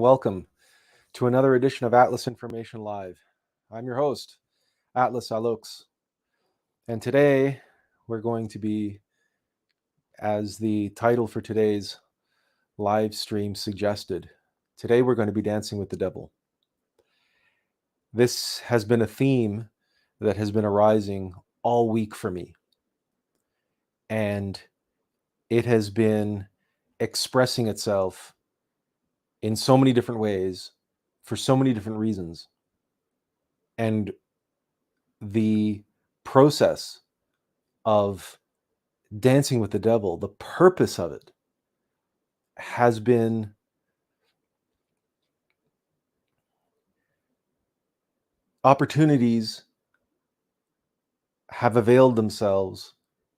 welcome to another edition of Atlas Information Live. I'm your host, Attlas, and today we're going to be, as the title for today's live stream suggested, today we're going to be dancing with the devil. This has been a theme that has been arising all week for me, and it has been expressing itself in so many different ways for so many different reasons. And the process of dancing with the devil, the purpose of it, has been opportunities have availed themselves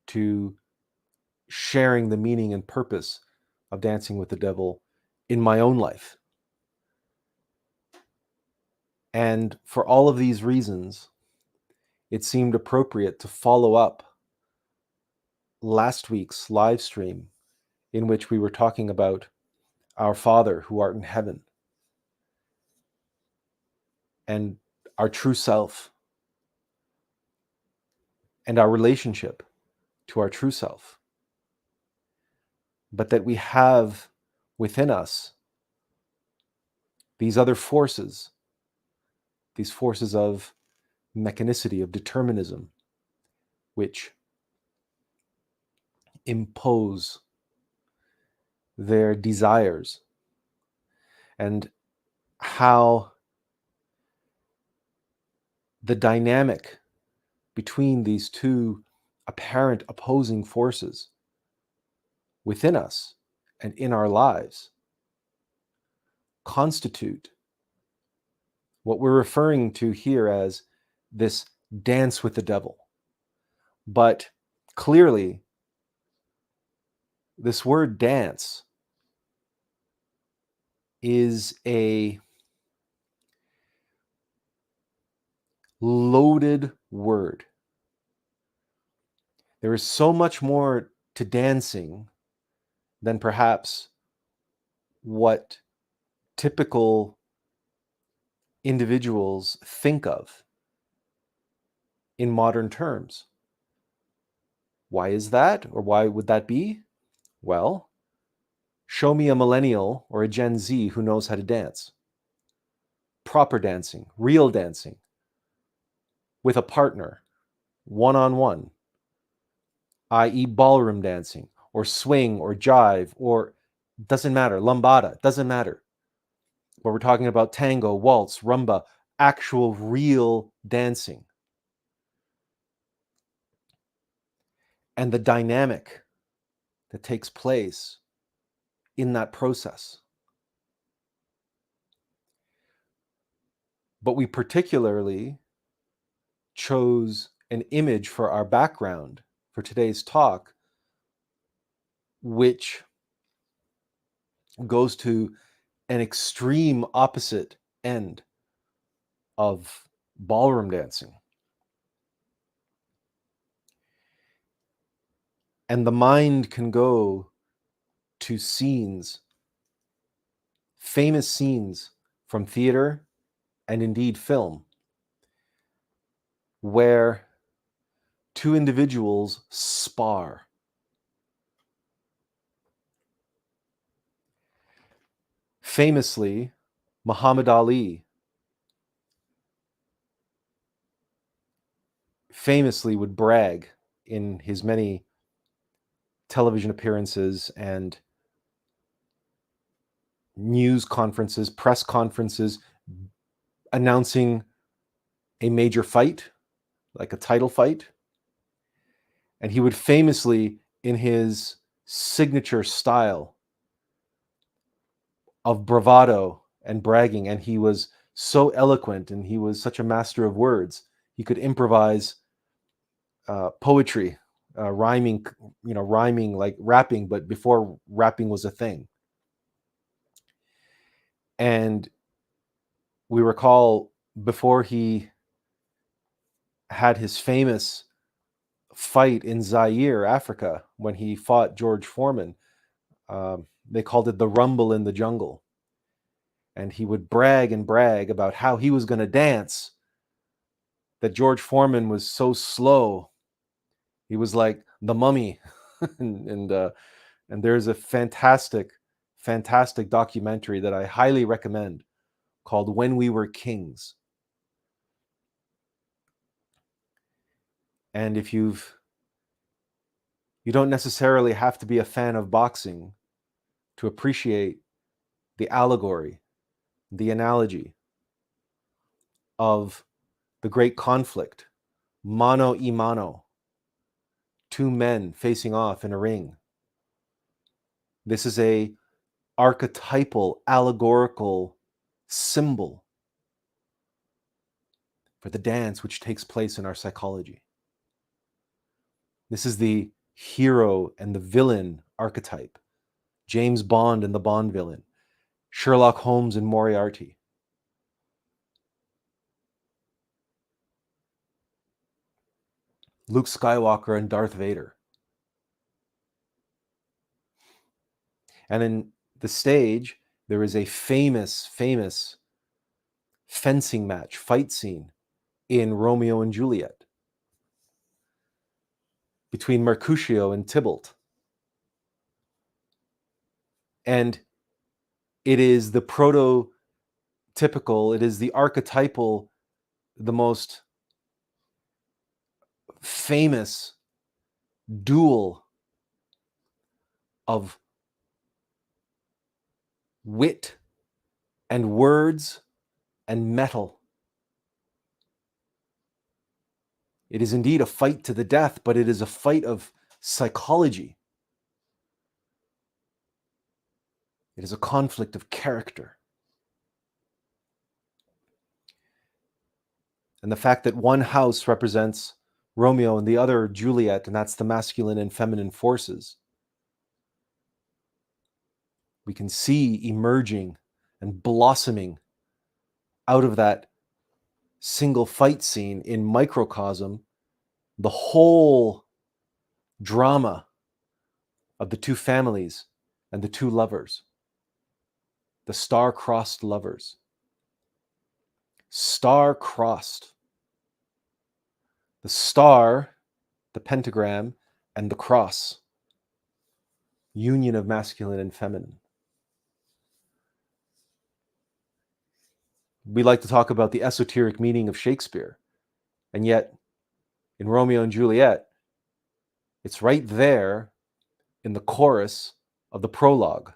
to sharing the meaning and purpose of dancing with the devil in my own life. And for all of these reasons, it seemed appropriate to follow up last week's live stream in which we were talking about our Father who art in heaven and our true self and our relationship to our true self. But that we have within us these other forces, these forces of mechanicity, of determinism, which impose their desires, and how the dynamic between these two apparent opposing forces within us and in our lives constitute what we're referring to here as this dance with the devil. But clearly, this word dance is a loaded word. There is so much more to dancing than perhaps what typical individuals think of in modern terms. Why is that? Or why would that be? Well, show me a millennial or a Gen Z who knows how to dance. Proper dancing, real dancing, with a partner, one-on-one, i.e. ballroom dancing, or swing, or jive, or doesn't matter, lambada, doesn't matter. But we're talking about tango, waltz, rumba, actual real dancing. And the dynamic that takes place in that process. But we particularly chose an image for our background for today's talk, which goes to an extreme opposite end of ballroom dancing. And the mind can go to scenes, famous scenes from theater and indeed film, where two individuals spar. Famously, Muhammad Ali famously would brag in his many television appearances and news conferences, press conferences, announcing a major fight, like a title fight. And he would famously, in his signature style of bravado and bragging, and he was so eloquent and he was such a master of words, he could improvise poetry, rhyming like rapping, but before rapping was a thing. And we recall before he had his famous fight in Zaire, Africa, when he fought George Foreman, they called it the Rumble in the Jungle. and he would brag and brag about how he was going to dance, that George Foreman was so slow. He was like the mummy. And there's a fantastic documentary that I highly recommend called When We Were Kings. And if you don't necessarily have to be a fan of boxing to appreciate the allegory, the analogy of the great conflict, mano y mano, two men facing off in a ring. This is a archetypal, allegorical symbol for the dance which takes place in our psychology. This is the hero and the villain archetype. James Bond and the Bond villain. Sherlock Holmes and Moriarty. Luke Skywalker and Darth Vader. And in the stage, there is a famous fencing match, fight scene in Romeo and Juliet between Mercutio and Tybalt. And it is the prototypical, it is the archetypal, the most famous duel of wit and words and metal. It is indeed a fight to the death, but it is a fight of psychology. It is a conflict of character. And the fact that one house represents Romeo and the other Juliet, and that's the masculine and feminine forces, we can see emerging and blossoming out of that single fight scene in microcosm the whole drama of the two families and the two lovers, the star-crossed lovers. Star-crossed. The star, the pentagram, and the cross. Union of masculine and feminine. We like to talk about the esoteric meaning of Shakespeare, and yet in Romeo and Juliet, it's right there in the chorus of the prologue.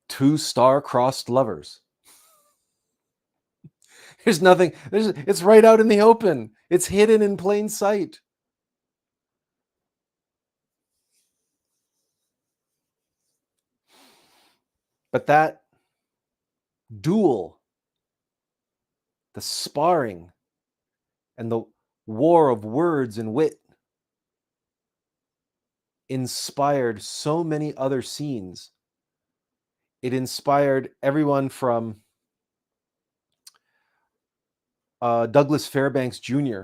Two star-crossed lovers. There's nothing, it's right out in the open. It's hidden in plain sight. But that duel, the sparring, and the war of words and wit inspired so many other scenes. It inspired everyone from Douglas Fairbanks Jr.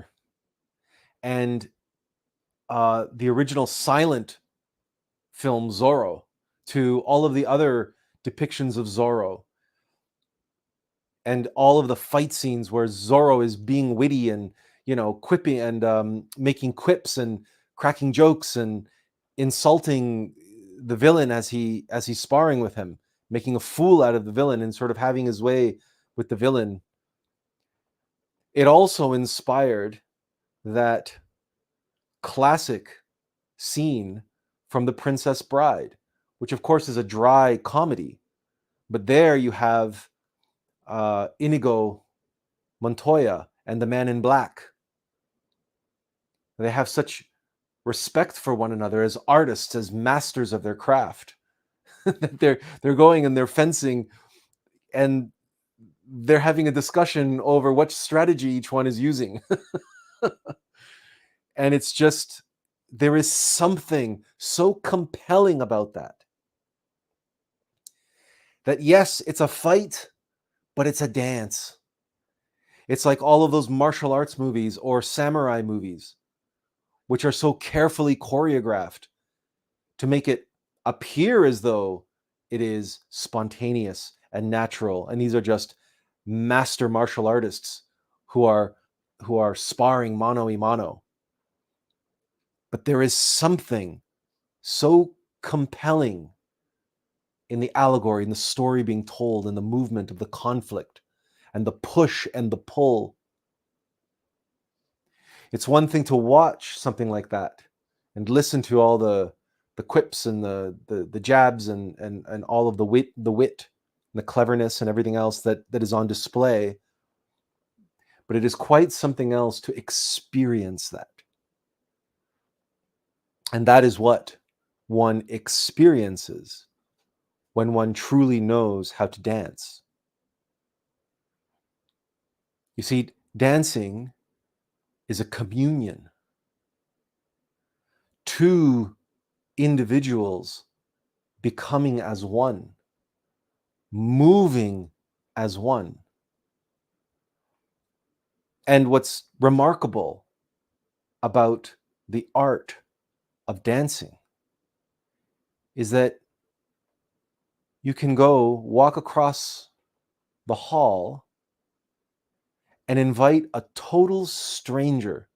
and the original silent film Zorro, to all of the other depictions of Zorro, and all of the fight scenes where Zorro is being witty and, quipping and making quips and cracking jokes and insulting the villain as he's sparring with him, making a fool out of the villain and sort of having his way with the villain. It also inspired that classic scene from The Princess Bride, which of course is a dry comedy, but there you have Inigo Montoya and the Man in Black. They have such respect for one another as artists, as masters of their craft. they're going and they're fencing, and they're having a discussion over what strategy each one is using. And it's just, there is something so compelling about that. That yes, it's a fight, but it's a dance. It's like all of those martial arts movies or samurai movies, which are so carefully choreographed to make it appear as though it is spontaneous and natural. And these are just master martial artists who are sparring mano a mano. But there is something so compelling in the allegory, in the story being told, in the movement of the conflict, and the push and the pull. It's one thing to watch something like that and listen to all the quips and the jabs and all of the wit, and the cleverness and everything else that is on display. But it is quite something else to experience that. And that is what one experiences when one truly knows how to dance. You see, dancing is a communion. Two individuals becoming as one, moving as one. And what's remarkable about the art of dancing is that you can go walk across the hall and invite a total stranger,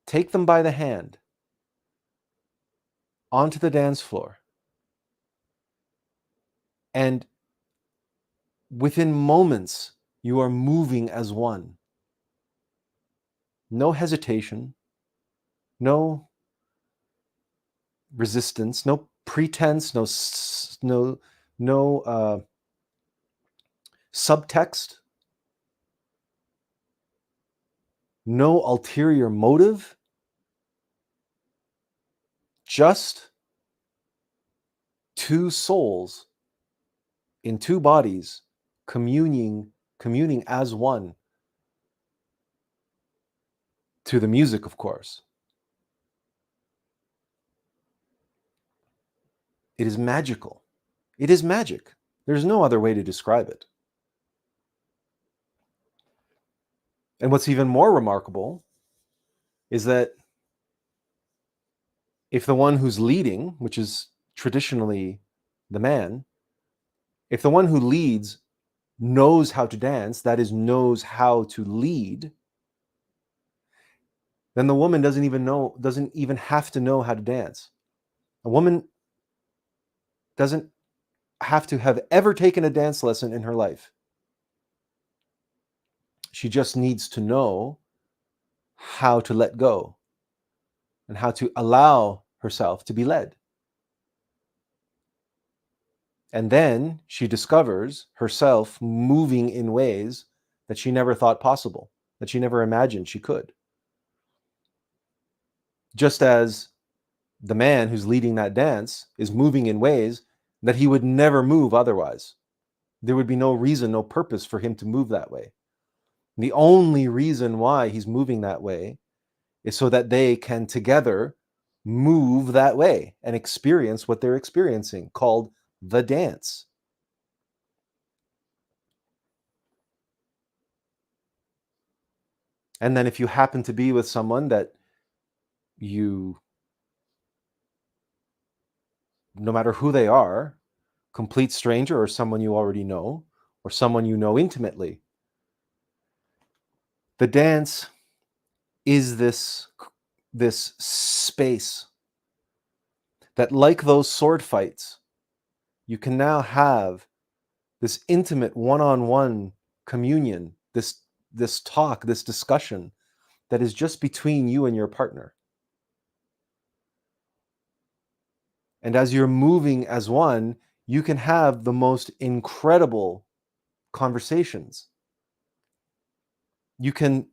take them by the hand onto the dance floor, and within moments you are moving as one. No hesitation, no resistance, no pretense, no subtext, no ulterior motive, just two souls in two bodies communing as one, to the music, of course. It is magical. It is magic. There's no other way to describe it. And what's even more remarkable is that if the one who's leading, which is traditionally the man, if the one who leads knows how to dance, that is, knows how to lead, then the woman doesn't even have to know how to dance. A woman doesn't have to have ever taken a dance lesson in her life. She just needs to know how to let go and how to allow herself to be led. And then she discovers herself moving in ways that she never thought possible, that she never imagined she could. Just as the man who's leading that dance is moving in ways that he would never move otherwise. There would be no reason, no purpose for him to move that way. The only reason why he's moving that way is so that they can together move that way and experience what they're experiencing, called the dance. And then if you happen to be with someone that you, no matter who they are, complete stranger or someone you already know, or someone you know intimately, the dance is this space that, like those sword fights, you can now have this intimate one-on-one communion, this talk, this discussion that is just between you and your partner. And as you're moving as one, you can have the most incredible conversations. You can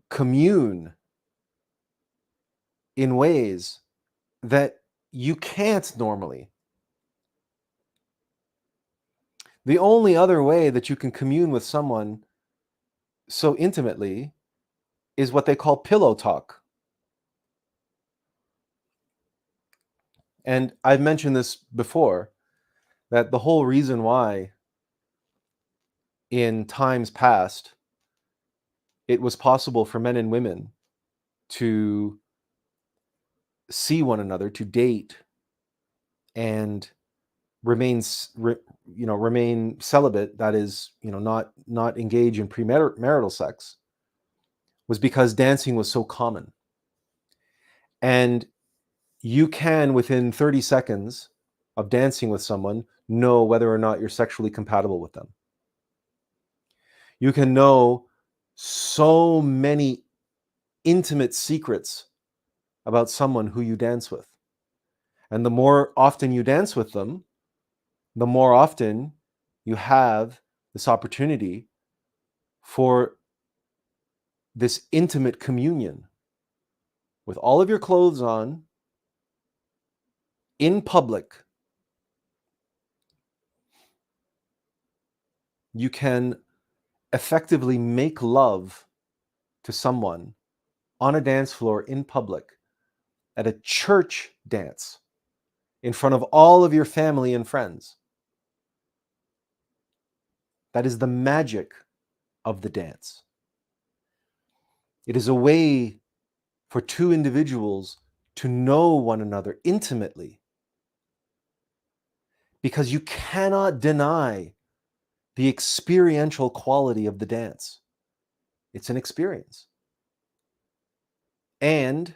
commune in ways that you can't normally. The only other way that you can commune with someone so intimately is what they call pillow talk. And I've mentioned this before, that the whole reason why in times past it was possible for men and women to see one another, to date, and remain celibate, that is, not engage in premarital sex, was because dancing was so common. And you can, within 30 seconds of dancing with someone, know whether or not you're sexually compatible with them. You can know so many intimate secrets about someone who you dance with. And the more often you dance with them, the more often you have this opportunity for this intimate communion with all of your clothes on, in public. You can effectively make love to someone on a dance floor in public, at a church dance, in front of all of your family and friends. That is the magic of the dance. It is a way for two individuals to know one another intimately, because you cannot deny the experiential quality of the dance. It's an experience. And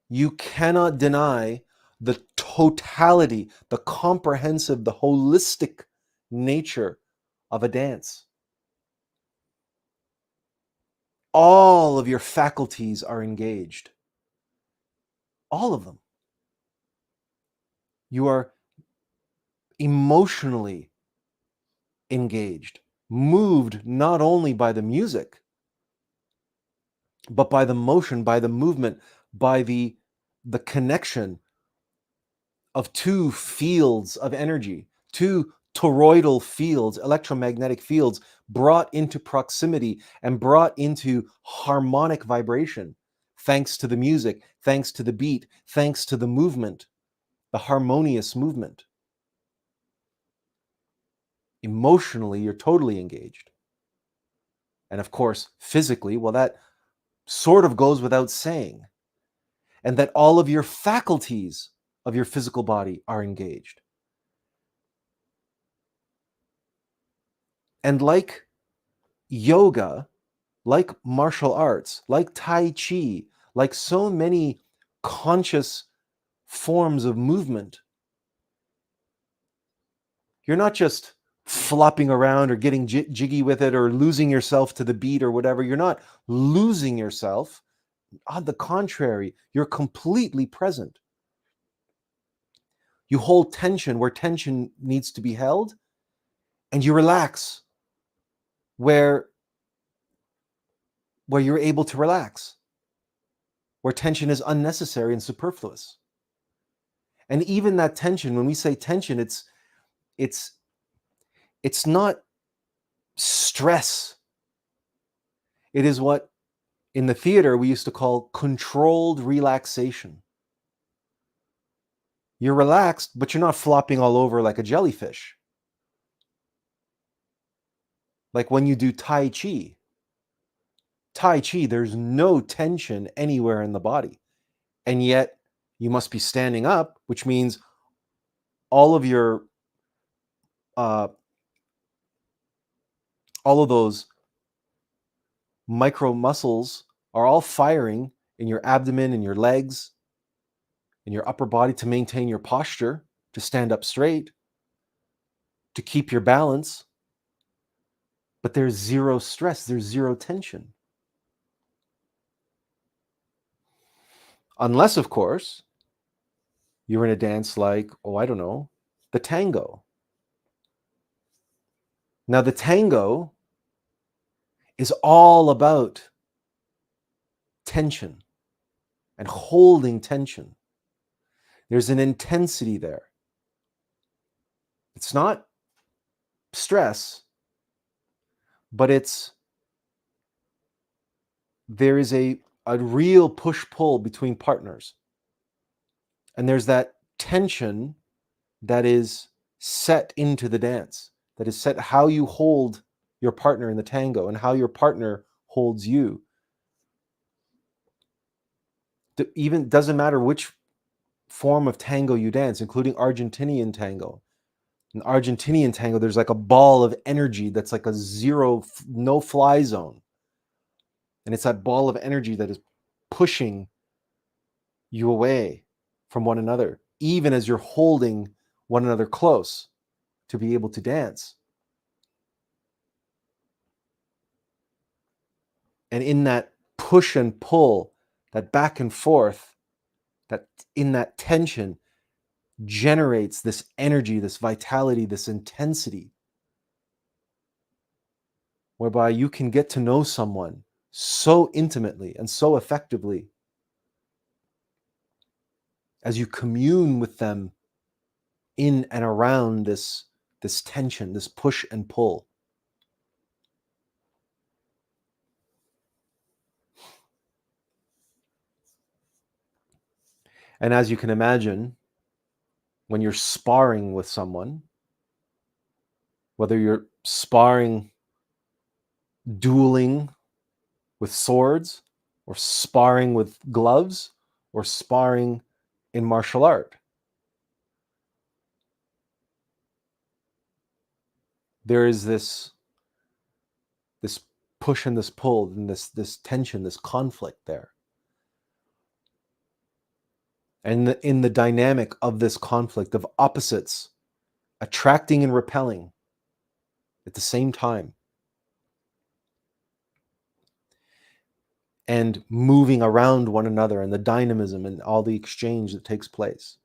you cannot deny the totality, the comprehensive, the holistic nature of a dance. All of your faculties are engaged. All of them. You are emotionally engaged, moved not only by the music, but by the motion, by the movement, by the connection of two fields of energy, two toroidal fields, electromagnetic fields, brought into proximity and brought into harmonic vibration, thanks to the music, thanks to the beat, thanks to the movement, the harmonious movement. Emotionally, you're totally engaged. And of course, physically, well, that sort of goes without saying. And that all of your faculties of your physical body are engaged. And like yoga, like martial arts, like Tai Chi, like so many conscious forms of movement, you're not just flopping around or getting jiggy with it or losing yourself to the beat or whatever. You're not losing yourself. On the contrary, you're completely present. You hold tension where tension needs to be held, and you relax where you're able to relax, where tension is unnecessary and superfluous. And even that tension, when we say tension, it's not stress. It is what in the theater we used to call controlled relaxation. You're relaxed, but you're not flopping all over like a jellyfish. Like when you do Tai Chi. Tai Chi, there's no tension anywhere in the body. And yet you must be standing up, which means all of your all of those micro muscles are all firing in your abdomen and your legs, in your upper body, to maintain your posture, to stand up straight, to keep your balance. But there's zero stress, there's zero tension. Unless, of course, you're in a dance like, I don't know, the tango. Now, the tango is all about tension and holding tension. There's an intensity there. It's not stress, but there is a real push-pull between partners. And there's that tension that is set into the dance, that is set how you hold your partner in the tango and how your partner holds you. Even doesn't matter which form of tango you dance, including Argentinian tango. In Argentinian tango, there's like a ball of energy that's like a zero, no fly zone. And it's that ball of energy that is pushing you away from one another, even as you're holding one another close to be able to dance. And in that push and pull, that back and forth, that in that tension generates this energy, this vitality, this intensity, whereby you can get to know someone so intimately and so effectively as you commune with them in and around this tension, this push and pull. And as you can imagine, when you're sparring with someone, whether you're sparring, dueling with swords, or sparring with gloves, or sparring in martial art, there is this push and this pull and this tension, this conflict there. And in the dynamic of this conflict of opposites attracting and repelling at the same time, and moving around one another, and the dynamism and all the exchange that takes place.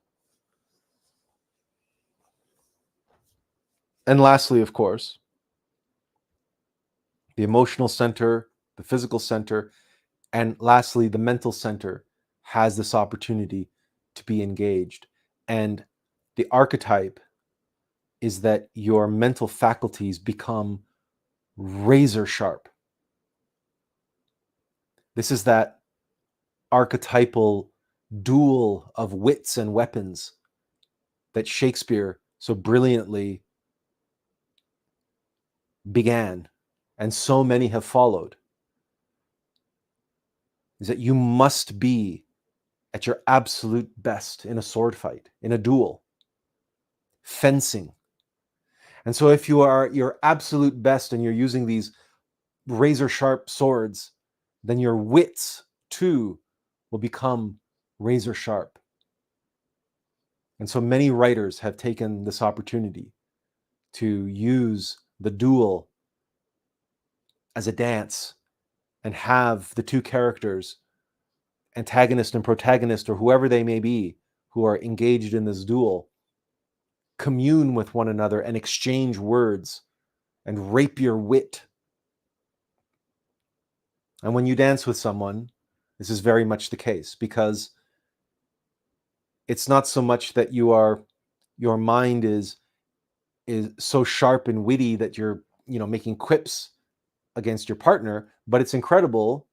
And lastly, of course, the emotional center, the physical center, and lastly, the mental center has this opportunity to be engaged. And the archetype is that your mental faculties become razor sharp. This is that archetypal duel of wits and weapons that Shakespeare so brilliantly began, and so many have followed, is that you must be at your absolute best in a sword fight, in a duel, fencing. And so if you are your absolute best and you're using these razor sharp swords, then your wits too will become razor sharp. And so many writers have taken this opportunity to use the duel as a dance and have the two characters, antagonist and protagonist, or whoever they may be, who are engaged in this duel, commune with one another and exchange words and rapier wit. And when you dance with someone, this is very much the case, because it's not so much that your mind is so sharp and witty that you're making quips against your partner, but it's incredible,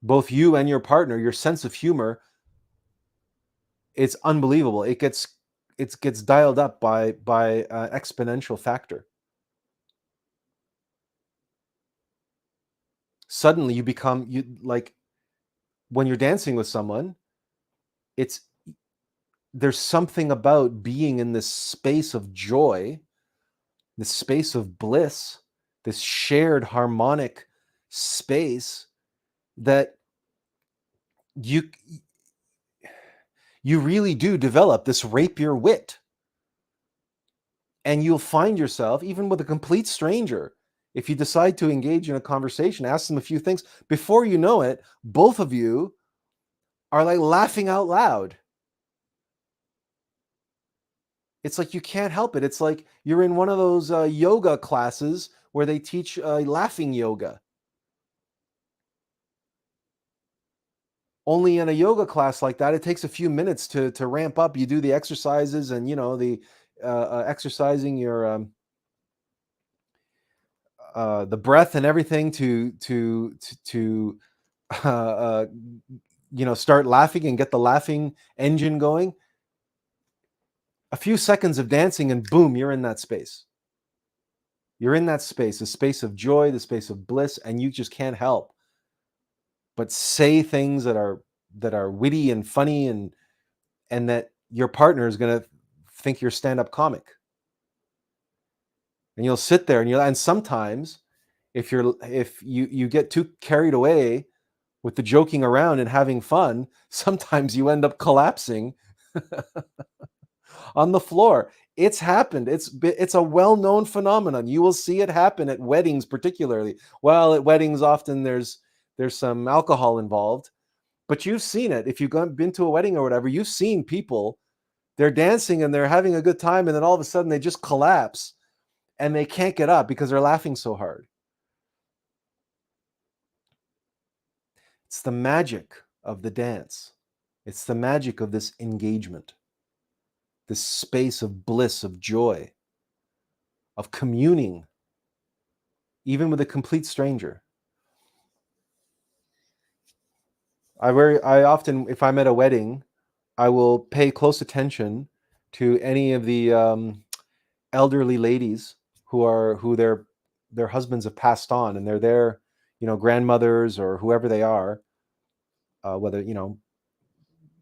both you and your partner, your sense of humor, it's unbelievable. It gets dialed up by an exponential factor. Suddenly you become, like, when you're dancing with someone, there's something about being in this space of joy, this space of bliss, this shared harmonic space, that you really do develop this rapier wit. And you'll find yourself, even with a complete stranger, if you decide to engage in a conversation, ask them a few things, before you know it, both of you are like laughing out loud. It's like you can't help it. It's like you're in one of those yoga classes where they teach laughing yoga. Only in a yoga class like that, it takes a few minutes to ramp up. You do the exercises and, the exercising your the breath and everything to start laughing and get the laughing engine going. A few seconds of dancing and boom, you're in that space. You're in that space, the space of joy, the space of bliss, and you just can't help but say things that are witty and funny, and and that your partner is going to think you're stand-up comic. And you'll sit there and sometimes if you get too carried away with the joking around and having fun, sometimes you end up collapsing on the floor. It's happened. It's a well-known phenomenon. You will see it happen at weddings, particularly. Well, at weddings, often there's some alcohol involved, but you've seen it. If you've been to a wedding or whatever, you've seen people, they're dancing and they're having a good time, and then all of a sudden they just collapse and they can't get up because they're laughing so hard. It's the magic of the dance. It's the magic of this engagement, this space of bliss, of joy, of communing, even with a complete stranger. I often, if I'm at a wedding, I will pay close attention to any of the elderly ladies who their husbands have passed on, and they're their grandmothers or whoever they are, whether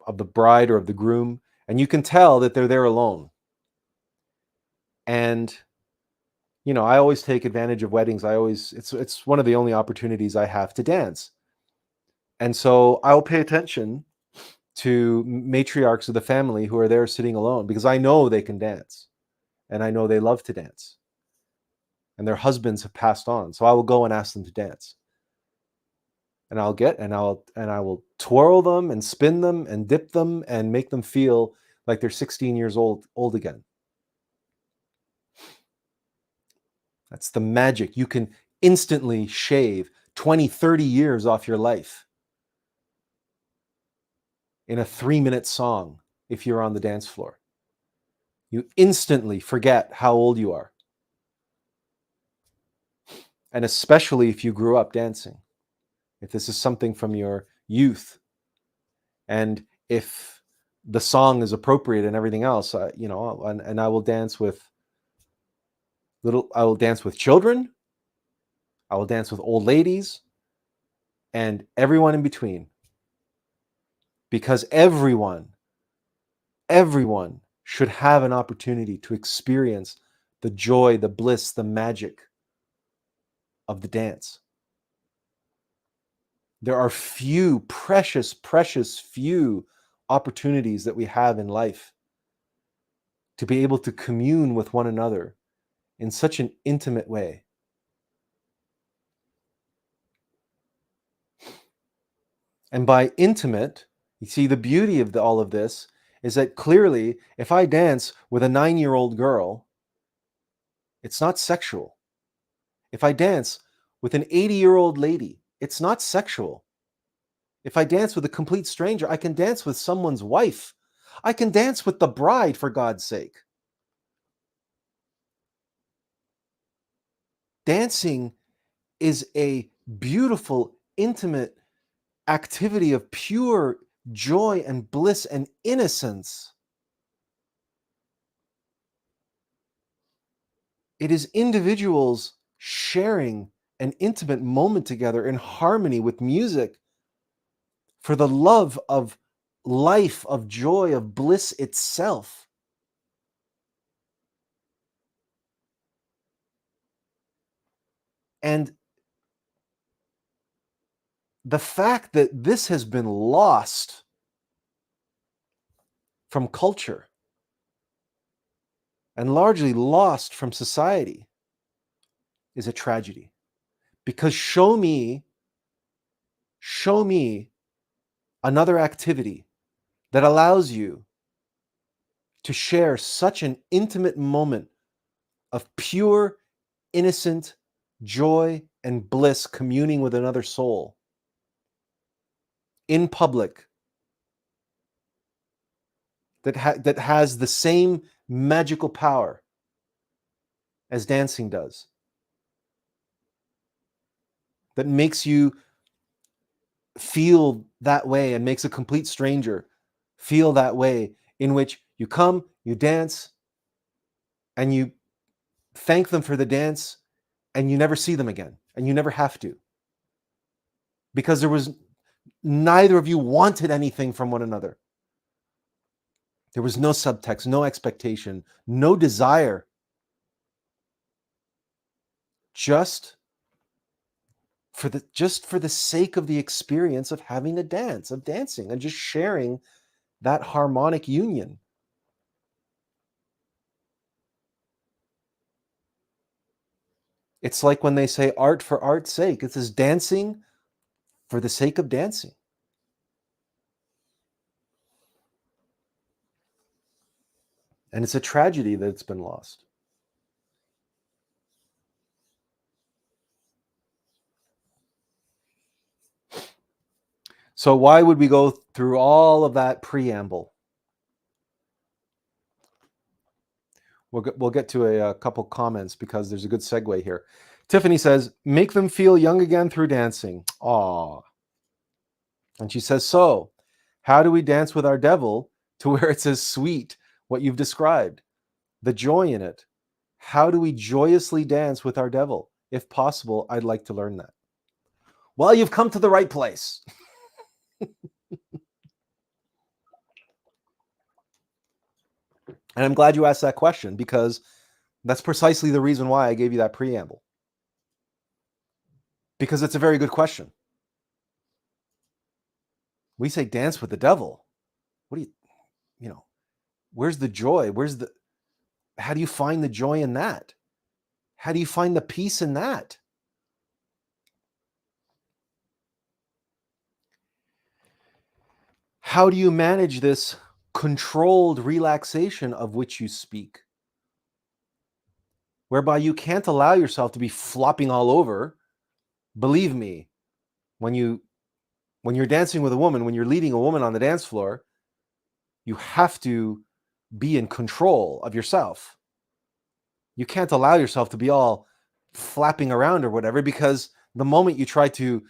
of the bride or of the groom, and you can tell that they're there alone. And I always take advantage of weddings. It's one of the only opportunities I have to dance. And so I'll pay attention to matriarchs of the family who are there sitting alone, because I know they can dance and I know they love to dance, and their husbands have passed on. So I will go and ask them to dance. And I will twirl them and spin them and dip them and make them feel like they're 16 years old again. That's the magic. You can instantly shave 20, 30 years off your life in a 3-minute song if you're on the dance floor. You instantly forget how old you are. And especially if you grew up dancing, if this is something from your youth, and if the song is appropriate and everything else, and I will dance with children, I will dance with old ladies, and everyone in between. Because everyone should have an opportunity to experience the joy, the bliss, the magic of the dance. There are precious few opportunities that we have in life to be able to commune with one another in such an intimate way. And by intimate, you see, the beauty of all of this is that clearly, if I dance with a 9-year-old girl, it's not sexual. If I dance with an 80-year-old lady, it's not sexual. If I dance with a complete stranger, I can dance with someone's wife. I can dance with the bride, for God's sake. Dancing is a beautiful, intimate activity of pure joy and bliss and innocence. It is individuals sharing an intimate moment together in harmony with music for the love of life, of joy, of bliss itself. And the fact that this has been lost from culture and largely lost from society is a tragedy. Because show me another activity that allows you to share such an intimate moment of pure, innocent joy and bliss, communing with another soul in public, that has the same magical power as dancing does, that makes you feel that way and makes a complete stranger feel that way, in which you come, you dance, and you thank them for the dance, and you never see them again, and you never have to, because neither of you wanted anything from one another. There was no subtext, no expectation, no desire. Just for the sake of the experience of having a dance, of dancing, and just sharing that harmonic union. It's like when they say art for art's sake. It's this dancing for the sake of dancing. And it's a tragedy that it's been lost. So why would we go through all of that preamble? We'll get to a couple comments because there's a good segue here. Tiffany says, make them feel young again through dancing. Aw. And she says, so how do we dance with our devil to where it's as sweet, what you've described, the joy in it? How do we joyously dance with our devil? If possible, I'd like to learn that. Well, you've come to the right place. And I'm glad you asked that question, because that's precisely the reason why I gave you that preamble. Because it's a very good question. We say dance with the devil. What do you, where's the joy? How do you find the joy in that? How do you find the peace in that? How do you manage this controlled relaxation of which you speak, whereby you can't allow yourself to be flopping all over? Believe me, when you're dancing with a woman, when you're leading a woman on the dance floor, you have to be in control of yourself. You can't allow yourself to be all flapping around or whatever, because the moment you try to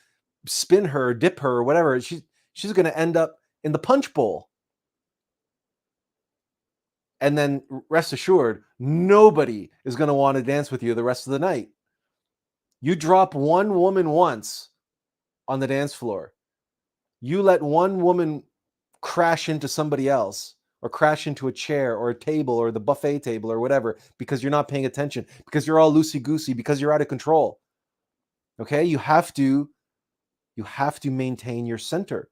spin her, dip her, or whatever, she's going to end up in the punch bowl. And then rest assured, nobody is going to want to dance with you the rest of the night. You drop one woman once on the dance floor, you let one woman crash into somebody else, or crash into a chair or a table or the buffet table or whatever, because you're not paying attention, because you're all loosey-goosey, because you're out of control. Okay? You have to maintain your center.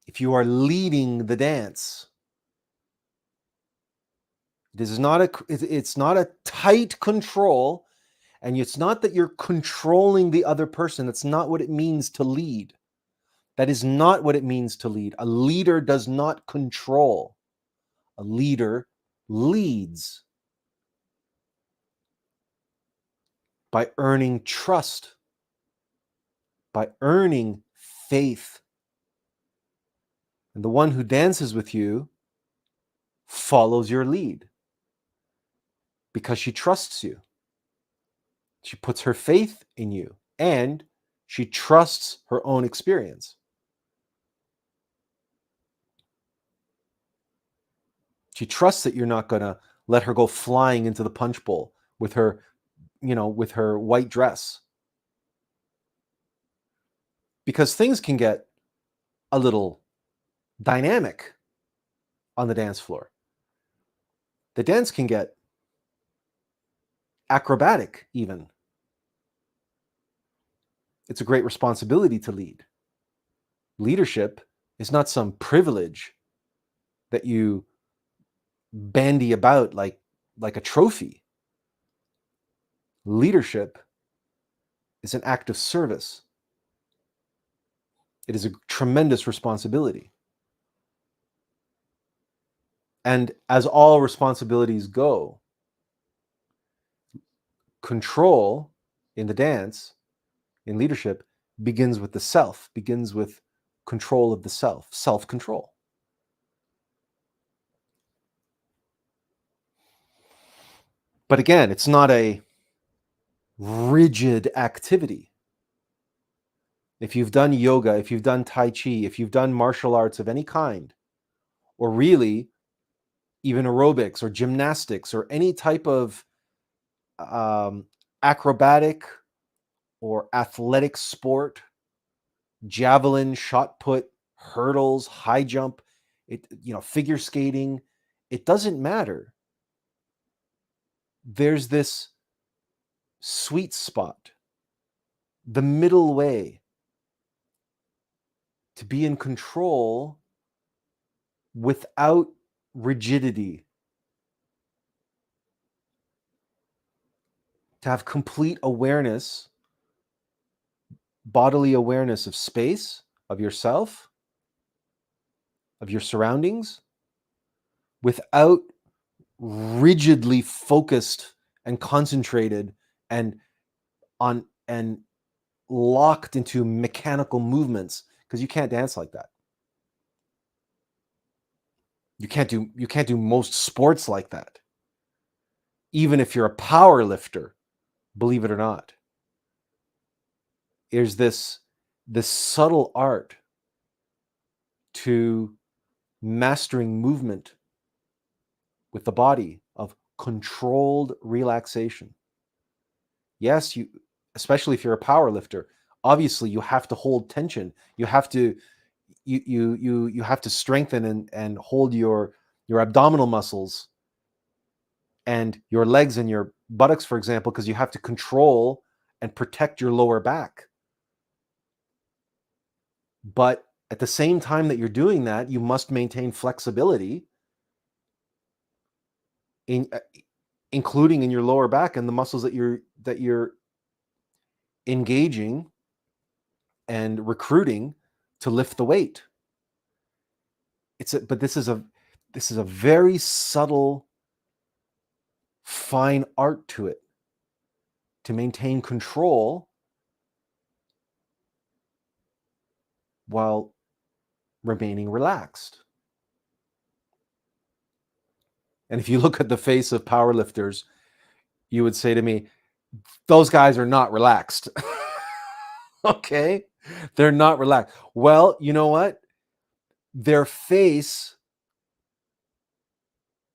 If you are leading the dance, it's not a tight control, and it's not that you're controlling the other person. That's not what it means to lead. That is not what it means to lead. A leader does not control. A leader leads by earning trust, by earning faith. And the one who dances with you follows your lead because she trusts you. She puts her faith in you, and she trusts her own experience. She trusts that you're not going to let her go flying into the punch bowl with her, with her white dress. Because things can get a little dynamic on the dance floor. The dance can get acrobatic even. It's a great responsibility to lead. Leadership is not some privilege that you bandy about like a trophy. Leadership is an act of service. It is a tremendous responsibility. And as all responsibilities go, control in the dance, in leadership, begins with the self, begins with control of the self, self-control. But again, it's not a rigid activity. If you've done yoga, if you've done Tai Chi, if you've done martial arts of any kind, or really even aerobics or gymnastics or any type of acrobatic or athletic sport, javelin, shot put, hurdles, high jump, figure skating, it doesn't matter. There's this sweet spot, the middle way, to be in control without rigidity, to have complete awareness, bodily awareness of space, of yourself, of your surroundings, without rigidly focused and concentrated and locked into mechanical movements, because you can't dance like that. You can't do most sports like that. Even if you're a power lifter, believe it or not. There's this subtle art to mastering movement with the body of controlled relaxation. Yes, especially if you're a power lifter, obviously you have to hold tension. You have to strengthen and hold your abdominal muscles and your legs and your buttocks, for example, because you have to control and protect your lower back. But at the same time that you're doing that, you must maintain flexibility, including in your lower back and the muscles that you're engaging and recruiting to lift the weight. But this is a very subtle, fine art to it, to maintain control while remaining relaxed. And if you look at the face of powerlifters, you would say to me, those guys are not relaxed. Okay? They're not relaxed. Well, you know what? Their face,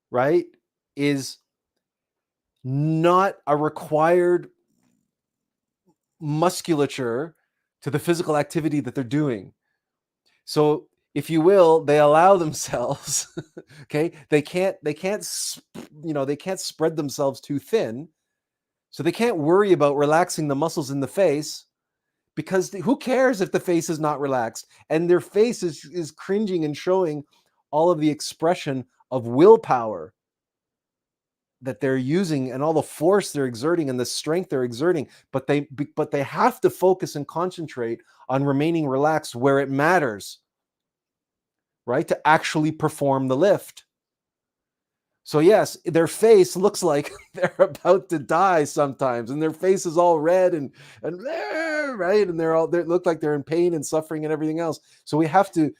right, is not a required musculature to the physical activity that they're doing. So, if you will, they allow themselves, okay? They can't spread themselves too thin. So they can't worry about relaxing the muscles in the face, because who cares if the face is not relaxed? And their face is cringing and showing all of the expression of willpower that they're using and all the force they're exerting and the strength they're exerting. But they have to focus and concentrate on remaining relaxed where it matters, right? To actually perform the lift. So yes, their face looks like they're about to die sometimes, and their face is all red and right, and they look like they're in pain and suffering and everything else. So we have to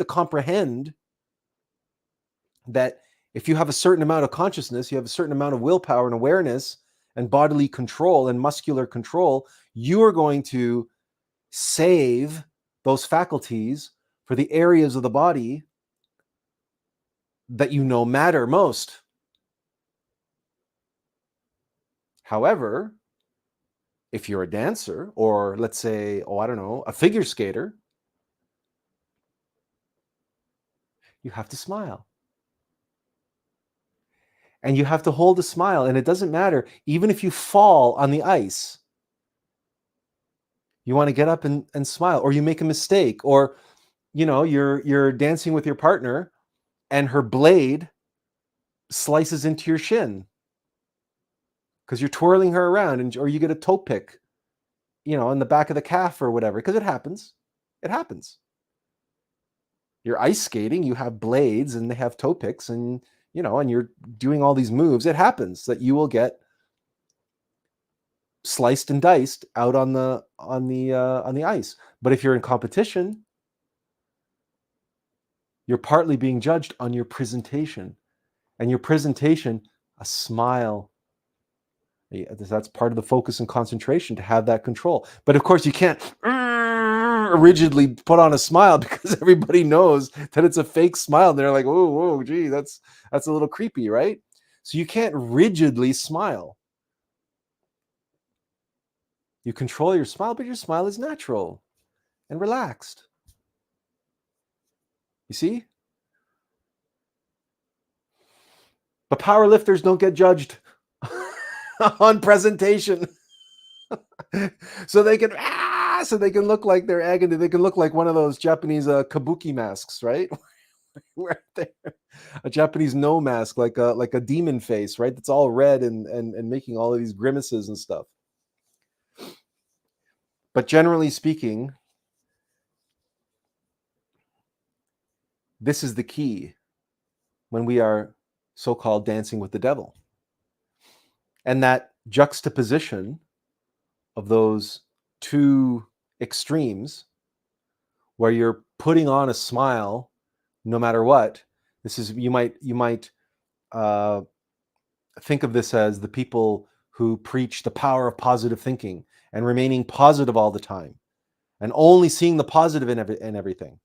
comprehend that if you have a certain amount of consciousness, you have a certain amount of willpower and awareness and bodily control and muscular control, you are going to save those faculties for the areas of the body that you know matter most. However, if you're a dancer, or let's say, a figure skater, you have to smile. And you have to hold a smile, and it doesn't matter. Even if you fall on the ice, you want to get up and smile, or you make a mistake, or you're dancing with your partner and her blade slices into your shin because you're twirling her around, or you get a toe pick, in the back of the calf or whatever, because it happens. It happens. You're ice skating, you have blades and they have toe picks, and and you're doing all these moves. It happens that you will get sliced and diced out on the ice. But if you're in competition, you're partly being judged on your presentation, and your presentation, a smile. That's part of the focus and concentration, to have that control. But of course, you can't rigidly put on a smile, because everybody knows that it's a fake smile. And they're like, whoa, gee, that's a little creepy, right? So you can't rigidly smile. You control your smile, but your smile is natural and relaxed. You see? But power lifters don't get judged on presentation. so they can look like they're agony. They can look like one of those Japanese kabuki masks, right? Where a Japanese no mask, like a demon face, right? That's all red and making all of these grimaces and stuff. But generally speaking, this is the key when we are so-called dancing with the devil. And that juxtaposition of those two extremes, where you're putting on a smile no matter what. This is, you might think of this as the people who preach the power of positive thinking and remaining positive all the time and only seeing the positive in everything,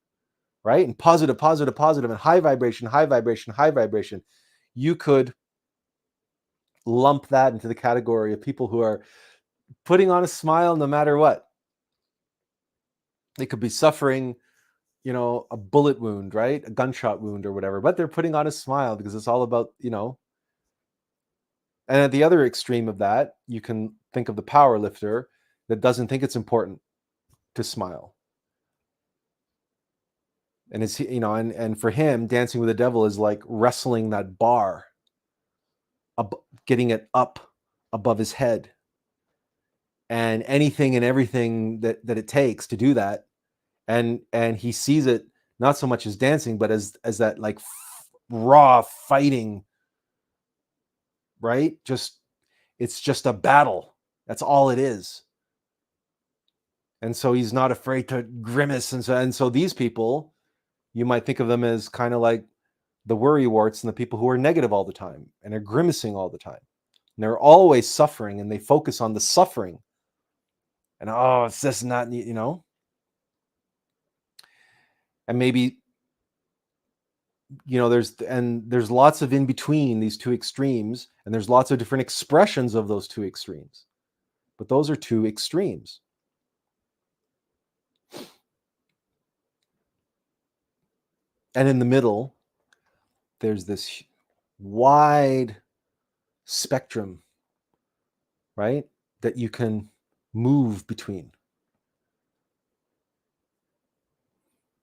right? And positive, positive, positive, and high vibration, high vibration, high vibration. You could lump that into the category of people who are putting on a smile no matter what. They could be suffering, a bullet wound, right? A gunshot wound or whatever, but they're putting on a smile because it's all about, And at the other extreme of that, you can think of the power lifter that doesn't think it's important to smile. And it's, and for him, dancing with the devil is like wrestling that bar, getting it up above his head, and anything and everything that it takes to do that. And he sees it not so much as dancing, but as that like raw fighting, right? It's just a battle. That's all it is. And so he's not afraid to grimace. And so these people, you might think of them as kind of like the worrywarts and the people who are negative all the time and are grimacing all the time. And they're always suffering, and they focus on the suffering. And it's just not, and maybe, there's lots of in between these two extremes, and there's lots of different expressions of those two extremes. But those are two extremes. And in the middle, there's this wide spectrum, right, that you can move between.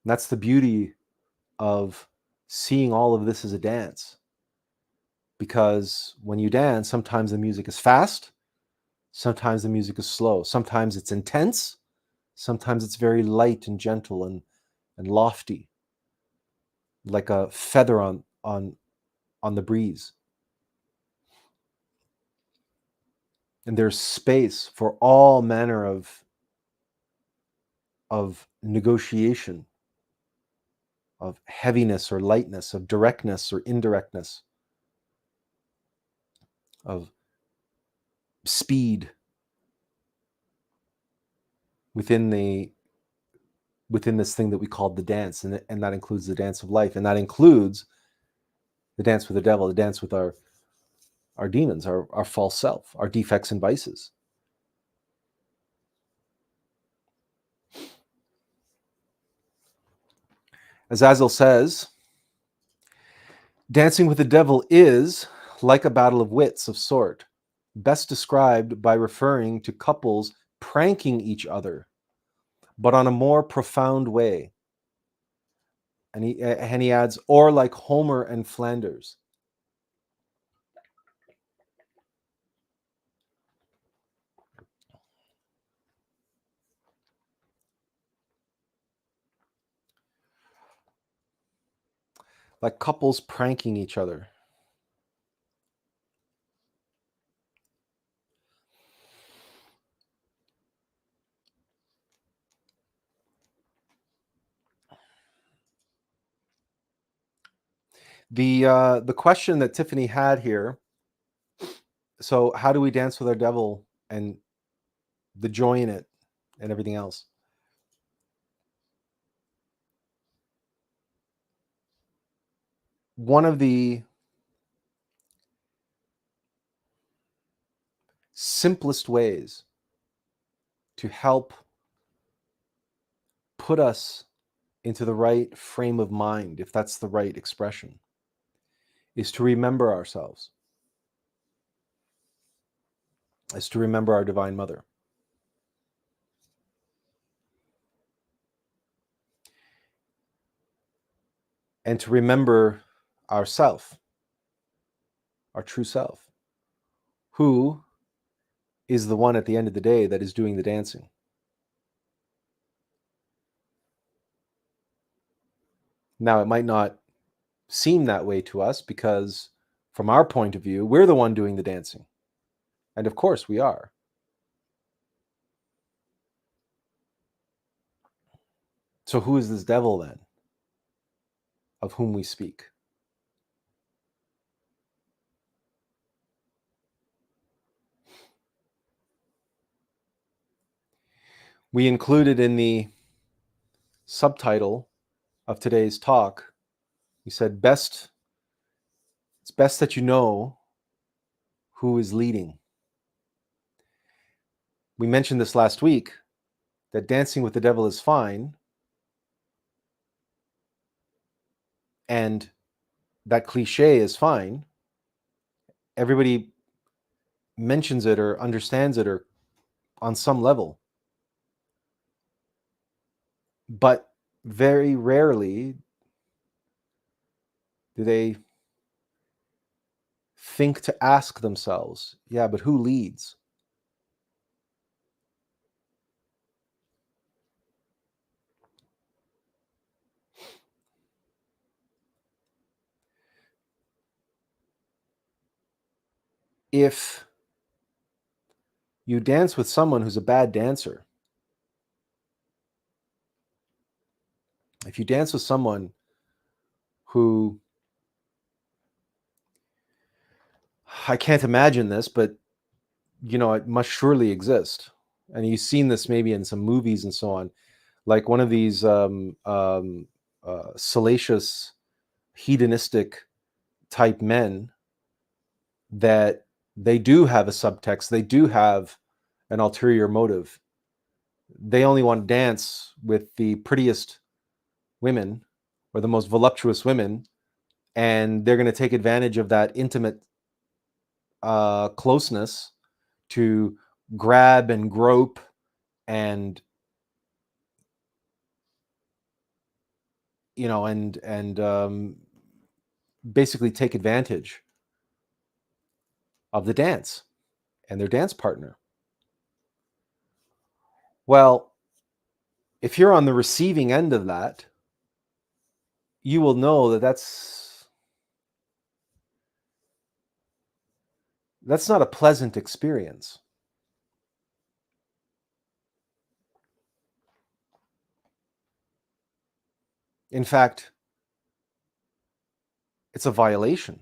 And that's the beauty of seeing all of this as a dance. Because when you dance, sometimes the music is fast, sometimes the music is slow, sometimes it's intense, sometimes it's very light and gentle and lofty, like a feather on the breeze. And there's space for all manner of negotiation, of heaviness or lightness, of directness or indirectness, of speed within this thing that we call the dance. And that includes the dance of life, and that includes the dance with the devil, the dance with our demons, our false self, our defects and vices. As Azazel says, dancing with the devil is like a battle of wits of sort, best described by referring to couples pranking each other, but on a more profound way. And he adds, or like Homer and Flanders. Like couples pranking each other. The question that Tiffany had here, so how do we dance with our devil and the joy in it and everything else? One of the simplest ways to help put us into the right frame of mind, if that's the right expression, is to remember ourselves, is to remember our Divine Mother. And to remember ourself, our true self, who is the one at the end of the day that is doing the dancing. Now, it might not seem that way to us because from our point of view, we're the one doing the dancing. And of course we are. So who is this devil then, of whom we speak? We included in the subtitle of today's talk, we said it's best that you know who is leading. We mentioned this last week, that dancing with the devil is fine, and that cliche is fine. Everybody mentions it or understands it or on some level. But very rarely do they think to ask themselves, yeah, but who leads? If you dance with someone who's a bad dancer, if you dance with someone who, I can't imagine this, but it must surely exist. And you've seen this maybe in some movies and so on, like one of these salacious, hedonistic type men that they do have a subtext, they do have an ulterior motive. They only want to dance with the prettiest women or the most voluptuous women, and they're going to take advantage of that intimate closeness to grab and grope and basically take advantage of the dance and their dance partner. Well, if you're on the receiving end of that, you will know that that's not a pleasant experience. In fact, it's a violation.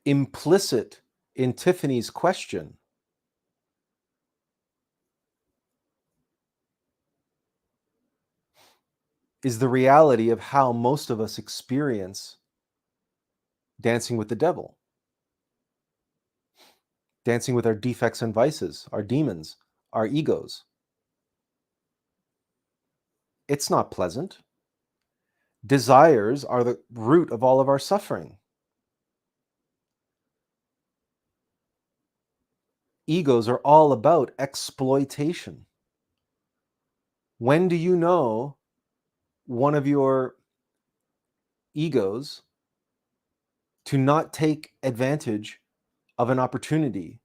Implicit in Tiffany's question is the reality of how most of us experience dancing with the devil, dancing with our defects and vices, our demons, our egos. It's not pleasant. Desires are the root of all of our suffering. Egos are all about exploitation. When do you know one of your egos to not take advantage of an opportunity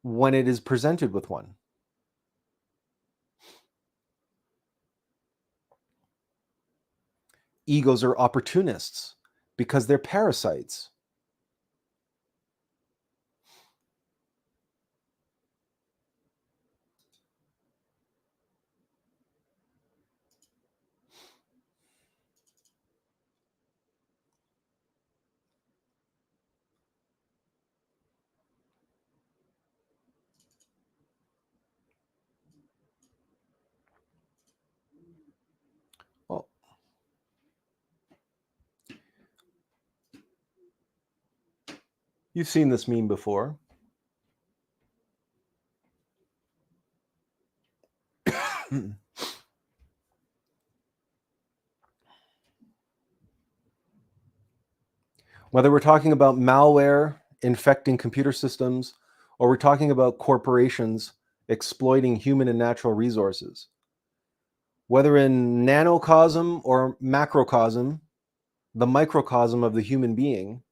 when it is presented with one? Egos are opportunists because they're parasites. Well, you've seen this meme before. Whether we're talking about malware infecting computer systems, or we're talking about corporations exploiting human and natural resources, whether in nanocosm or macrocosm, the microcosm of the human being,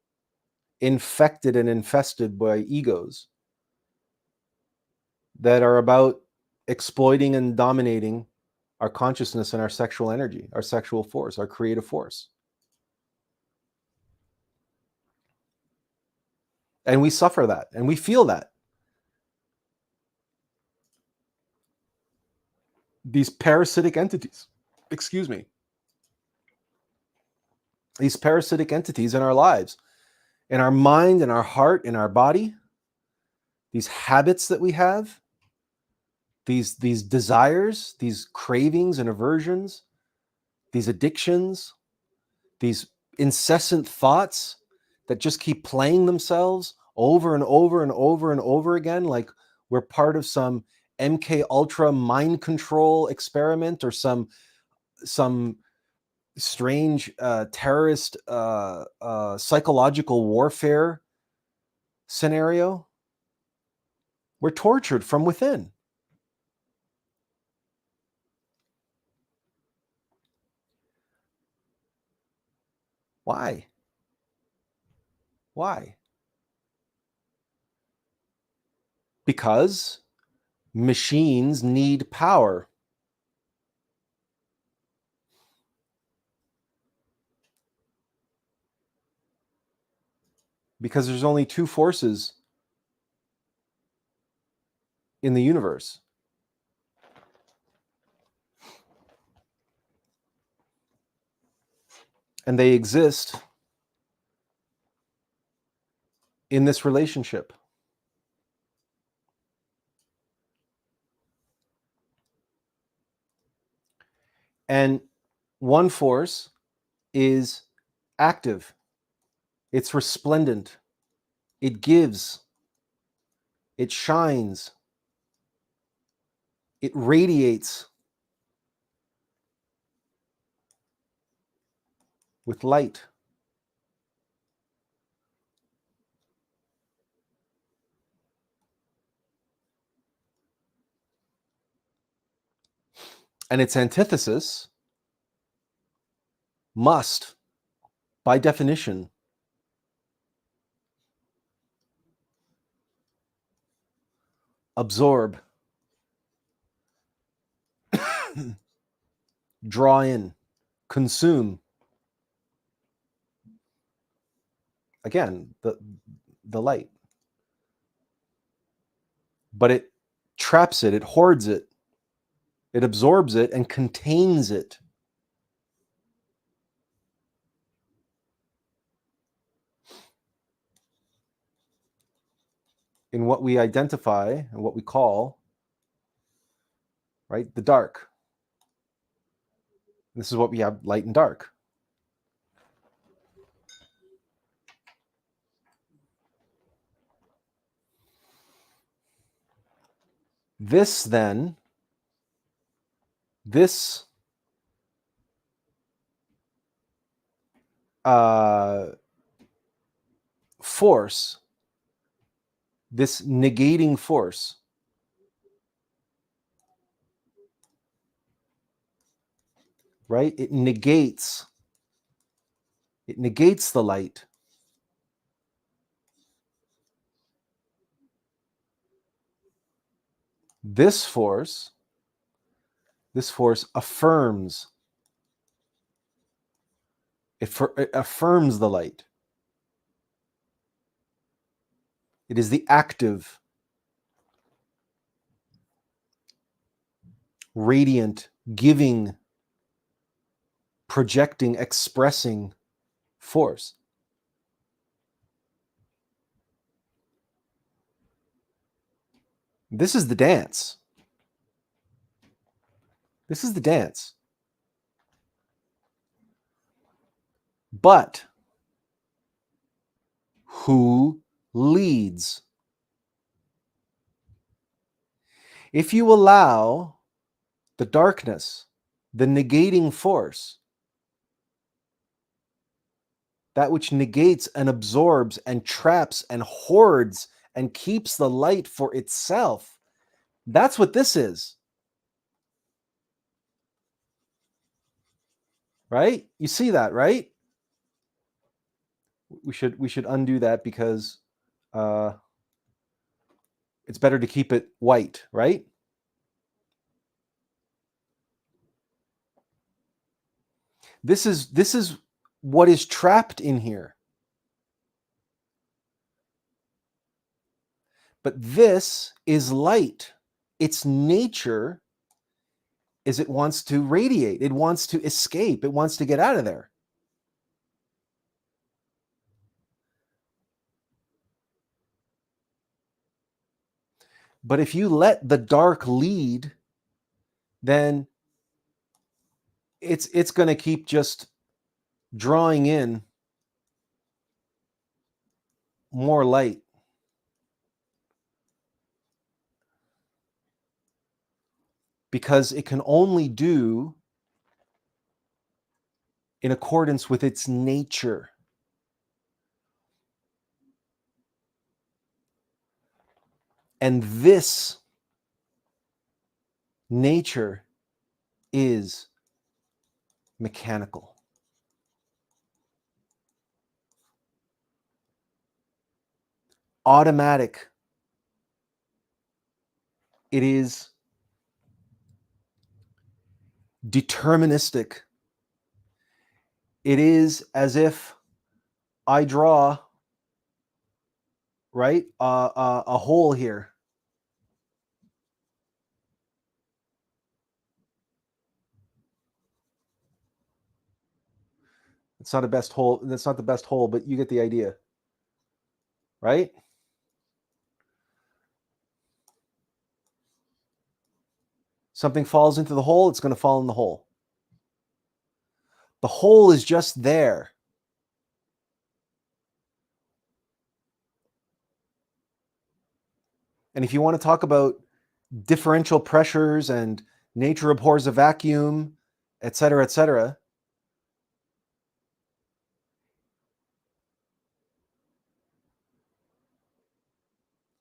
infected and infested by egos that are about exploiting and dominating our consciousness and our sexual energy, our sexual force, our creative force. And we suffer that, and we feel that. These parasitic entities, these parasitic entities in our lives, in our mind, in our heart, in our body, these habits that we have, these desires, these cravings and aversions, these addictions, these incessant thoughts that just keep playing themselves over and over and over and over again, like we're part of some MK Ultra mind control experiment or some strange terrorist psychological warfare scenario. We're tortured from within. Why? Why? Because machines need power. Because there's only two forces in the universe. And they exist in this relationship. And one force is active. It's resplendent. It gives. It shines. It radiates with light. And its antithesis must, by definition, absorb, draw in, consume. Again, the light. But it traps it, it hoards it, it absorbs it and contains it. In what we identify and what we call, right, the dark. This is what we have, light and dark. This then, this force, this negating force, right? It negates the light. This force affirms. It affirms the light. It is the active, radiant, giving, projecting, expressing force. This is the dance. This is the dance. But who leads? If you allow the darkness, the negating force, that which negates and absorbs and traps and hoards and keeps the light for itself. That's what this is. Right? You see that, right? We should undo that because it's better to keep it white, right? This is what is trapped in here. But this is light. Its nature is it wants to radiate. It wants to escape. It wants to get out of there. But if you let the dark lead, then it's going to keep just drawing in more light. Because it can only do in accordance with its nature. And this nature is mechanical. Automatic. It is deterministic. It is as if I draw, right, a hole here. It's not a best hole. That's not the best hole, but you get the idea, right? Something falls into the hole, it's going to fall in the hole. The hole is just there. And if you want to talk about differential pressures and nature abhors a vacuum, etc., etc.,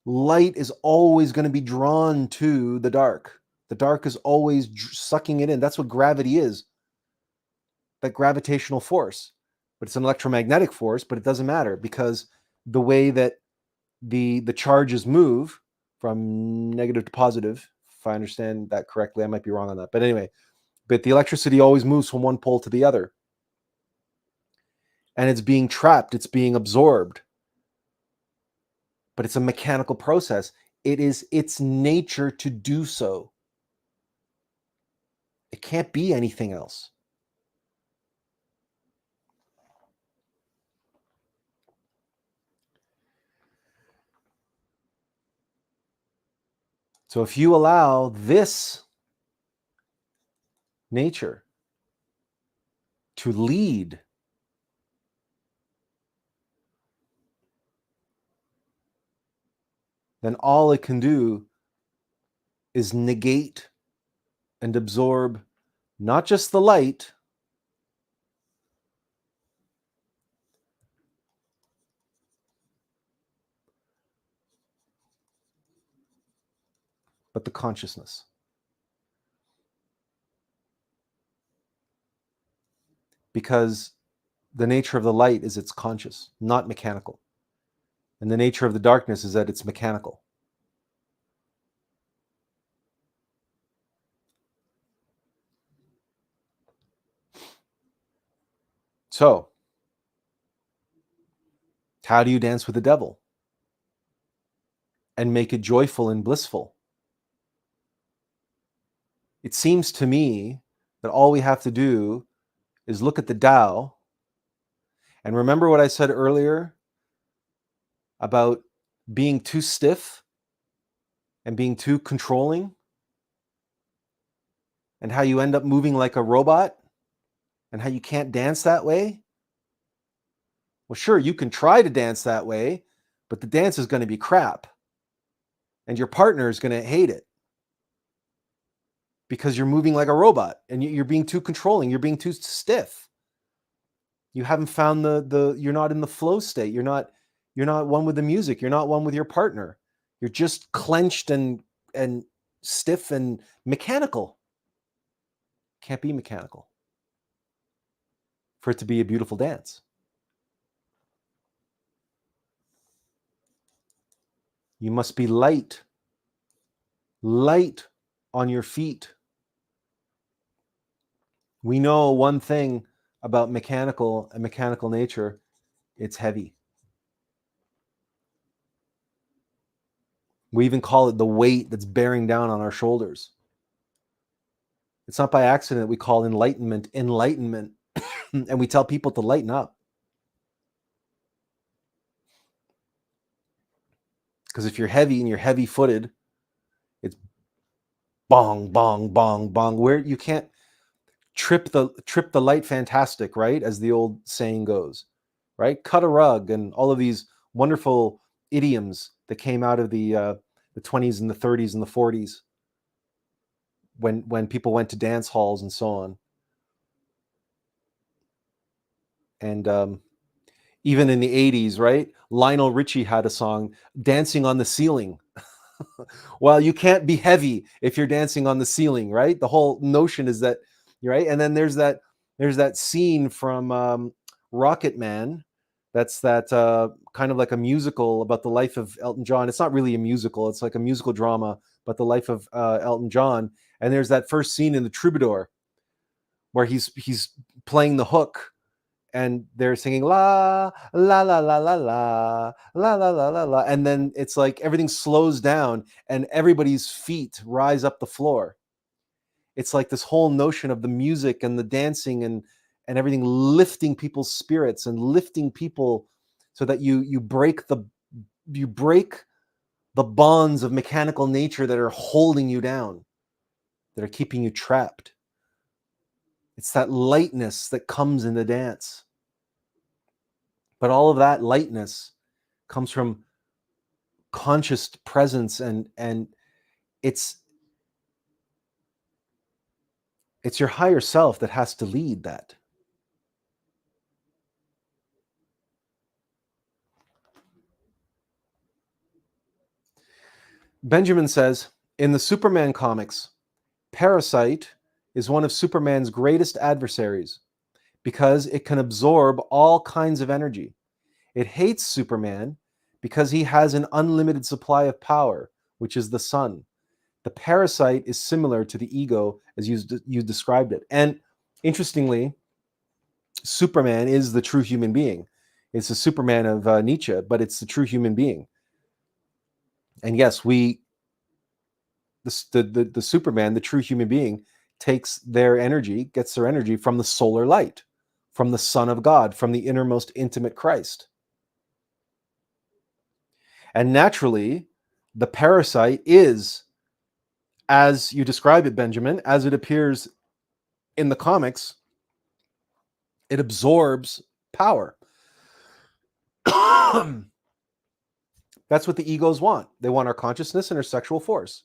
light is always going to be drawn to the dark. The dark is always sucking it in. That's what gravity is. That gravitational force. But it's an electromagnetic force, but it doesn't matter because the way that the charges move from negative to positive, if I understand that correctly, I might be wrong on that. But anyway, but the electricity always moves from one pole to the other. And it's being trapped, it's being absorbed. But it's a mechanical process. It is its nature to do so. It can't be anything else. So if you allow this nature to lead, then all it can do is negate and absorb not just the light, but the consciousness. Because the nature of the light is it's conscious, not mechanical. And the nature of the darkness is that it's mechanical. So, how do you dance with the devil and make it joyful and blissful? It seems to me that all we have to do is look at the Tao and remember what I said earlier about being too stiff and being too controlling and how you end up moving like a robot and how you can't dance that way. Well, sure, you can try to dance that way, but the dance is going to be crap and your partner is going to hate it. because you're moving like a robot and you're being too controlling. You're being too stiff. You haven't found you're not in the flow state. You're not one with the music. You're not one with your partner. You're just clenched and stiff and mechanical. Can't be mechanical for it to be a beautiful dance. You must be light on your feet. We know one thing about mechanical nature: it's heavy. We even call it the weight that's bearing down on our shoulders. It's not by accident we call enlightenment, and we tell people to lighten up. Because if you're heavy and you're heavy-footed, it's bong, bong, bong, bong, where you can't trip the light fantastic, right? As the old saying goes, right? Cut a rug and all of these wonderful idioms that came out of the 20s and the 30s and the 40s when people went to dance halls and so on. And even in the 80s, right? Lionel Richie had a song, Dancing on the Ceiling. Well, you can't be heavy if you're dancing on the ceiling, right? The whole notion is that, right? And then there's that scene from Rocket Man. That's that kind of like a musical about the life of Elton John. It's not really a musical. It's like a musical drama about the life of Elton John. And there's that first scene in The Troubadour where he's playing the hook and they're singing la la la la la la la la la la la, and then it's like everything slows down and everybody's feet rise up the floor. It's like this whole notion of the music and the dancing and everything lifting people's spirits and lifting people so that you break the bonds of mechanical nature that are holding you down, that are keeping you trapped. It's that lightness that comes in the dance. But all of that lightness comes from conscious presence, and it's your higher self that has to lead that. Benjamin says, in the Superman comics, Parasite is one of Superman's greatest adversaries because it can absorb all kinds of energy. It hates Superman because he has an unlimited supply of power, which is the sun. The parasite is similar to the ego as you described it. And interestingly, Superman is the true human being. It's the Superman of Nietzsche, but it's the true human being. And yes, the Superman, the true human being, gets their energy from the solar light, from the Son of God, from the innermost intimate Christ. And naturally, the parasite is, as you describe it, Benjamin, as it appears in the comics, it absorbs power. That's what the egos want. They want our consciousness and our sexual force.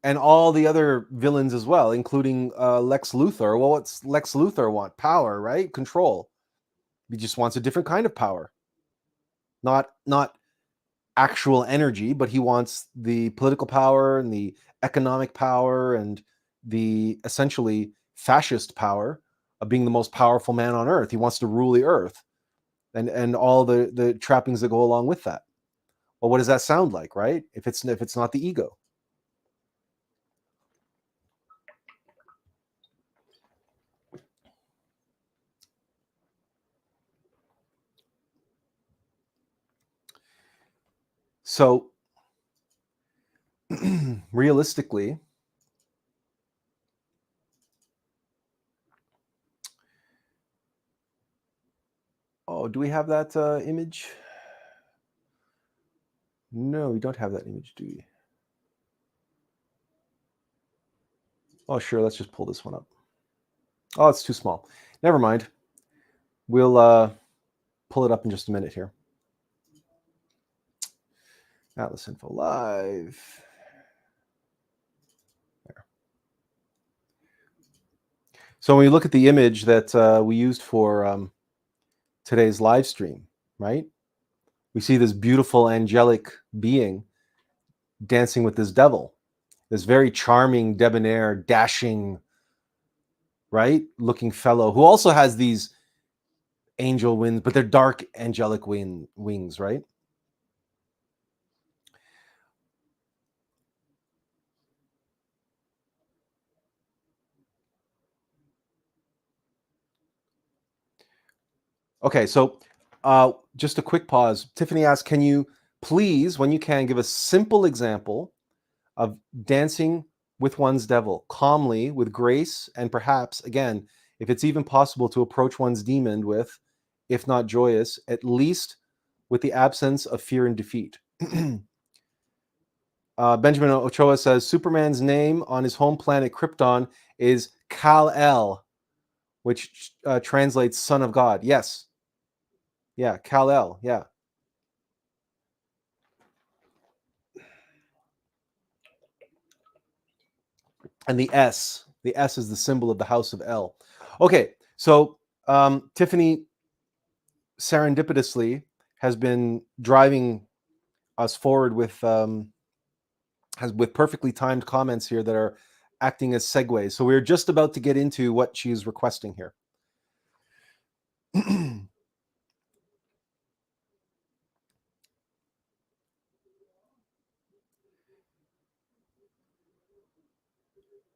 And all the other villains as well, including Lex Luthor. Well, what's Lex Luthor want? Power, right? Control. He just wants a different kind of power. Not actual energy, but he wants the political power and the economic power and the essentially fascist power of being the most powerful man on earth. He wants to rule the earth and all the trappings that go along with that. Well, what does that sound like, right? If it's not the ego. So realistically, do we have that image? No, we don't have that image, do we? Oh, sure, let's just pull this one up. Oh, it's too small. Never mind. We'll pull it up in just a minute here. Atlas Info Live. So when we look at the image that we used for today's live stream, right? We see this beautiful angelic being dancing with this devil, this very charming, debonair, dashing, right, looking fellow who also has these angel wings, but they're dark angelic wings, right? Okay, so just a quick pause. Tiffany asks, can you please, when you can, give a simple example of dancing with one's devil calmly, with grace, and perhaps, again, if it's even possible to approach one's demon with, if not joyous, at least with the absence of fear and defeat. Benjamin Ochoa says, Superman's name on his home planet Krypton is Kal-El, which translates son of God. Yes. Yeah, Kal-El. Yeah. And the S is the symbol of the house of El. Okay, so Tiffany serendipitously has been driving us forward with perfectly timed comments here that are acting as segues. So we're just about to get into what she's requesting here.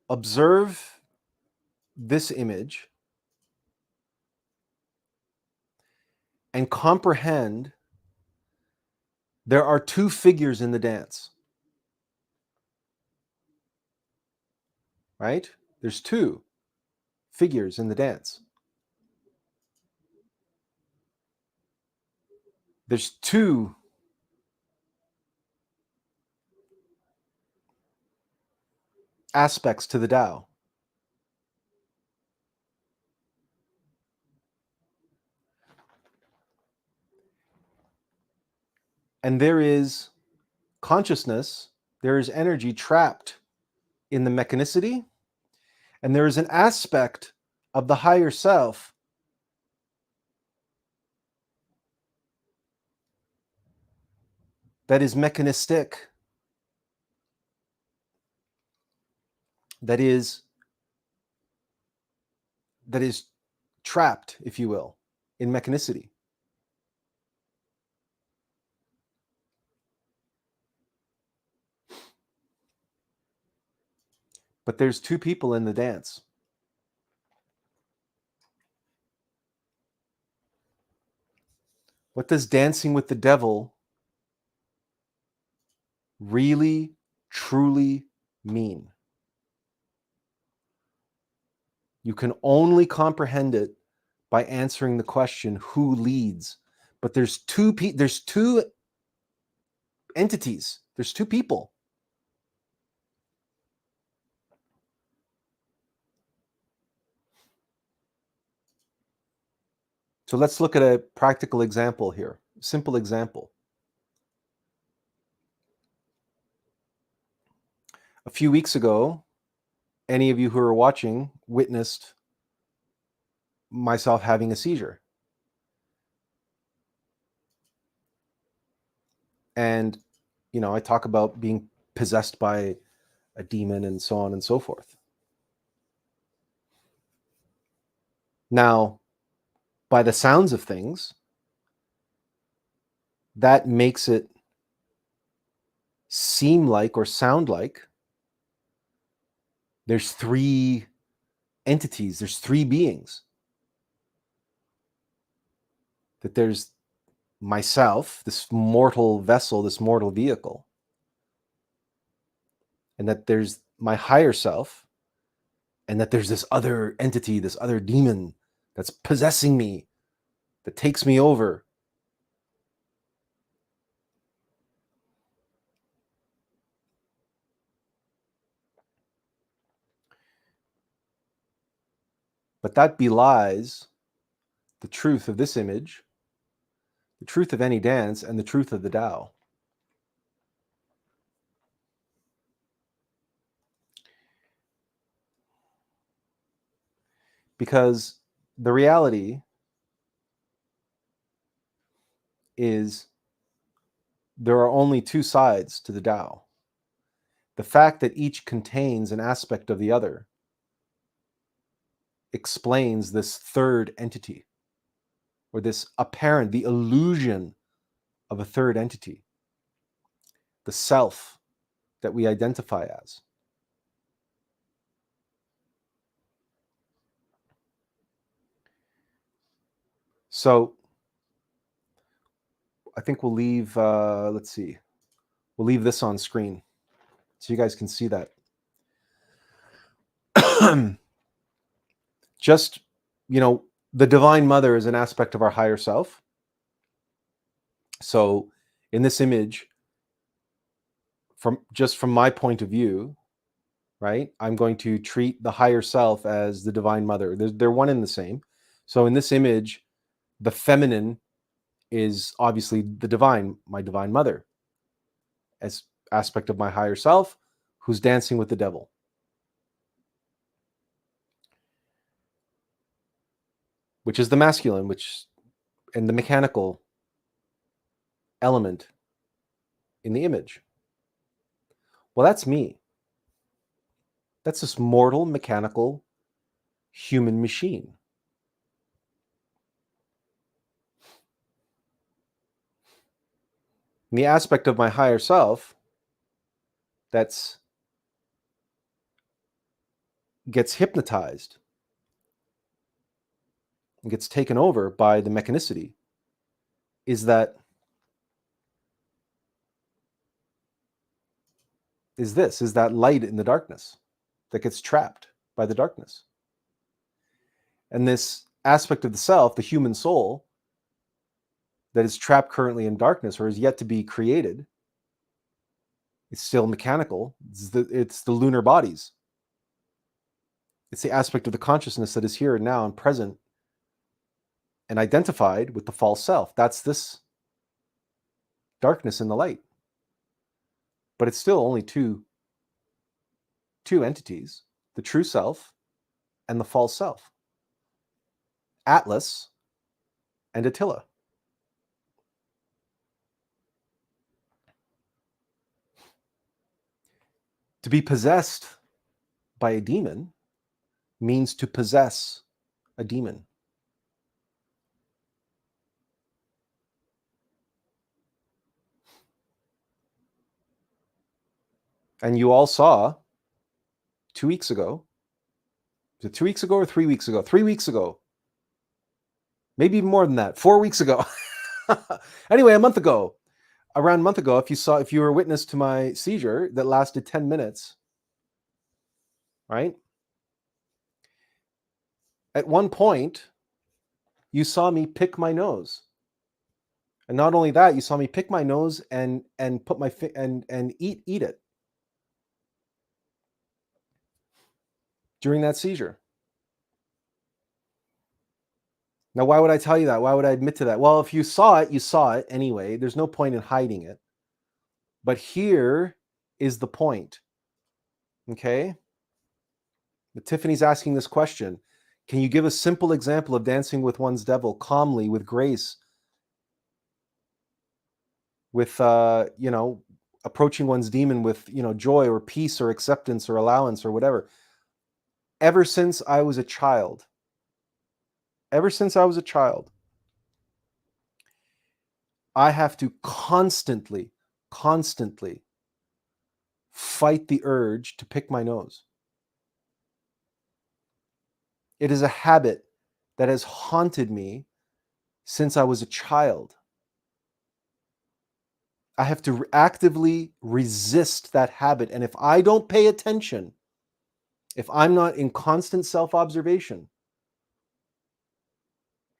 Observe this image and comprehend there are two figures in the dance, right? There's two figures in the dance. There's two aspects to the Tao. And there is consciousness, there is energy trapped in the mechanicity, and there is an aspect of the higher self that is mechanistic, that is trapped, if you will, in mechanicity. But there's two people in the dance. What does dancing with the devil really, truly mean? You can only comprehend it by answering the question, who leads? But there's two entities. There's two people. So let's look at a practical example here. Simple example. A few weeks ago, any of you who are watching witnessed myself having a seizure. And, you know, I talk about being possessed by a demon and so on and so forth. Now, by the sounds of things, that makes it seem like or sound like there's three entities, there's three beings. That there's myself, this mortal vessel, this mortal vehicle, and that there's my higher self, and that there's this other entity, this other demon that's possessing me, that takes me over. But that belies the truth of this image, the truth of any dance, and the truth of the Tao. Because the reality is there are only two sides to the Tao. The fact that each contains an aspect of the other explains this third entity, or this apparent, the illusion of a third entity, the self that we identify as. So I think we'll leave, let's see, we'll leave this on screen so you guys can see that. Just, the Divine Mother is an aspect of our higher self. So in this image, from my point of view, right, I'm going to treat the higher self as the Divine Mother. They're one and the same. So in this image, the feminine is obviously the divine, my Divine Mother, as aspect of my higher self, who's dancing with the devil. Which is the masculine, and the mechanical element in the image. Well, that's me. That's this mortal, mechanical, human machine. And the aspect of my higher self that's gets hypnotized and gets taken over by the mechanicity is that light in the darkness that gets trapped by the darkness. And this aspect of the self, the human soul, that is trapped currently in darkness or is yet to be created, it's still mechanical. It's the lunar bodies. It's the aspect of the consciousness that is here and now and present and identified with the false self. That's this darkness and the light. But it's still only two entities, the true self and the false self. Atlas and Attila. To be possessed by a demon means to possess a demon. And you all saw 2 weeks ago. Was it 2 weeks ago or 3 weeks ago? 3 weeks ago. Maybe even more than that. 4 weeks ago. Anyway, around a month ago, if you were witness to my seizure that lasted 10 minutes, right? At one point, you saw me pick my nose. And not only that, you saw me pick my nose and put my and eat it during that seizure. Now, why would I tell you that? Why would I admit to that? Well, if you saw it, you saw it anyway. There's no point in hiding it. But here is the point. Okay? But Tiffany's asking this question. Can you give a simple example of dancing with one's devil calmly, with grace, with approaching one's demon with joy or peace or acceptance or allowance or whatever? Ever since I was a child, I have to constantly fight the urge to pick my nose. It is a habit that has haunted me since I was a child. I have to actively resist that habit. And if I don't pay attention, if I'm not in constant self-observation,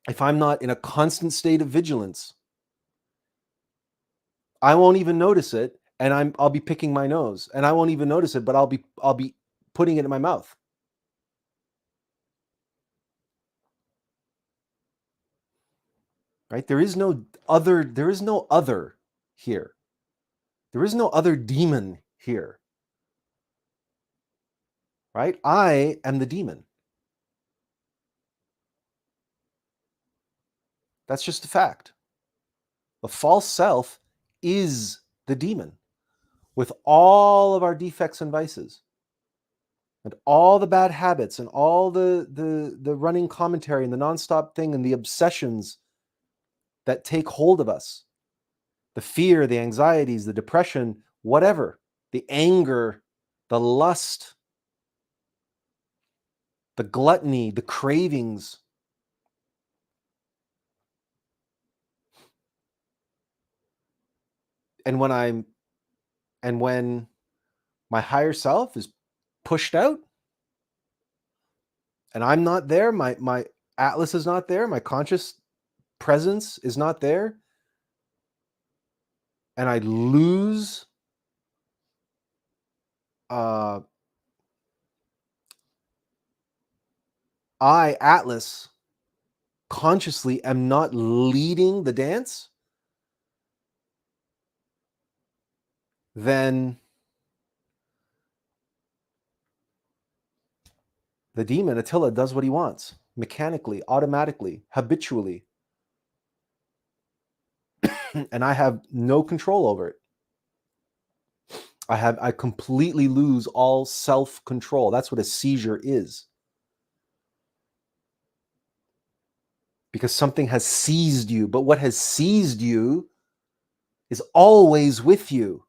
if I'm not in a constant state of vigilance, I won't even notice it, and I'll be picking my nose, and I won't even notice it, but I'll be putting it in my mouth. Right? There is no other here. There is no other demon here. Right? I am the demon. That's just a fact. The false self is the demon with all of our defects and vices and all the bad habits and all the running commentary and the nonstop thing and the obsessions that take hold of us. The fear, the anxieties, the depression, whatever, the anger, the lust, the gluttony, the cravings. And when my higher self is pushed out and I'm not there, my Atlas is not there, my conscious presence is not there, and I lose I, Atlas, consciously am not leading the dance, then the demon, Attila, does what he wants, mechanically, automatically, habitually. And I have no control over it. I completely lose all self-control. That's what a seizure is. Because something has seized you, but what has seized you is always with you.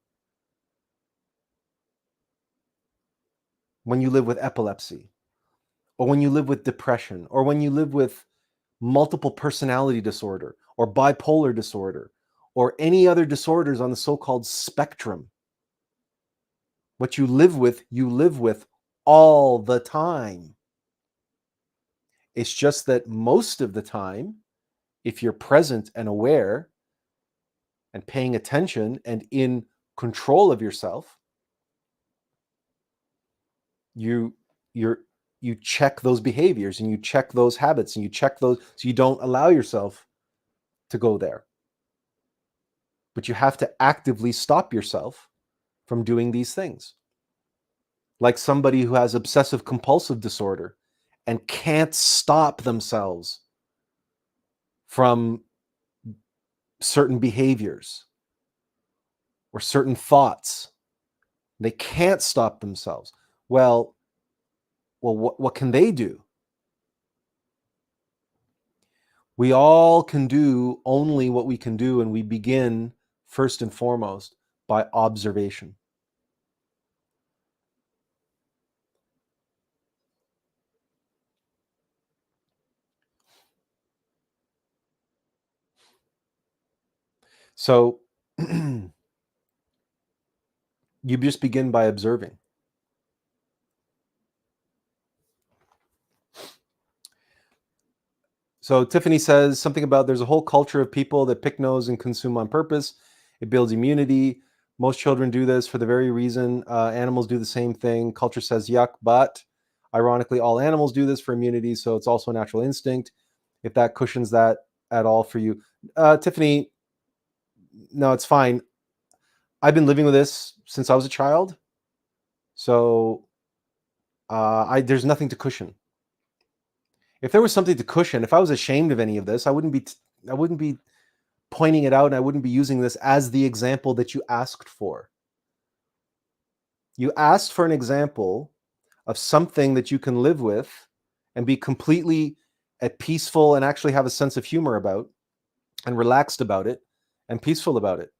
When you live with epilepsy, or when you live with depression, or when you live with multiple personality disorder, or bipolar disorder, or any other disorders on the so-called spectrum. What you live with all the time. It's just that most of the time, if you're present and aware and paying attention and in control of yourself, you check those behaviors and you check those habits and you check those, so you don't allow yourself to go there. But you have to actively stop yourself from doing these things. Like somebody who has obsessive compulsive disorder and can't stop themselves from certain behaviors or certain thoughts. They can't stop themselves. Well, what can they do? We all can do only what we can do, and we begin first and foremost by observation. So you just begin by observing. So Tiffany says something about there's a whole culture of people that pick nose and consume on purpose. It builds immunity. Most children do this for the very reason. Animals do the same thing. Culture says yuck, but ironically, all animals do this for immunity, so it's also a natural instinct. If that cushions that at all for you. Tiffany, no, it's fine. I've been living with this since I was a child, so there's nothing to cushion. If there was something to cushion, if I was ashamed of any of this, I wouldn't be pointing it out, and I wouldn't be using this as the example that you asked for. You asked for an example of something that you can live with and be completely at peaceful and actually have a sense of humor about and relaxed about it and peaceful about it,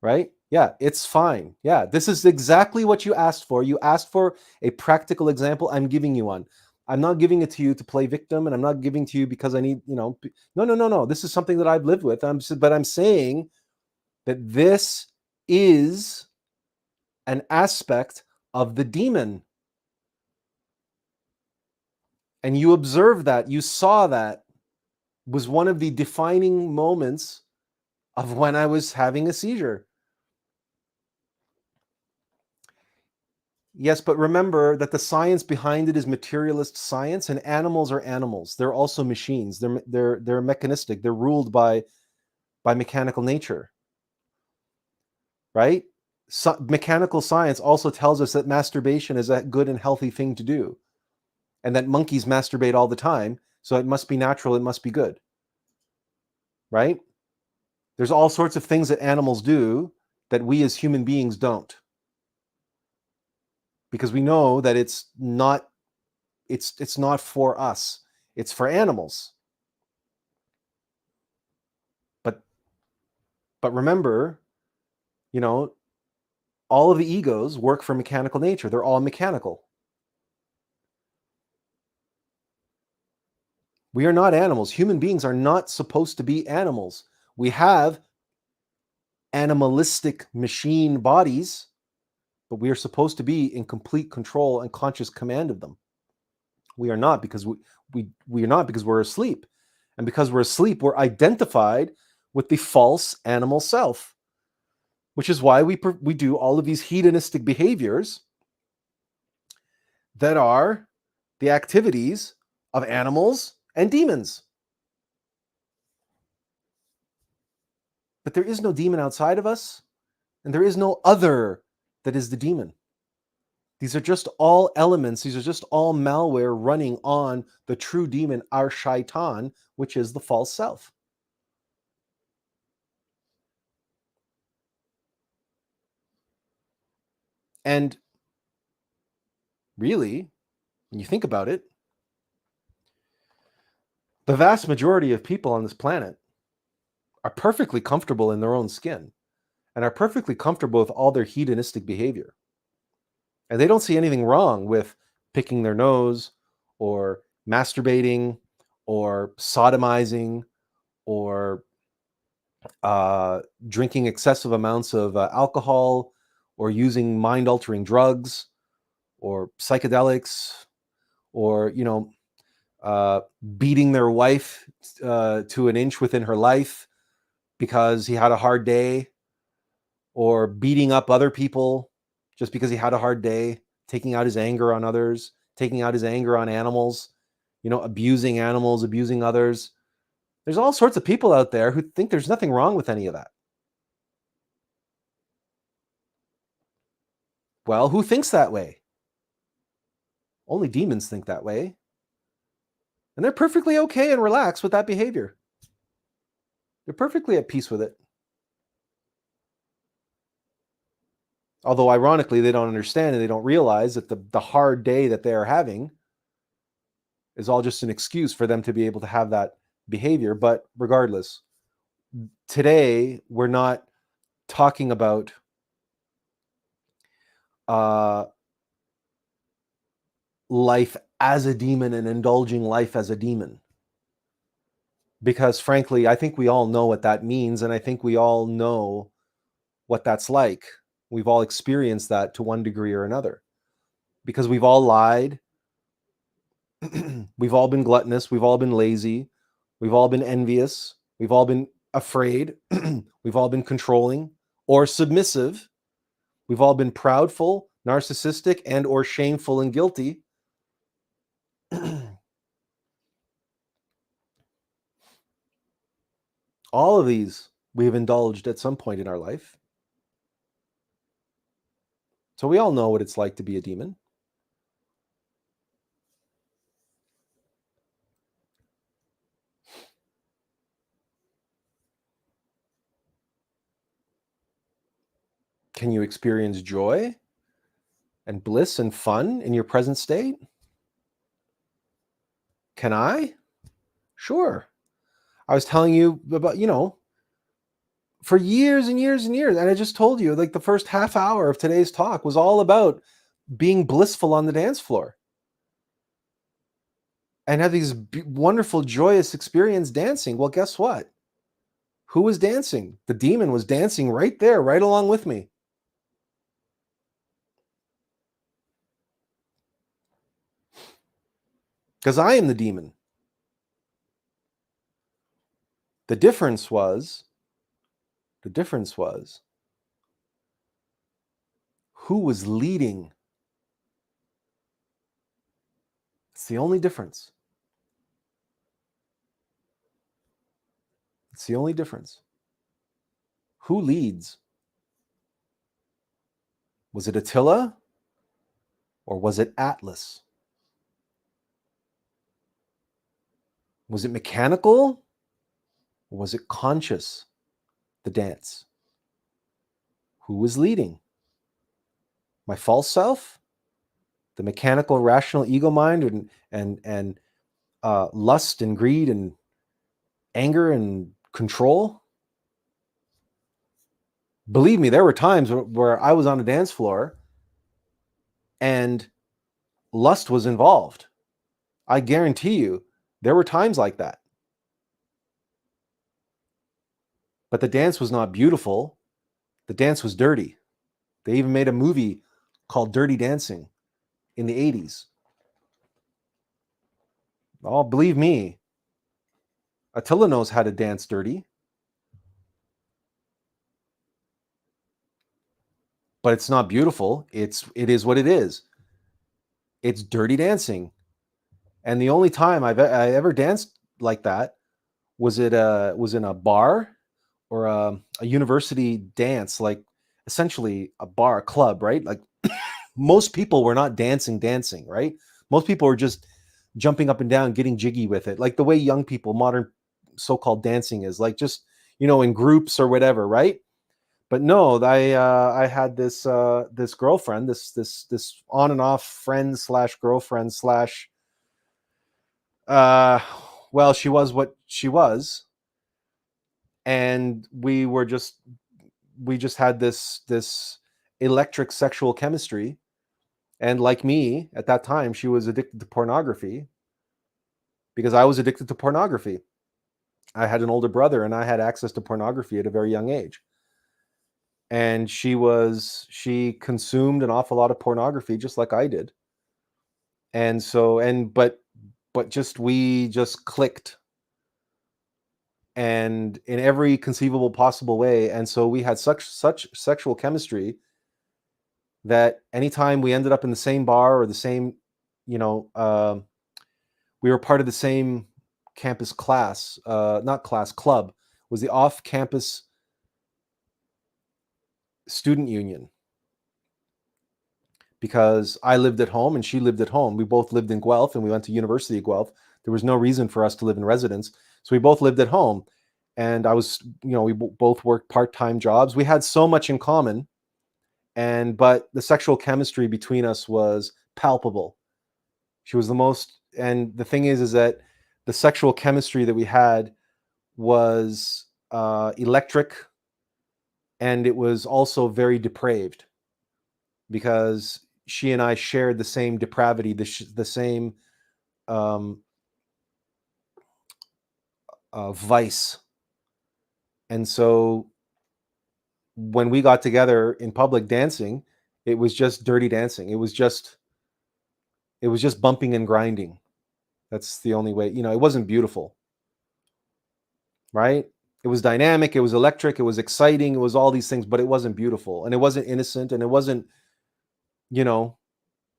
right? Yeah, it's fine. Yeah, this is exactly what you asked for. You asked for a practical example. I'm giving you one. I'm not giving it to you to play victim, and I'm not giving to you because I need, no. This is something that I've lived with. But I'm saying that this is an aspect of the demon. And you observed that, you saw that was one of the defining moments of when I was having a seizure. Yes, but remember that the science behind it is materialist science, and animals are animals. They're also machines. They're mechanistic. They're ruled by mechanical nature, right? So, mechanical science also tells us that masturbation is a good and healthy thing to do, and that monkeys masturbate all the time, so it must be natural. It must be good. right? There's all sorts of things that animals do that we as human beings don't. Because we know that it's not for us. It's for animals. But remember, all of the egos work for mechanical nature. They're all mechanical. We are not animals. Human beings are not supposed to be animals. We have animalistic machine bodies, but we are supposed to be in complete control and conscious command of them. We are not, because we are not, because we're asleep. And because we're asleep, we're identified with the false animal self, which is why we do all of these hedonistic behaviors that are the activities of animals and demons. But there is no demon outside of us, and there is no other that is the demon. These are just all elements, these are just all malware running on the true demon, our Shaytan, which is the false self. And really, when you think about it, the vast majority of people on this planet are perfectly comfortable in their own skin and are perfectly comfortable with all their hedonistic behavior. And they don't see anything wrong with picking their nose or masturbating or sodomizing or drinking excessive amounts of alcohol or using mind-altering drugs or psychedelics or, beating their wife to an inch within her life because he had a hard day, or beating up other people just because he had a hard day, taking out his anger on others, taking out his anger on animals, abusing animals, abusing others. There's all sorts of people out there who think there's nothing wrong with any of that. Well, who thinks that way? Only demons think that way. And they're perfectly okay and relaxed with that behavior. They're perfectly at peace with it. Although, ironically, they don't understand and they don't realize that the hard day that they are having is all just an excuse for them to be able to have that behavior. But regardless, today we're not talking about life as a demon and indulging life as a demon. Because frankly, I think we all know what that means, and I think we all know what that's like. We've all experienced that to one degree or another. Because we've all lied, we've all been gluttonous, we've all been lazy, we've all been envious, we've all been afraid, we've all been controlling or submissive, we've all been proudful, narcissistic, and or shameful and guilty. All of these we have indulged at some point in our life. So we all know what it's like to be a demon. Can you experience joy and bliss and fun in your present state? Can I? Sure. I was telling you about, for years and years and years, and I just told you, like, the first half hour of today's talk was all about being blissful on the dance floor and have these wonderful, joyous experience dancing. Well, guess what? Who was dancing? The demon was dancing right there, right along with me. Because I am the demon. The difference was who was leading. It's the only difference. It's the only difference. Who leads? Was it Attila or was it Atlas? Was it mechanical Or was it conscious, the dance? Who was leading? My false self? The mechanical, rational ego mind and lust and greed and anger and control? Believe me, there were times where I was on a dance floor and lust was involved. I guarantee you, there were times like that. But the dance was not beautiful. The dance was dirty. They even made a movie called Dirty Dancing in the 80s. Oh, believe me, Attila knows how to dance dirty. But it's not beautiful. It is what it is. It's dirty dancing. And the only time I ever danced like that was in a bar or a university dance, like essentially a bar, a club, right? Like most people were not dancing, right? Most people were just jumping up and down, getting jiggy with it, like the way young people, modern so-called dancing is, like just, in groups or whatever, right? But no, I had this girlfriend, this on and off friend slash girlfriend slash uh well, she was what she was, and we just had this electric sexual chemistry. And like me at that time, she was addicted to pornography because I was addicted to pornography. I had an older brother and I had access to pornography at a very young age. And she consumed an awful lot of pornography just like I did. And so, but just, we just clicked, and in every conceivable possible way. And so we had such sexual chemistry that anytime we ended up in the same bar or the same, we were part of the same campus class, not class, club, was the off-campus student union, because I lived at home and she lived at home. We both lived in Guelph and we went to University of Guelph. There was no reason for us to live in residence. So we both lived at home, and I was, we both worked part-time jobs. We had so much in common, but the sexual chemistry between us was palpable. She was the most, and the thing is that the sexual chemistry that we had was electric, and it was also very depraved, because she and I shared the same depravity, the same vice. And so when we got together in public dancing, it was just dirty dancing. It was just bumping and grinding. That's the only way. It wasn't beautiful, right? It was dynamic, it was electric, it was exciting, it was all these things, but it wasn't beautiful, and it wasn't innocent, and it wasn't,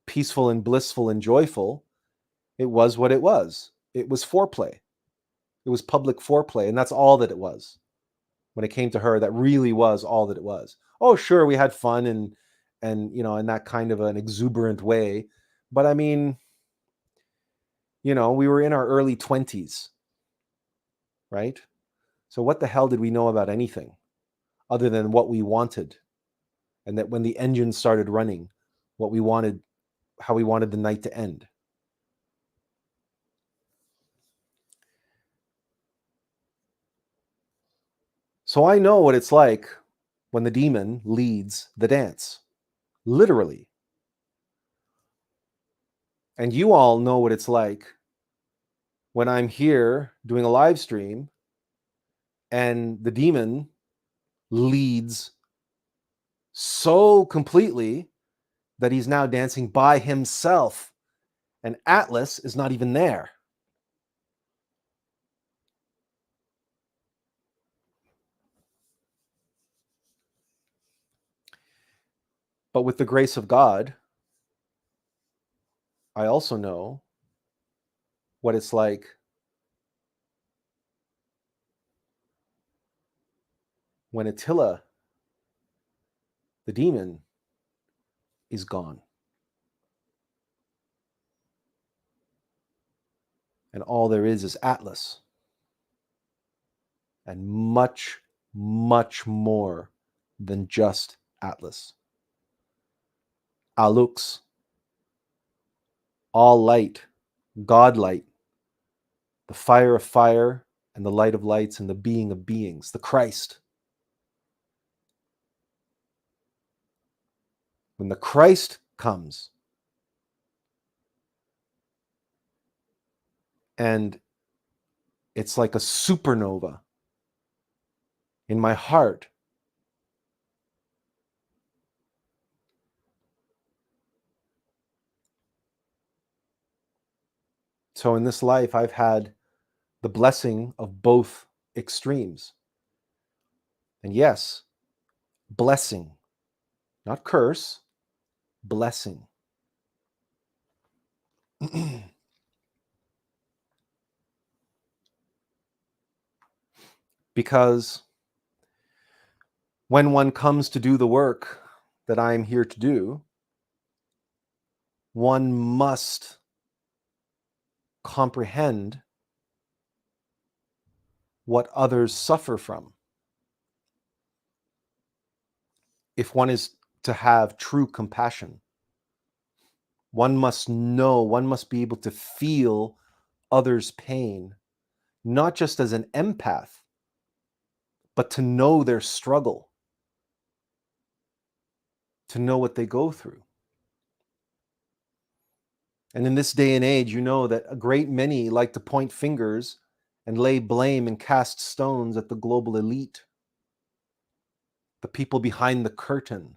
peaceful and blissful and joyful. It was what it was. It was foreplay. It was public foreplay, and that's all that it was. When it came to her, that really was all that it was. Oh, sure, we had fun and in that kind of an exuberant way, but I mean, we were in our early 20s, right? So what the hell did we know about anything other than what we wanted? And that when the engine started running, what we wanted, how we wanted the night to end. So I know what it's like when the demon leads the dance, literally. And you all know what it's like when I'm here doing a live stream and the demon leads so completely that he's now dancing by himself, and Attlas is not even there. But with the grace of God, I also know what it's like when Attila, the demon, is gone. And all there is Attlas. and much, much more than just Attlas. Alux, all light, God light, the fire of fire and the light of lights and the being of beings, the Christ. When the Christ comes and it's like a supernova in my heart, so in this life, I've had the blessing of both extremes. And yes, blessing, not curse, blessing. Because when one comes to do the work that I am here to do, one must comprehend what others suffer from. If one is to have true compassion, one must know, one must be able to feel others' pain, not just as an empath, but to know their struggle, to know what they go through. And in this day and age, you know that a great many like to point fingers and lay blame and cast stones at the global elite, the people behind the curtain,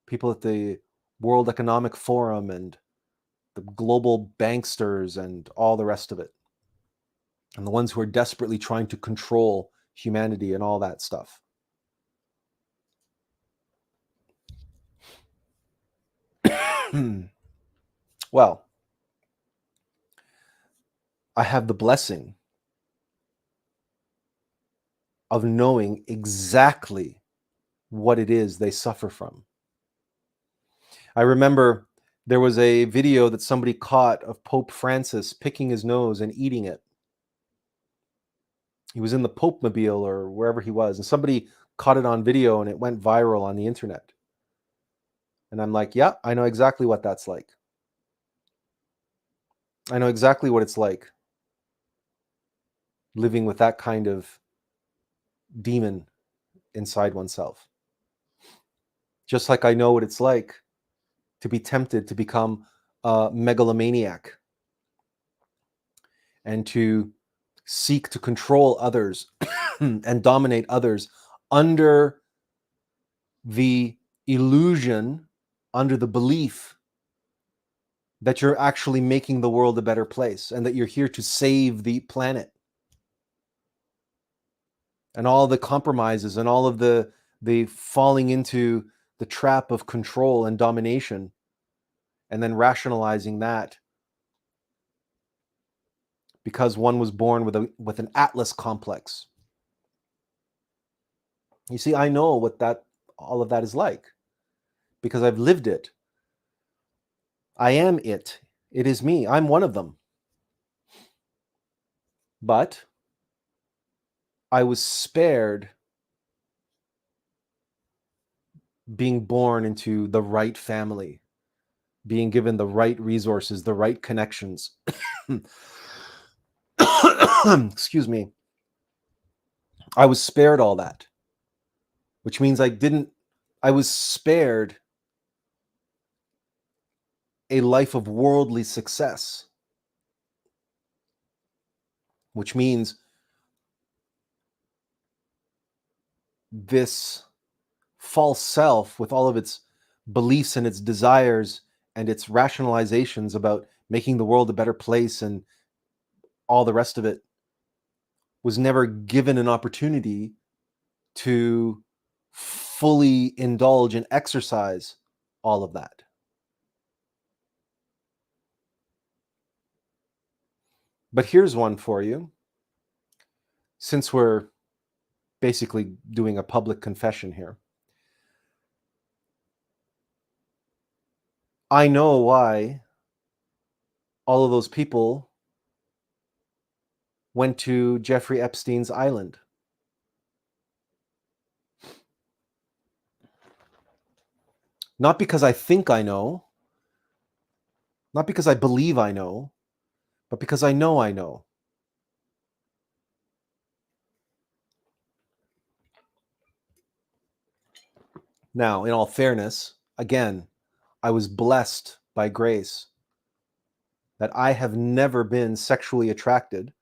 people at the World Economic Forum and the global banksters and all the rest of it, and the ones who are desperately trying to control humanity and all that stuff. Well, I have the blessing of knowing exactly what it is they suffer from. I remember there was a video that somebody caught of Pope Francis picking his nose and eating it. He was in the Pope-mobile or wherever he was, and somebody caught it on video and it went viral on the internet. And I'm like, yeah, I know exactly what that's like. I know exactly what it's like living with that kind of demon inside oneself. Just like I know what it's like to be tempted to become a megalomaniac and to seek to control others and dominate others under the illusion, under the belief that you're actually making the world a better place and that you're here to save the planet. And all the compromises and all of the falling into the trap of control and domination, and then rationalizing that because one was born with an Atlas complex. You see, I know what all of that is like because I've lived it. I am it. It is me. I'm one of them. But I was spared being born into the right family, being given the right resources, the right connections. Excuse me. I was spared all that, which means I was spared a life of worldly success, which means this false self with all of its beliefs and its desires and its rationalizations about making the world a better place and all the rest of it was never given an opportunity to fully indulge and exercise all of that. But here's one for you. Since we're basically doing a public confession here, I know why all of those people went to Jeffrey Epstein's island. Not because I think I know, not because I believe I know, but because I know I know. Now, in all fairness, again, I was blessed by grace that I have never been sexually attracted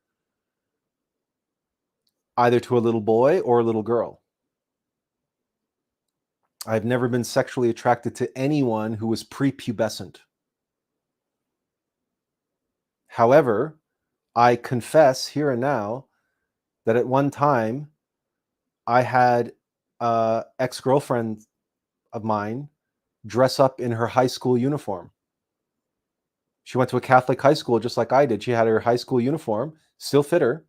either to a little boy or a little girl. I've never been sexually attracted to anyone who was prepubescent. However, I confess here and now that at one time I had an ex-girlfriend of mine dress up in her high school uniform. She went to a Catholic high school just like I did. She had her high school uniform, still fit her.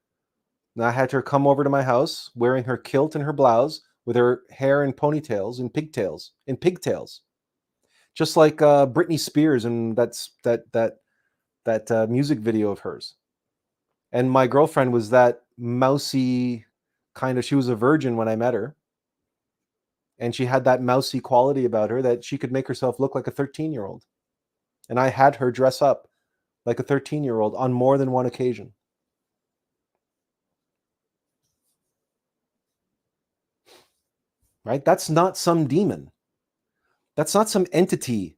And I had her come over to my house wearing her kilt and her blouse with her hair in ponytails and pigtails, just like Britney Spears and that music video of hers. And my girlfriend was that mousy kind of, she was a virgin when I met her. And she had that mousy quality about her that she could make herself look like a 13-year-old. And I had her dress up like a 13-year-old on more than one occasion. Right? That's not some demon. That's not some entity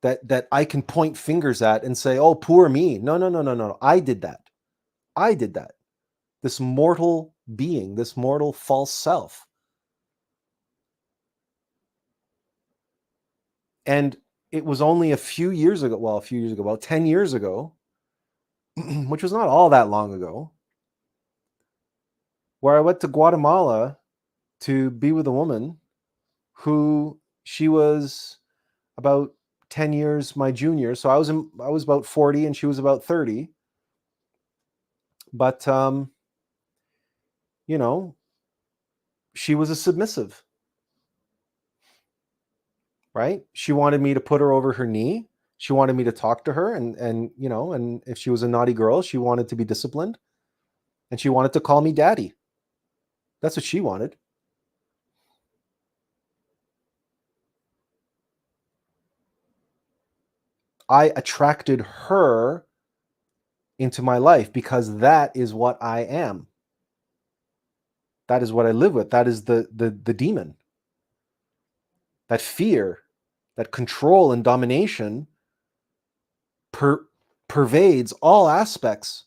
that I can point fingers at and say, oh, poor me. No. I did that. I did that. This mortal being, this mortal false self. And it was only a few years ago, about 10 years ago, which was not all that long ago, where I went to Guatemala to be with a woman who she was about 10 years my junior. So I was about 40 and she was about 30. But you know, she was a submissive, right? She wanted me to put her over her knee. She wanted me to talk to her and you know, and if she was a naughty girl, she wanted to be disciplined. And she wanted to call me daddy. That's what she wanted. I attracted her into my life because that is what I am. That is what I live with. That is the demon. That fear, that control and domination pervades all aspects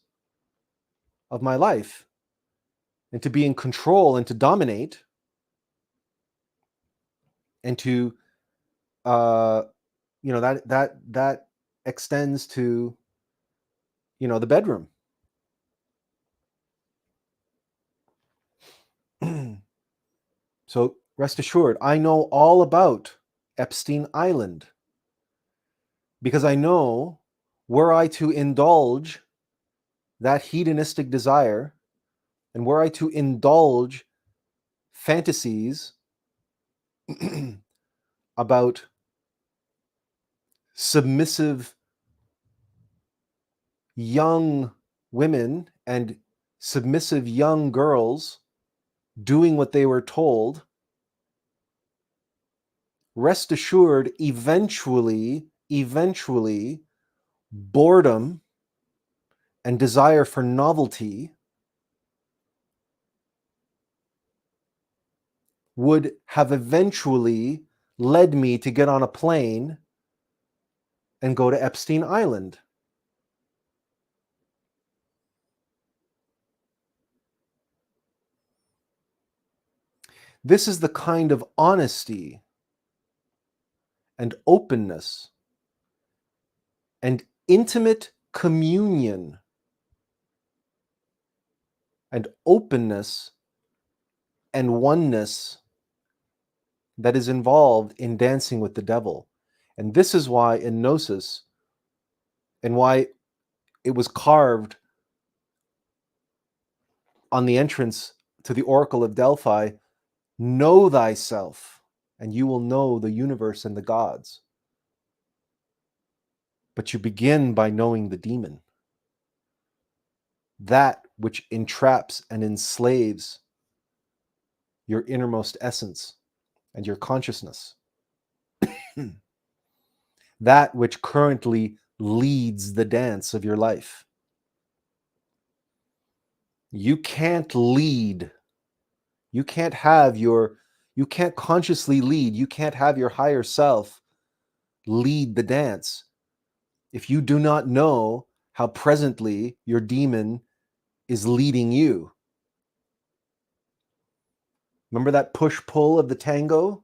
of my life. And to be in control and to dominate and to you know, that extends to, you know, the bedroom. So rest assured, I know all about Epstein Island because I know, were I to indulge that hedonistic desire and were I to indulge fantasies about submissive young women and submissive young girls doing what they were told, rest assured, eventually, boredom and desire for novelty would have eventually led me to get on a plane and go to Epstein Island. This is the kind of honesty and openness and intimate communion and openness and oneness that is involved in dancing with the devil. And this is why in Gnosis, and why it was carved on the entrance to the Oracle of Delphi, know thyself, and you will know the universe and the gods. But you begin by knowing the demon, that which entraps and enslaves your innermost essence and your consciousness. That which currently leads the dance of your life. You can't lead. You can't consciously lead. You can't have your higher self lead the dance if you do not know how presently your demon is leading you. Remember that push-pull of the tango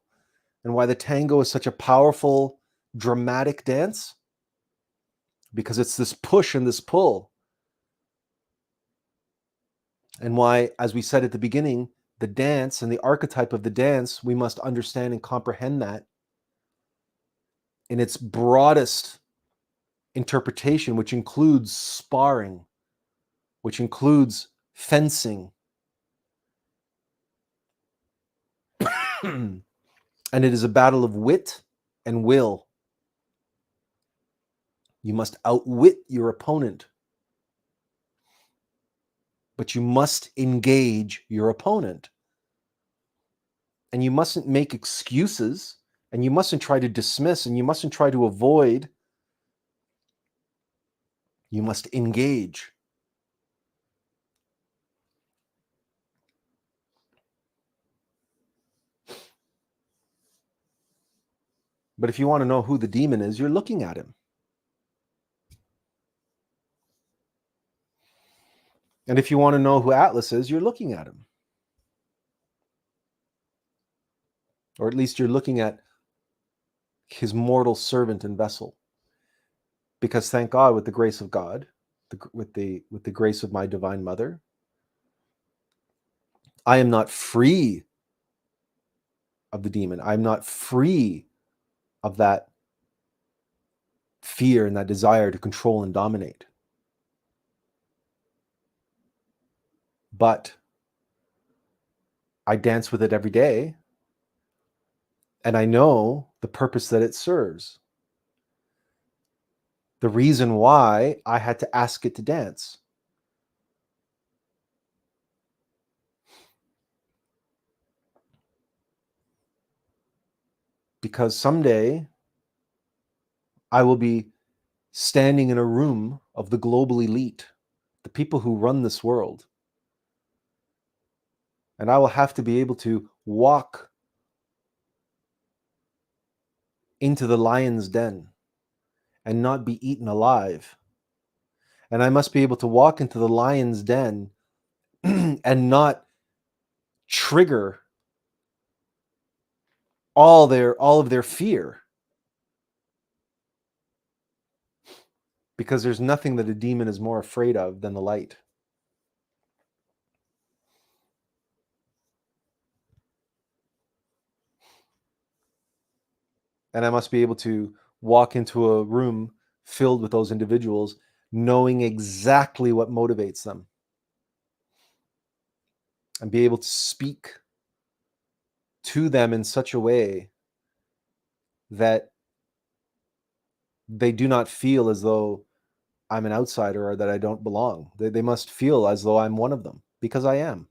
and why the tango is such a powerful, dramatic dance? Because it's this push and this pull. And why, as we said at the beginning, the dance and the archetype of the dance, we must understand and comprehend that in its broadest interpretation, which includes sparring, which includes fencing. And it is a battle of wit and will. You must outwit your opponent, but you must engage your opponent. And you mustn't make excuses, and you mustn't try to dismiss, and you mustn't try to avoid. You must engage. But if you want to know who the demon is, you're looking at him. And if you want to know who Attlas is, you're looking at him. Or at least you're looking at his mortal servant and vessel. Because thank God, with the grace of God, with the grace of my divine mother, I am not free of the demon. I'm not free of that fear and that desire to control and dominate. But I dance with it every day, and I know the purpose that it serves. The reason why I had to ask it to dance. Because someday I will be standing in a room of the global elite, the people who run this world. And I will have to be able to walk into the lion's den and not be eaten alive. And I must be able to walk into the lion's den and not trigger all of their fear. Because there's nothing that a demon is more afraid of than the light. And I must be able to walk into a room filled with those individuals, knowing exactly what motivates them. And be able to speak to them in such a way that they do not feel as though I'm an outsider or that I don't belong. They must feel as though I'm one of them, because I am.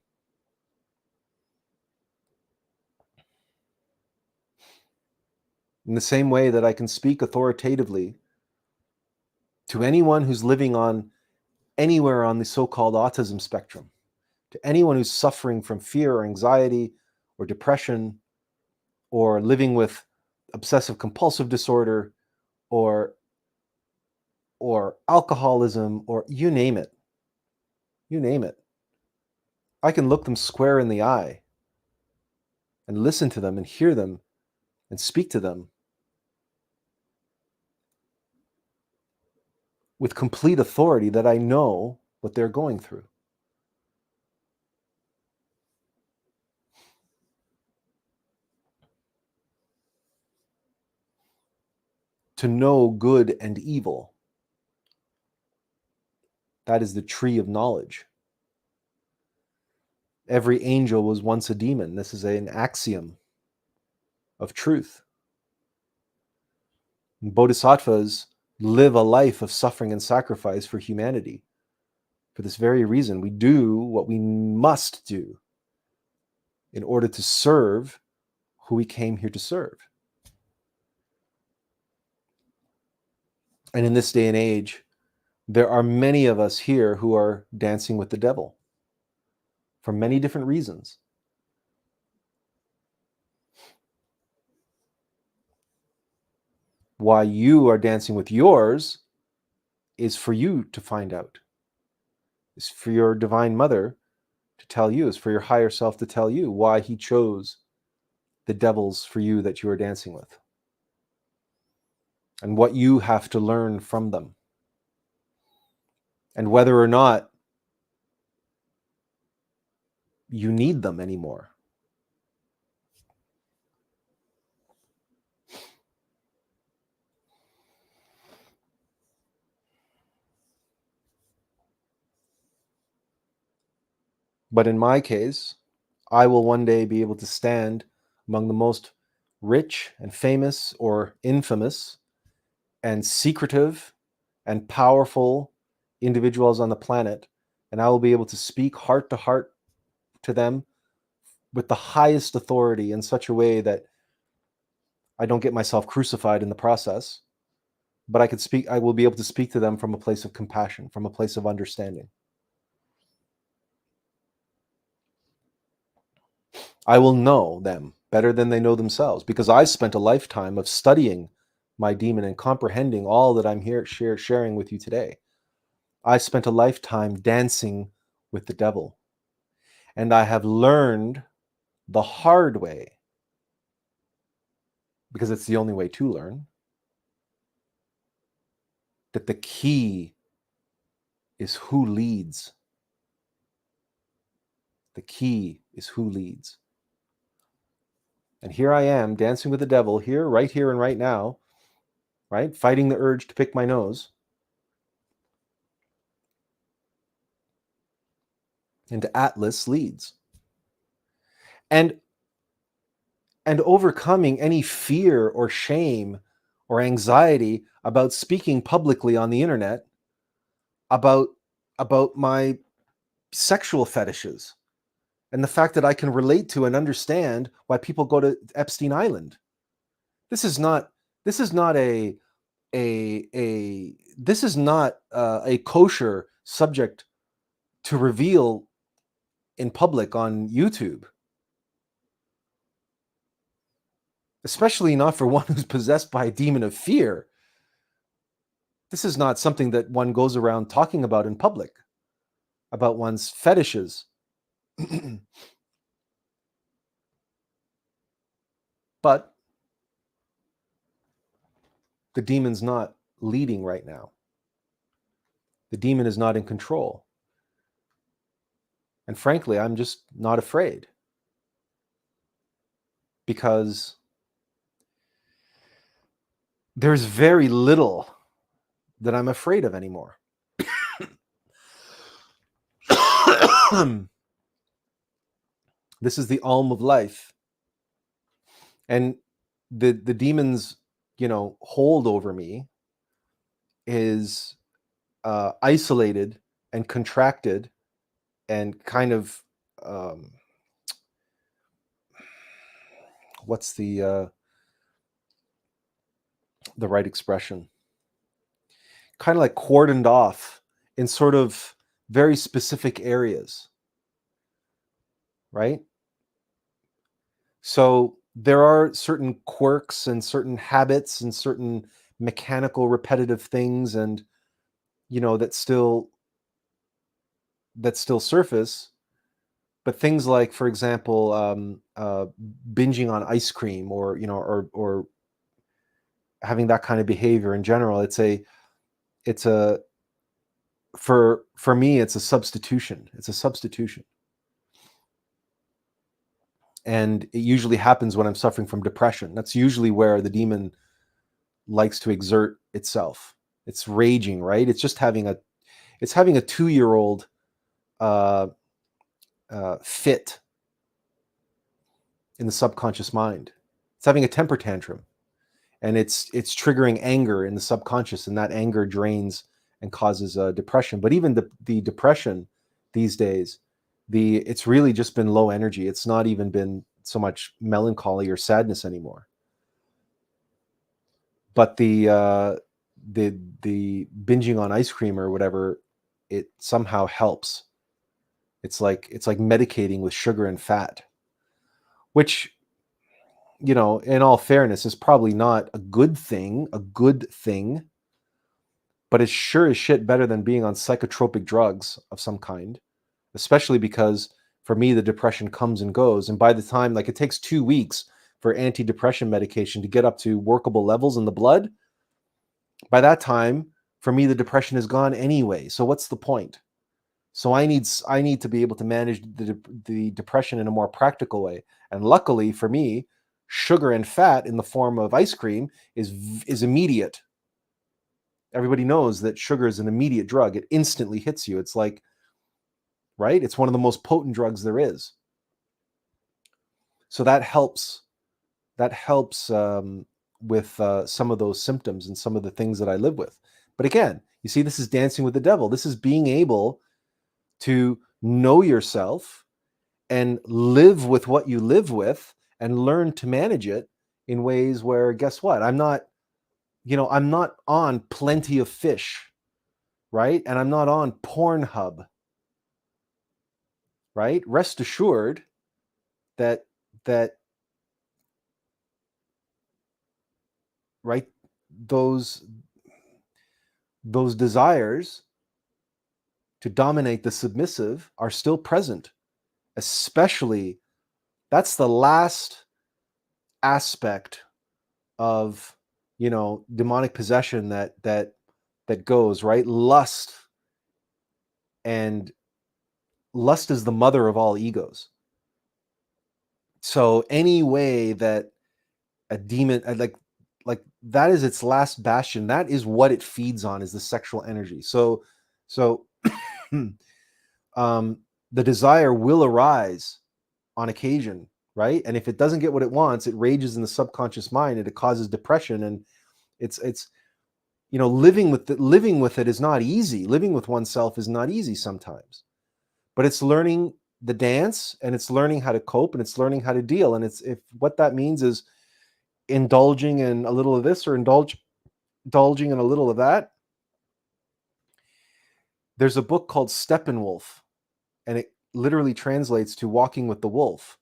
In the same way that I can speak authoritatively to anyone who's living on anywhere on the so-called autism spectrum, to anyone who's suffering from fear or anxiety or depression or living with obsessive compulsive disorder or alcoholism, or you name it. You name it. I can look them square in the eye and listen to them and hear them and speak to them with complete authority that I know what they're going through. To know good and evil. That is the tree of knowledge. Every angel was once a demon. This is an axiom of truth. And bodhisattvas live a life of suffering and sacrifice for humanity. For this very reason, we do what we must do in order to serve who we came here to serve. And in this day and age, there are many of us here who are dancing with the devil for many different reasons. Why you are dancing with yours is for you to find out. It's for your divine mother to tell you. It's for your higher self to tell you why he chose the devils for you that you are dancing with, and what you have to learn from them, and whether or not you need them anymore. But in my case, I will one day be able to stand among the most rich and famous or infamous and secretive and powerful individuals on the planet, and I will be able to speak heart to heart to them with the highest authority in such a way that I don't get myself crucified in the process, but I will be able to speak to them from a place of compassion, from a place of understanding. I will know them better than they know themselves, because I spent a lifetime of studying my demon and comprehending all that I'm here sharing with you today. I spent a lifetime dancing with the devil, and I have learned the hard way, because it's the only way to learn, that the key is who leads. The key is who leads. And here I am dancing with the devil here and right now, right? Fighting the urge to pick my nose. And Attlas leads. And overcoming any fear or shame or anxiety about speaking publicly on the internet about my sexual fetishes, and the fact that I can relate to and understand why people go to Epstein Island. This is not a kosher subject to reveal in public on YouTube, especially not for one who's possessed by a demon of fear. This is not something that one goes around talking about in public, about one's fetishes. But the demon's not leading right now. The demon is not in control. And frankly, I'm just not afraid, because there's very little that I'm afraid of anymore. This is the alm of life. And the demon's, hold over me is isolated and contracted and kind of, what's the right expression? Kind of like cordoned off in sort of very specific areas, right? So there are certain quirks and certain habits and certain mechanical repetitive things, and that still surface. But things like, for example, binging on ice cream, or or having that kind of behavior in general, it's a for me, it's a substitution. And it usually happens when I'm suffering from depression. That's usually where the demon likes to exert itself. It's raging, right? It's just having a 2-year-old fit in the subconscious mind. It's having a temper tantrum, and it's triggering anger in the subconscious, and that anger drains and causes depression. But even the depression these days, it's really just been low energy. It's not even been so much melancholy or sadness anymore. But the the binging on ice cream or whatever, it somehow helps. It's like medicating with sugar and fat, which, you know, in all fairness, is probably not a good thing, but it's sure as shit better than being on psychotropic drugs of some kind, especially because for me, the depression comes and goes. And by the time, like, it takes 2 weeks for antidepressant medication to get up to workable levels in the blood. By that time, for me, the depression is gone anyway. So what's the point? So I need to be able to manage the depression in a more practical way. And luckily for me, sugar and fat in the form of ice cream is immediate. Everybody knows that sugar is an immediate drug. It instantly hits you. It's like, right? It's one of the most potent drugs there is. So that helps. That helps with some of those symptoms and some of the things that I live with. But again, you see, this is dancing with the devil. This is being able to know yourself and live with what you live with and learn to manage it in ways where, guess what? I'm not on Plenty of Fish, right? And I'm not on Pornhub, right? Rest assured that right, those desires to dominate the submissive are still present. Especially, that's the last aspect of, you know, demonic possession that goes, right? Lust is the mother of all egos. So any way that a demon, like that is its last bastion, that is what it feeds on, is the sexual energy. So the desire will arise on occasion, right? And if it doesn't get what it wants, it rages in the subconscious mind and it causes depression. And it's you know, living with it is not easy. Living with oneself is not easy sometimes, but it's learning the dance, and it's learning how to cope, and it's learning how to deal. And it's, if what that means is indulging in a little of this or indulging in a little of that. There's a book called Steppenwolf, and it literally translates to walking with the wolf.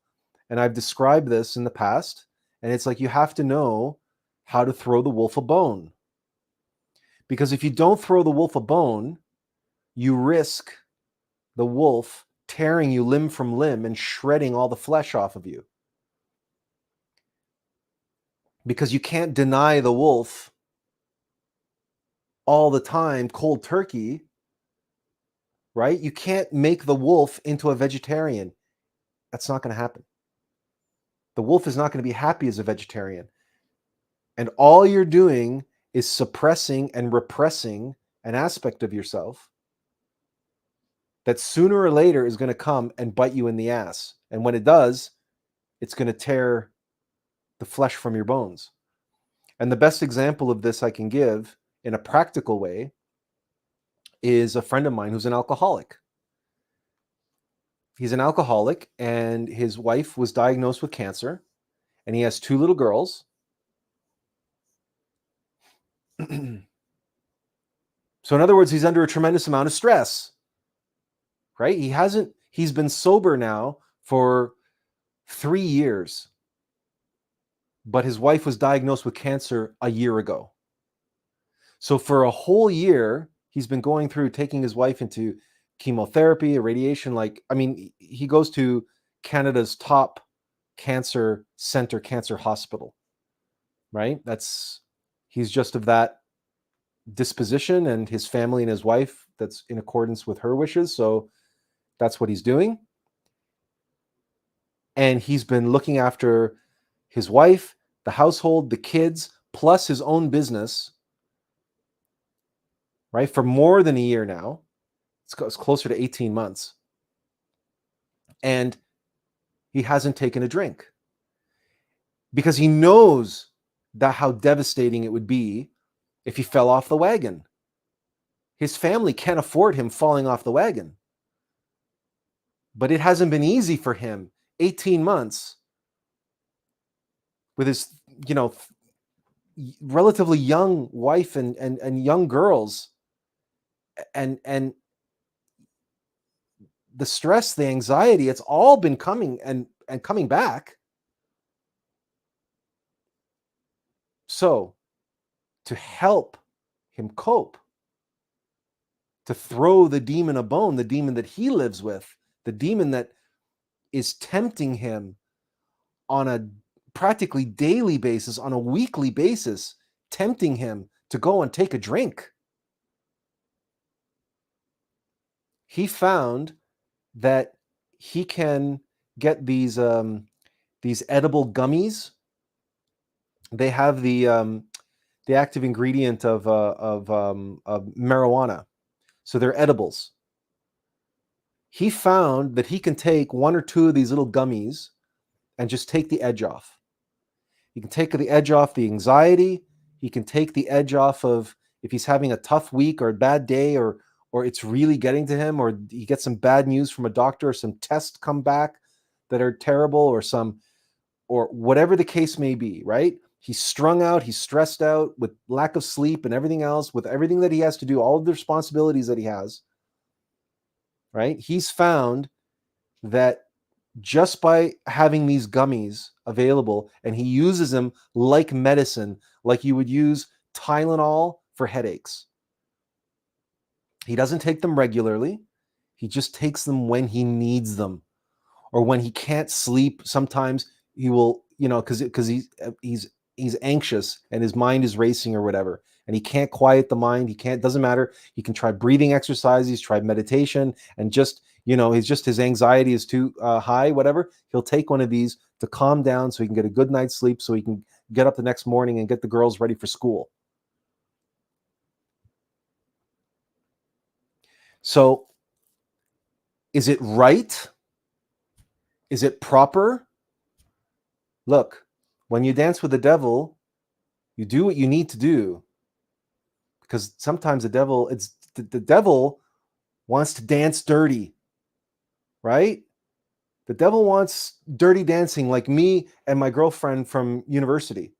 And I've described this in the past, and it's like, you have to know how to throw the wolf a bone. Because if you don't throw the wolf a bone, you risk the wolf tearing you limb from limb and shredding all the flesh off of you. Because you can't deny the wolf all the time, cold turkey, right? You can't make the wolf into a vegetarian. That's not going to happen. The wolf is not going to be happy as a vegetarian. And all you're doing is suppressing and repressing an aspect of yourself that sooner or later is going to come and bite you in the ass. And when it does, it's going to tear the flesh from your bones. And the best example of this I can give in a practical way is a friend of mine who's an alcoholic. He's an alcoholic, and his wife was diagnosed with cancer, and he has 2 little girls. So in other words, he's under a tremendous amount of stress, right? He's been sober now for 3 years, but his wife was diagnosed with cancer a year ago. So for a whole year, he's been going through taking his wife into chemotherapy, irradiation. Like, I mean, he goes to Canada's top cancer center, cancer hospital, right? He's just of that disposition, and his family and his wife, that's in accordance with her wishes. So that's what he's doing. And he's been looking after his wife, the household, the kids, plus his own business, right, for more than a year now. It's closer to 18 months. And he hasn't taken a drink because he knows that how devastating it would be if he fell off the wagon. His family can't afford him falling off the wagon. But it hasn't been easy for him. 18 months with his, you know, relatively young wife and young girls, and the stress, the anxiety, it's all been coming and coming back. So to help him cope, to throw the demon a bone, the demon that he lives with, the demon that is tempting him on a practically daily basis, on a weekly basis, tempting him to go and take a drink. He found that he can get these edible gummies. They have the active ingredient of marijuana, so they're edibles. He found that he can take one or two of these little gummies and just take the edge off. He can take the edge off the anxiety. He can take the edge off of if he's having a tough week or a bad day, or it's really getting to him, or he gets some bad news from a doctor, or some tests come back that are terrible, or whatever the case may be, right? He's strung out, he's stressed out with lack of sleep and everything else, with everything that he has to do, all of the responsibilities that he has, right? He's found that just by having these gummies available, and he uses them like medicine, like you would use Tylenol for headaches. He doesn't take them regularly. He just takes them when he needs them, or when he can't sleep. Sometimes he will, because he's anxious and his mind is racing or whatever, and he can't quiet the mind. Doesn't matter. He can try breathing exercises, try meditation, and just, his anxiety is too high, whatever. He'll take one of these to calm down so he can get a good night's sleep, so he can get up the next morning and get the girls ready for school. So is it right? Is it proper? Look, when you dance with the devil, you do what you need to do, because sometimes the devil wants to dance dirty, right? The devil wants dirty dancing, like me and my girlfriend from university,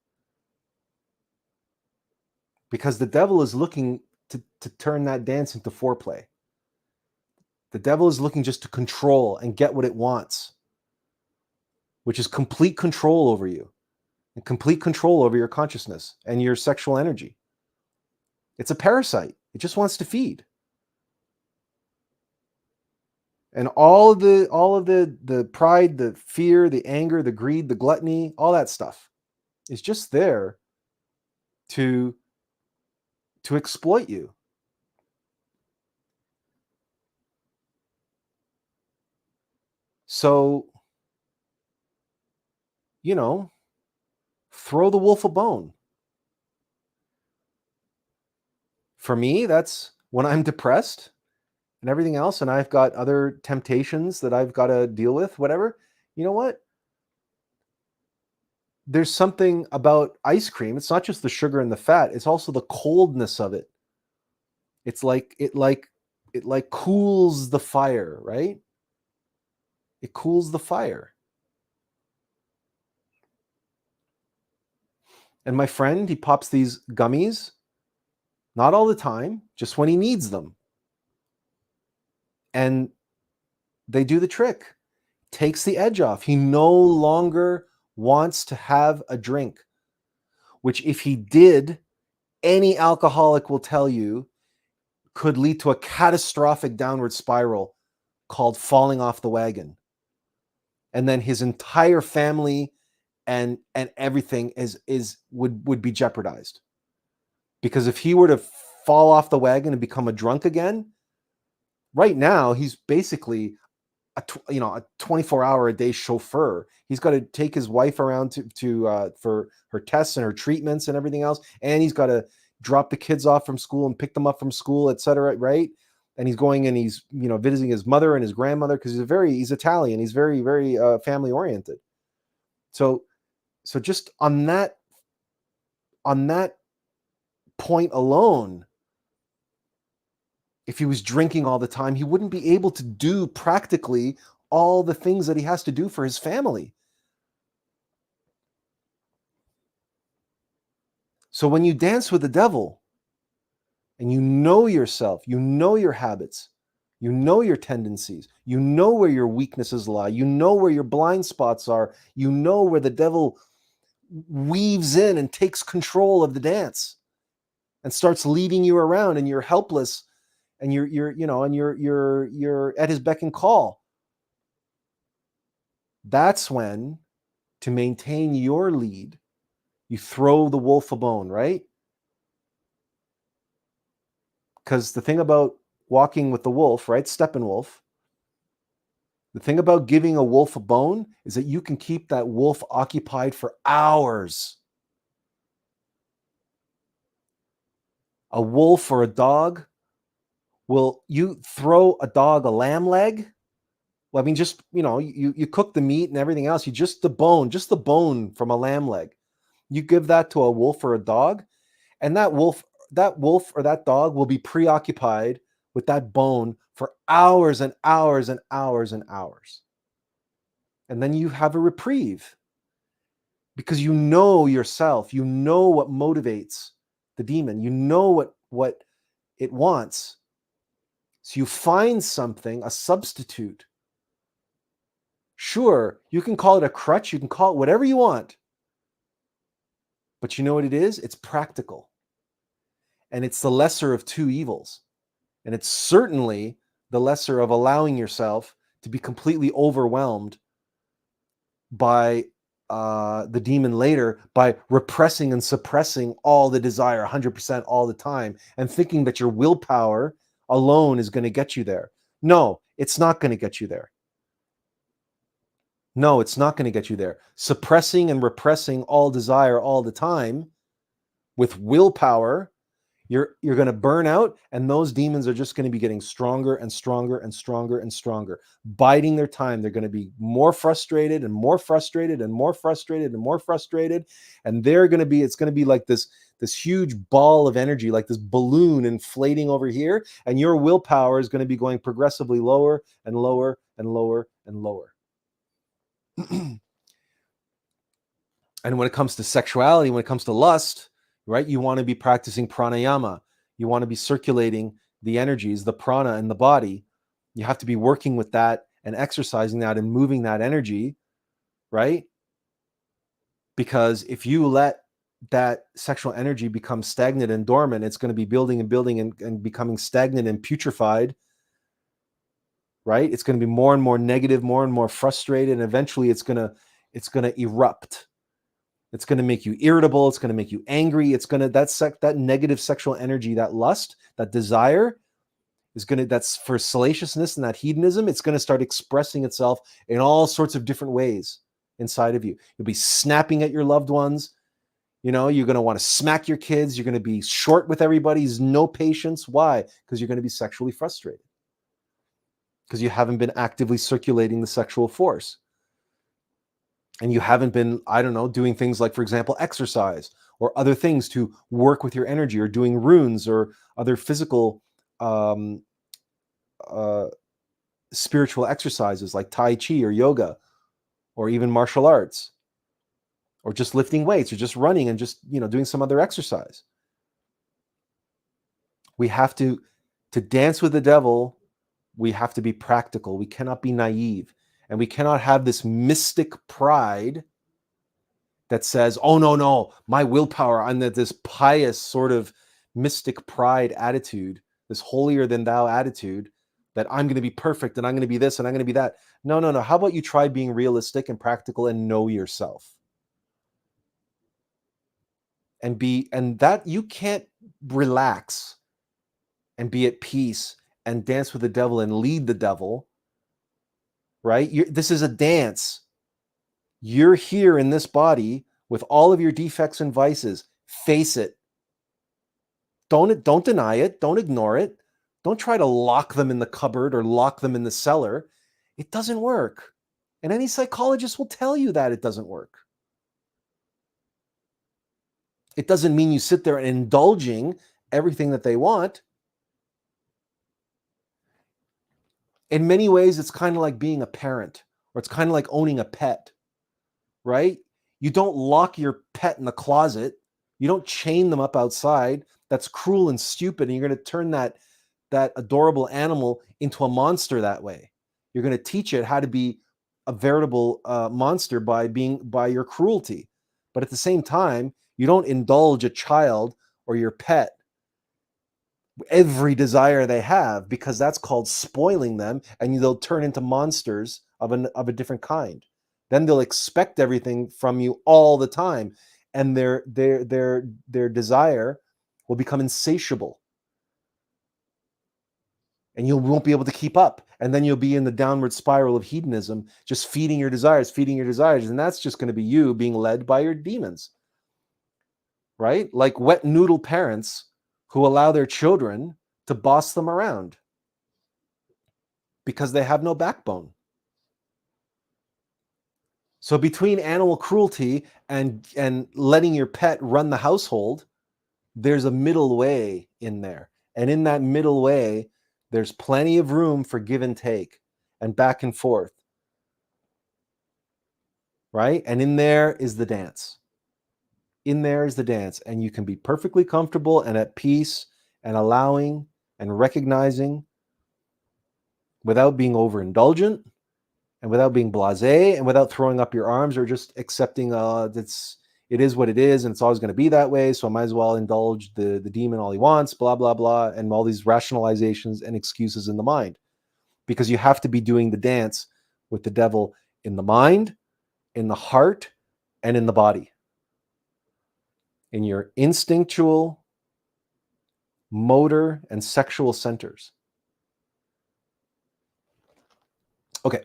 because the devil is looking to turn that dance into foreplay. The devil is looking just to control and get what it wants, which is complete control over you and complete control over your consciousness and your sexual energy. It's a parasite. It just wants to feed. And all of the pride, the fear, the anger, the greed, the gluttony, all that stuff is just there to exploit you. So, throw the wolf a bone. For me, that's when I'm depressed and everything else, and I've got other temptations that I've got to deal with, whatever. You know what? There's something about ice cream. It's not just the sugar and the fat, it's also the coldness of it. It's like it cools the fire, right? It cools the fire. And my friend, he pops these gummies, not all the time, just when he needs them. And they do the trick. Takes the edge off. He no longer wants to have a drink, which, if he did, any alcoholic will tell you could lead to a catastrophic downward spiral called falling off the wagon. And then his entire family and everything would be jeopardized. Because if he were to fall off the wagon and become a drunk again, right now he's basically a 24-hour-a-day chauffeur. He's got to take his wife around to for her tests and her treatments and everything else, and he's got to drop the kids off from school and pick them up from school, etc. Right? And he's going and he's visiting his mother and his grandmother, because he's Italian. He's very, very family oriented. So just on that point alone, if he was drinking all the time, he wouldn't be able to do practically all the things that he has to do for his family. So when you dance with the devil and you know yourself, you know your habits, you know your tendencies, you know where your weaknesses lie, you know where your blind spots are, you know where the devil weaves in and takes control of the dance and starts leading you around, and you're helpless, and you're at his beck and call. That's when, to maintain your lead, you throw the wolf a bone, right? Because the thing about walking with the wolf, right, Steppenwolf, the thing about giving a wolf a bone is that you can keep that wolf occupied for hours. A wolf or a dog, will you throw a dog a lamb leg? Well, I mean, just, you cook the meat and everything else. You just the bone from a lamb leg. You give that to a wolf or a dog, and that wolf or that dog will be preoccupied with that bone for hours and hours and hours and hours. And then you have a reprieve because you know yourself, you know what motivates the demon, you know what it wants. So you find something, a substitute. Sure, you can call it a crutch, you can call it whatever you want. But you know what it is? It's practical. And it's the lesser of two evils. And it's certainly the lesser of allowing yourself to be completely overwhelmed by the demon later, by repressing and suppressing all the desire 100% all the time and thinking that your willpower alone is going to get you there. No, it's not going to get you there. No, it's not going to get you there. Suppressing and repressing all desire all the time with willpower, you're going to burn out, and those demons are just going to be getting stronger and stronger and stronger and stronger, biding their time. They're going to be more frustrated and more frustrated and more frustrated and more frustrated, and it's going to be like this huge ball of energy, like this balloon inflating over here, and your willpower is going to be going progressively lower and lower and lower and lower. And when it comes to sexuality, when it comes to lust, right, you want to be practicing pranayama. You want to be circulating the energies, the prana in the body. You have to be working with that and exercising that and moving that energy, right? Because if you let that sexual energy become stagnant and dormant, it's going to be building and building and becoming stagnant and putrefied, right? It's going to be more and more negative, more and more frustrated, and eventually it's going to erupt. It's going to make you irritable. It's going to make you angry. It's going to, that negative sexual energy, that lust, that desire that's for salaciousness and that hedonism. It's going to start expressing itself in all sorts of different ways inside of you. You'll be snapping at your loved ones. You're going to want to smack your kids. You're going to be short with everybody. There's no patience. Why? Because you're going to be sexually frustrated. Because you haven't been actively circulating the sexual force. And you haven't been, doing things like, for example, exercise or other things to work with your energy, or doing runes or other physical spiritual exercises like Tai Chi or yoga or even martial arts, or just lifting weights or just running and just, doing some other exercise. We have to dance with the devil. We have to be practical. We cannot be naive, and we cannot have this mystic pride that says, oh, no, my willpower, I'm this pious sort of mystic pride attitude, this holier than thou attitude, that I'm going to be perfect and I'm going to be this and I'm going to be that. No. How about you try being realistic and practical and know yourself? And that you can't relax and be at peace and dance with the devil and lead the devil, right? This is a dance. You're here in this body with all of your defects and vices. Face it. Don't deny it. Don't ignore it. Don't try to lock them in the cupboard or lock them in the cellar. It doesn't work. And any psychologist will tell you that it doesn't work. It doesn't mean you sit there and indulging everything that they want. In many ways, it's kind of like being a parent, or it's kind of like owning a pet, right? You don't lock your pet in the closet. You don't chain them up outside. That's cruel and stupid. And you're going to turn that adorable animal into a monster that way. You're going to teach it how to be a veritable monster by your cruelty. But at the same time, you don't indulge a child or your pet every desire they have, because that's called spoiling them, and they'll turn into monsters of a different kind. Then they'll expect everything from you all the time, and their desire will become insatiable, and you won't be able to keep up, and then you'll be in the downward spiral of hedonism, just feeding your desires, and that's just going to be you being led by your demons, right? Like wet noodle parents who allow their children to boss them around because they have no backbone. So between animal cruelty and letting your pet run the household, there's a middle way in there. And in that middle way, there's plenty of room for give and take and back and forth. Right? And in there is the dance. In there is the dance. And you can be perfectly comfortable and at peace and allowing and recognizing without being overindulgent and without being blasé and without throwing up your arms or just accepting it is what it is and it's always going to be that way, so I might as well indulge the demon all he wants, blah, blah, blah, and all these rationalizations and excuses in the mind. Because you have to be doing the dance with the devil in the mind, in the heart, and in the body. In your instinctual, motor, and sexual centers. Okay.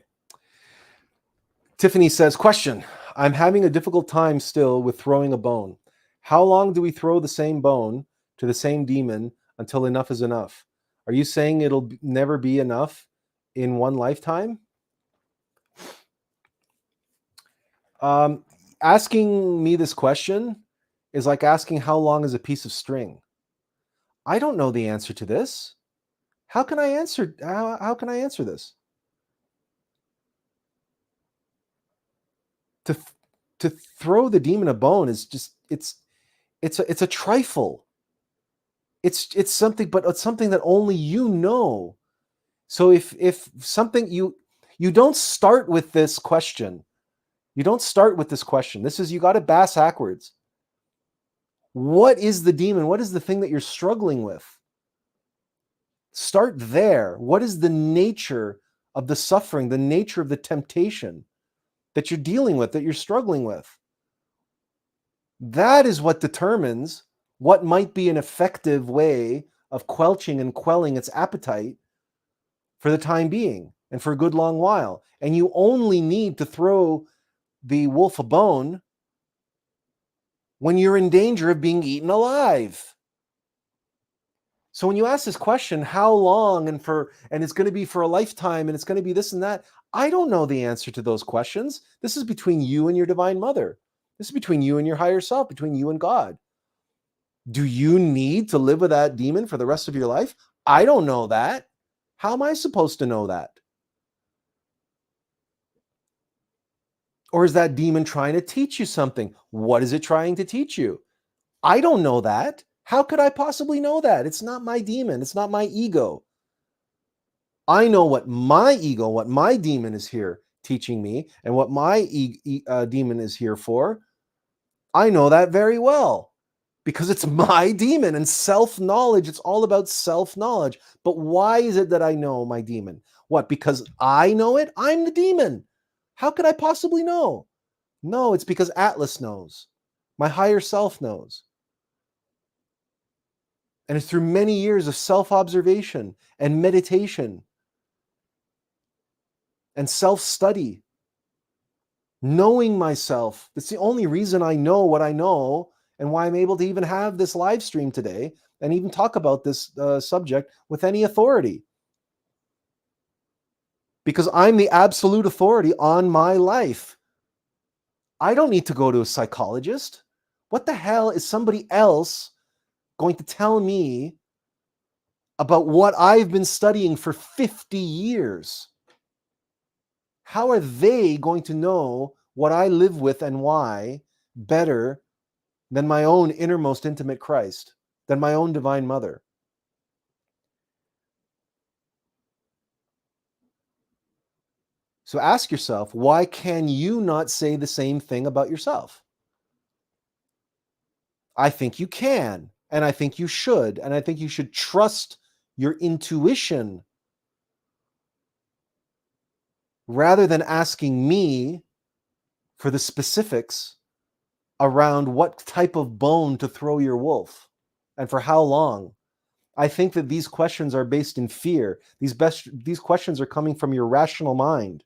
Tiffany says, question, I'm having a difficult time still with throwing a bone. How long do we throw the same bone to the same demon until enough is enough? Are you saying it'll never be enough in one lifetime? Asking me this question is like asking how long is a piece of string. I don't know the answer to this. How can I answer? How can I answer this? To throw the demon a bone is just it's a trifle. It's something, but it's something that only you know. So if something you don't start with this question. You don't start with this question. This is, you got it bass backwards. What is the demon? What is the thing that you're struggling with? Start there. What is the nature of the suffering, the nature of the temptation that you're dealing with, that you're struggling with? That is what determines what might be an effective way of quelching and quelling its appetite for the time being and for a good long while. And you only need to throw the wolf a bone when you're in danger of being eaten alive. So when you ask this question, how long and it's going to be for a lifetime and it's going to be this and that, I don't know the answer to those questions. This is between you and your divine mother. This is between you and your higher self, between you and God. Do you need to live with that demon for the rest of your life? I don't know that. How am I supposed to know that? Or is that demon trying to teach you something? What is it trying to teach you? I don't know that. How could I possibly know that? It's not my demon. It's not my ego. I know what my ego, what my demon is here teaching me, and what my demon is here for. I know that very well because it's my demon, and self-knowledge. It's all about self-knowledge. But why is it that I know my demon? What? Because I know it? I'm the demon. How could I possibly know? No, it's because Attlas knows. My higher self knows. And it's through many years of self-observation and meditation and self-study, knowing myself. That's the only reason I know what I know and why I'm able to even have this live stream today and even talk about this subject with any authority. Because I'm the absolute authority on my life. I don't need to go to a psychologist. What the hell is somebody else going to tell me about what I've been studying for 50 years? How are they going to know what I live with and why better than my own innermost intimate Christ, than my own divine mother. So ask yourself, why can you not say the same thing about yourself? I think you can, and I think you should, and I think you should trust your intuition rather than asking me for the specifics around what type of bone to throw your wolf and for how long. I think that these questions are based in fear. These questions are coming from your rational mind.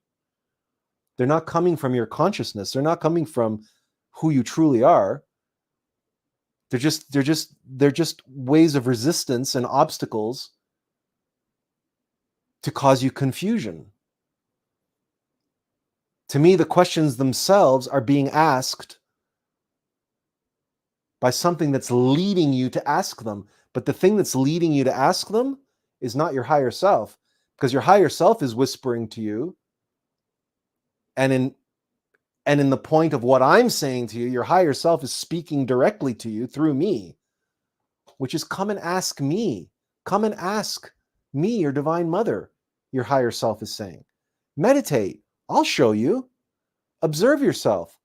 They're not coming from your consciousness. They're not coming from who you truly are. They're just ways of resistance and obstacles to cause you confusion. To me, the questions themselves are being asked by something that's leading you to ask them. But the thing that's leading you to ask them is not your higher self, because your higher self is whispering to you. And in the point of what I'm saying to you, your higher self is speaking directly to you through me, which is come and ask me. Come and ask me, your divine mother, your higher self is saying. Meditate. I'll show you. Observe yourself.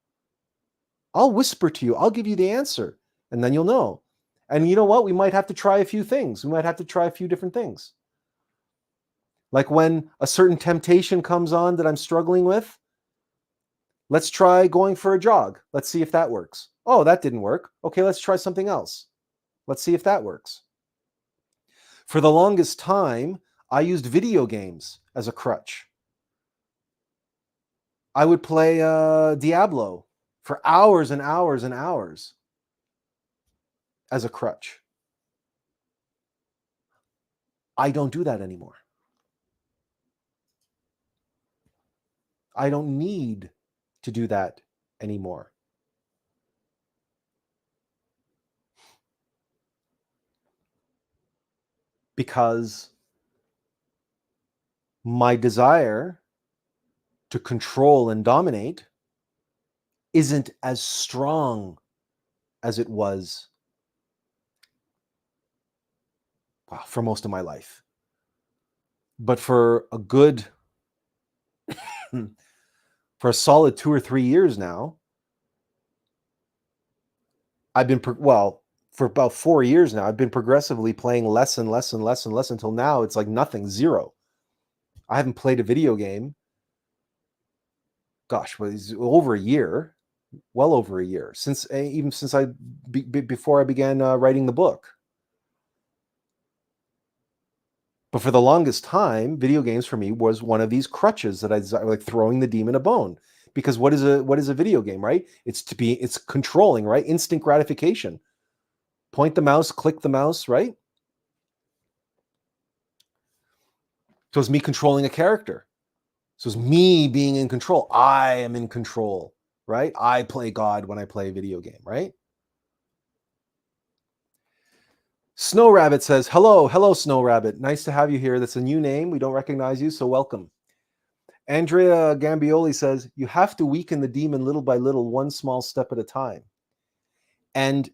I'll whisper to you. I'll give you the answer. And then you'll know. And you know what? We might have to try a few things. We might have to try a few different things. Like when a certain temptation comes on that I'm struggling with, let's try going for a jog. Let's see if that works. Oh, that didn't work. Okay, let's try something else. Let's see if that works. For the longest time, I used video games as a crutch. I would play Diablo for hours and hours and hours as a crutch. I don't do that anymore. I don't need to do that anymore. Because my desire to control and dominate isn't as strong as it was for most of my life. But for a good, for a solid 2 or 3 years now, I've been, for about 4 years now, I've been progressively playing less and less and less and less until now it's like nothing, zero. I haven't played a video game, gosh, over a year, well over a year, since before I began writing the book. But for the longest time, video games for me was one of these crutches that I like throwing the demon a bone. Because what is a video game, right? It's controlling, right? Instant gratification. Point the mouse, click the mouse, right? So it's me controlling a character. So it's me being in control. I am in control, right? I play God when I play a video game, right? Snow Rabbit says, hello, Snow Rabbit. Nice to have you here. That's a new name. We don't recognize you, so welcome. Andrea Gambioli says, you have to weaken the demon little by little, one small step at a time. And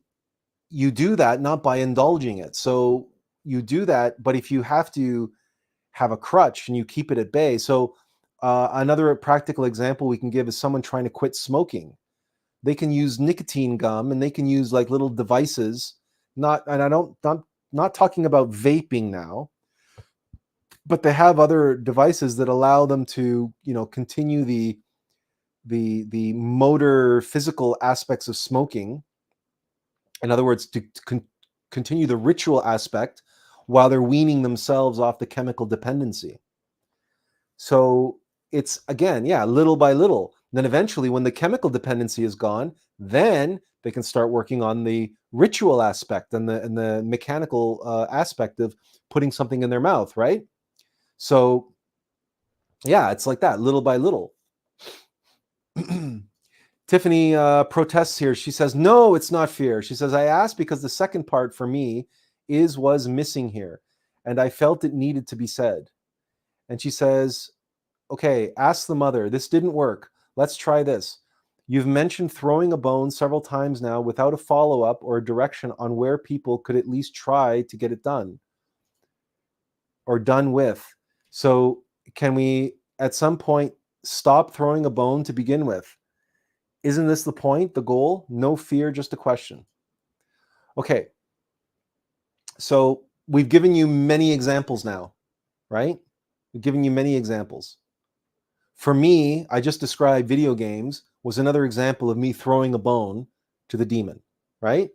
you do that not by indulging it. So you do that, but if you have to have a crutch and you keep it at bay. So another practical example we can give is someone trying to quit smoking. They can use nicotine gum and they can use like little devices. Not talking about vaping now, but they have other devices that allow them to, continue the motor physical aspects of smoking. In other words, to continue the ritual aspect while they're weaning themselves off the chemical dependency. So it's, again, little by little. Then eventually when the chemical dependency is gone, then they can start working on the ritual aspect and the mechanical aspect of putting something in their mouth, right? So it's like that, little by little. Tiffany protests here. She says, no, it's not fear. She says, I asked because the second part for me was missing here, and I felt it needed to be said. And she says, okay, ask the mother. This didn't work. Let's try this. You've mentioned throwing a bone several times now without a follow-up or a direction on where people could at least try to get it done or done with. So can we at some point stop throwing a bone to begin with? Isn't this the point, the goal? No fear, just a question. Okay. So we've given you many examples now, right? We've given you many examples. For me, I just described video games was another example of me throwing a bone to the demon, right?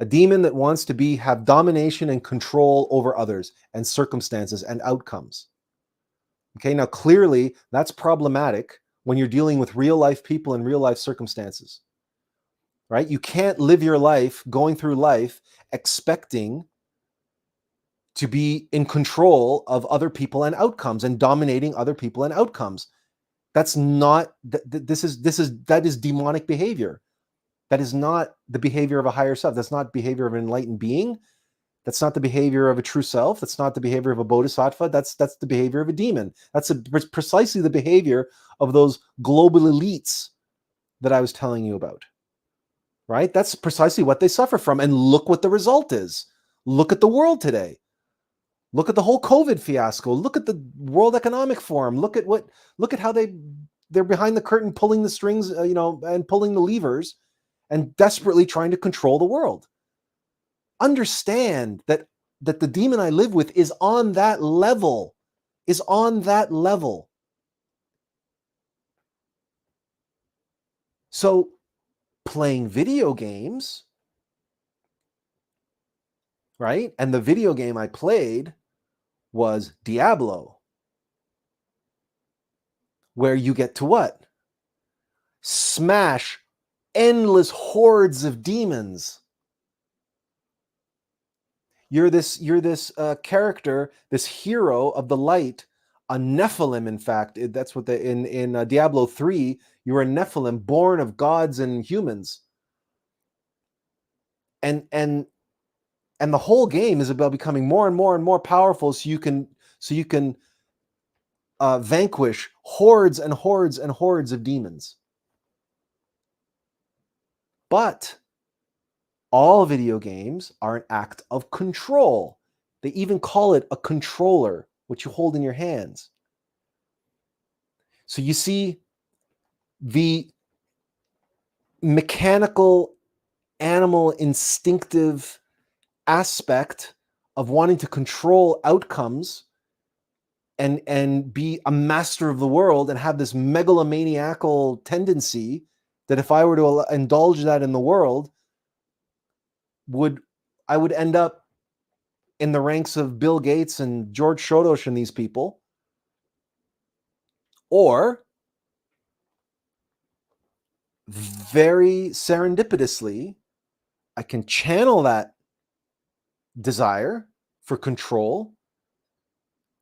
A demon that wants to have domination and control over others and circumstances and outcomes. Okay, now clearly that's problematic when you're dealing with real life people and real life circumstances, right? You can't live your life going through life expecting to be in control of other people and outcomes and dominating other people and outcomes. That's not, that is demonic behavior. That is not the behavior of a higher self. That's not behavior of an enlightened being. That's not the behavior of a true self. That's not the behavior of a bodhisattva. That's the behavior of a demon. That's precisely the behavior of those global elites that I was telling you about, right? That's precisely what they suffer from. And look what the result is. Look at the world today. Look at the whole COVID fiasco. Look at the World Economic Forum. Look at how they're behind the curtain, pulling the strings, and pulling the levers and desperately trying to control the world. Understand that the demon I live with is on that level, So playing video games, right? And the video game I played was Diablo, where you get to what? Smash endless hordes of demons. You're this character, this hero of the light, a Nephilim. In fact, that's what in Diablo 3, you're a Nephilim born of gods and humans. And the whole game is about becoming more and more and more powerful, so you can vanquish hordes and hordes and hordes of demons. But all video games are an act of control. They even call it a controller, which you hold in your hands. So you see the mechanical, animal, instinctive aspect of wanting to control outcomes and be a master of the world and have this megalomaniacal tendency that if I were to indulge that in the world, I would end up in the ranks of Bill Gates and George Soros and these people. Or very serendipitously, I can channel that desire for control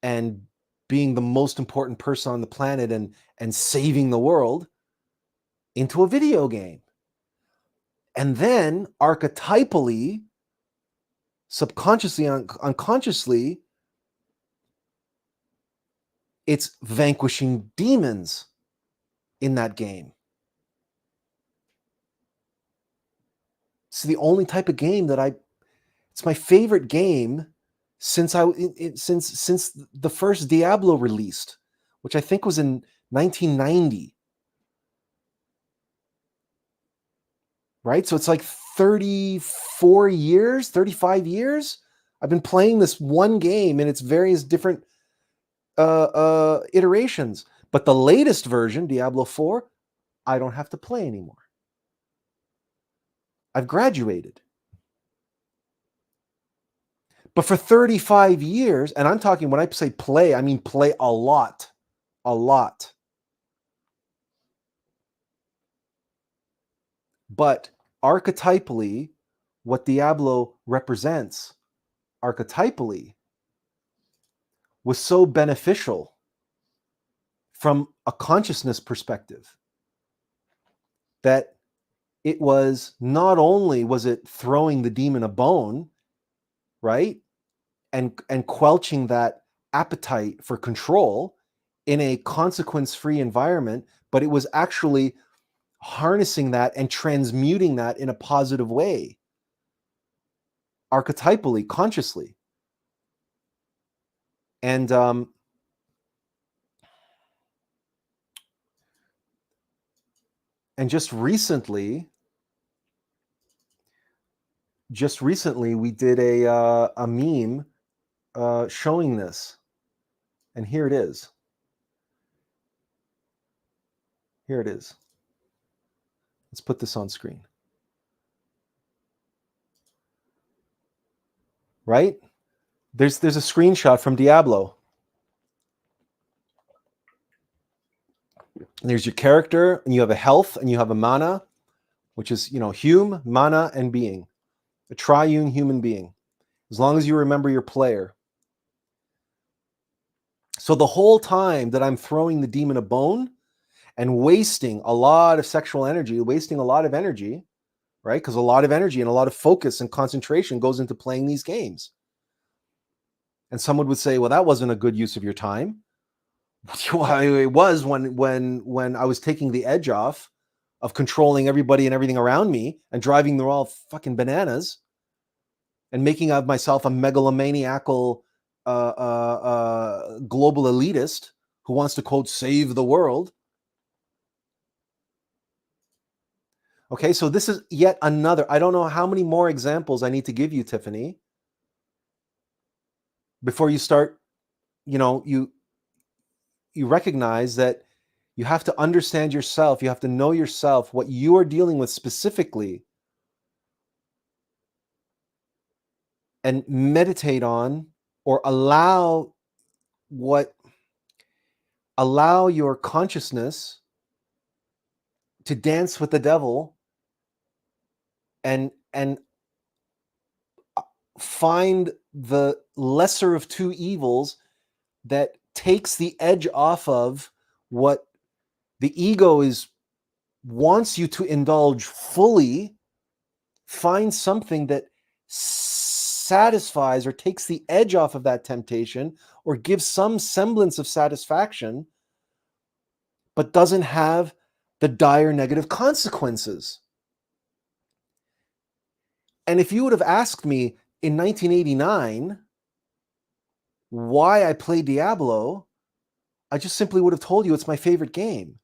and being the most important person on the planet and saving the world into a video game. And then archetypally, subconsciously, unconsciously, it's vanquishing demons in that game. It's the only type of game that it's my favorite game since the first Diablo released, which I think was in 1990. Right? So it's like 34 years, 35 years. I've been playing this one game in its various different iterations. But the latest version, Diablo 4, I don't have to play anymore. I've graduated. But for 35 years, and I'm talking, when I say play, I mean play a lot. A lot. But archetypally, what Diablo represents, archetypally, was so beneficial from a consciousness perspective that it was not only was it throwing the demon a bone, right? And quelching that appetite for control in a consequence-free environment, but it was actually harnessing that and transmuting that in a positive way, archetypally, consciously. And just recently we did a meme showing this, and here it is. Here it is. Let's put this on screen. Right? There's a screenshot from Diablo. There's your character, and you have a health, and you have a mana, which is, hum, mana, and being. A triune human being. As long as you remember your player. So the whole time that I'm throwing the demon a bone and wasting a lot of sexual energy, wasting a lot of energy, right? Because a lot of energy and a lot of focus and concentration goes into playing these games. And someone would say, well, that wasn't a good use of your time. Well, it was when I was taking the edge off of controlling everybody and everything around me and driving them all fucking bananas and making of myself a megalomaniacal global elitist who wants to, quote, save the world. Okay, so this is yet another. I don't know how many more examples I need to give you, Tiffany, before you start, you recognize that you have to understand yourself. You have to know yourself, what you are dealing with specifically, and meditate on, or allow your consciousness to dance with the devil and find the lesser of two evils that takes the edge off of what the ego wants you to indulge fully. Find something that satisfies or takes the edge off of that temptation, or gives some semblance of satisfaction, but doesn't have the dire negative consequences. And if you would have asked me in 1989 why I played Diablo, I just simply would have told you it's my favorite game.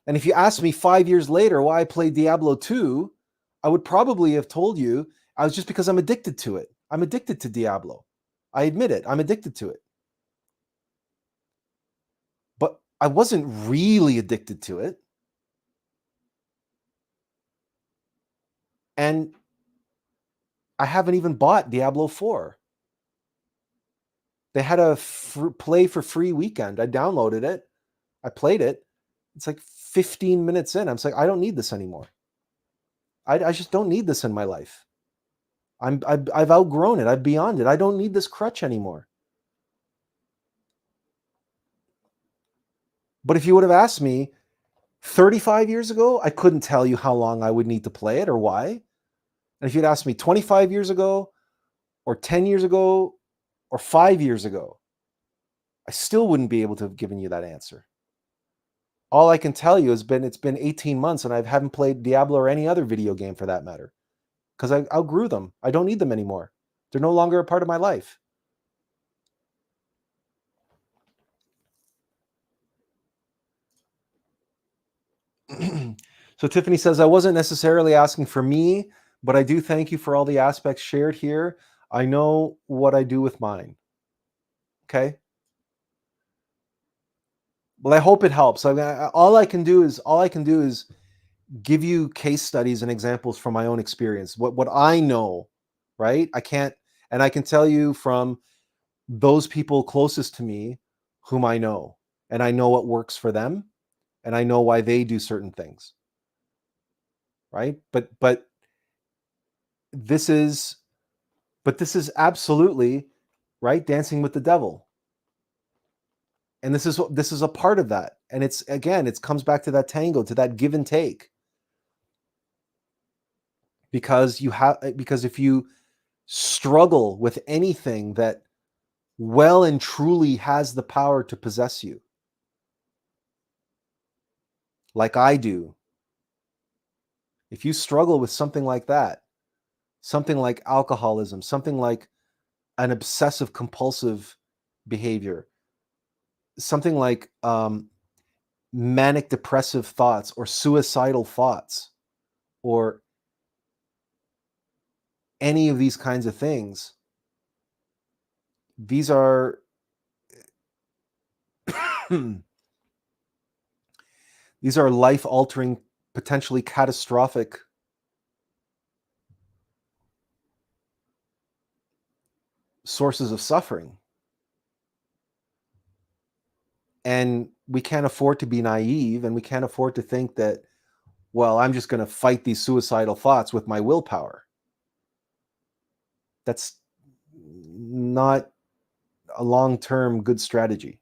And if you asked me 5 years later why I played Diablo 2, I would probably have told you I was just because I'm addicted to it. I'm addicted to Diablo. I admit it. I'm addicted to it. But I wasn't really addicted to it. And I haven't even bought Diablo 4. They had a play for free weekend. I downloaded it. I played it. It's like 15 minutes in. I'm like, I don't need this anymore. I just don't need this in my life. I've outgrown it. I'm beyond it. I don't need this crutch anymore. But if you would have asked me 35 years ago, I couldn't tell you how long I would need to play it or why. And if you'd asked me 25 years ago or 10 years ago or 5 years ago, I still wouldn't be able to have given you that answer. All I can tell you it's been 18 months and I haven't played Diablo or any other video game for that matter, because I outgrew them. I don't need them anymore. They're no longer a part of my life. So Tiffany says, I wasn't necessarily asking for me, but I do thank you for all the aspects shared here. I know what I do with mine. Okay. Well, I hope it helps. I mean, all I can do is give you case studies and examples from my own experience. What I know, right? I can tell you from those people closest to me whom I know, and I know what works for them, and I know why they do certain things. Right? But this is absolutely, right, dancing with the devil. And this is a part of that. And it comes back to that tango, to that give and take. Because if you struggle with anything that well and truly has the power to possess you, like I do, if you struggle with something like that, something like alcoholism, something like an obsessive compulsive behavior, something like manic depressive thoughts or suicidal thoughts, or any of these kinds of things, these are these are life-altering, potentially catastrophic sources of suffering. And we can't afford to be naive, and we can't afford to think that, well, I'm just going to fight these suicidal thoughts with my willpower. That's not a long-term good strategy.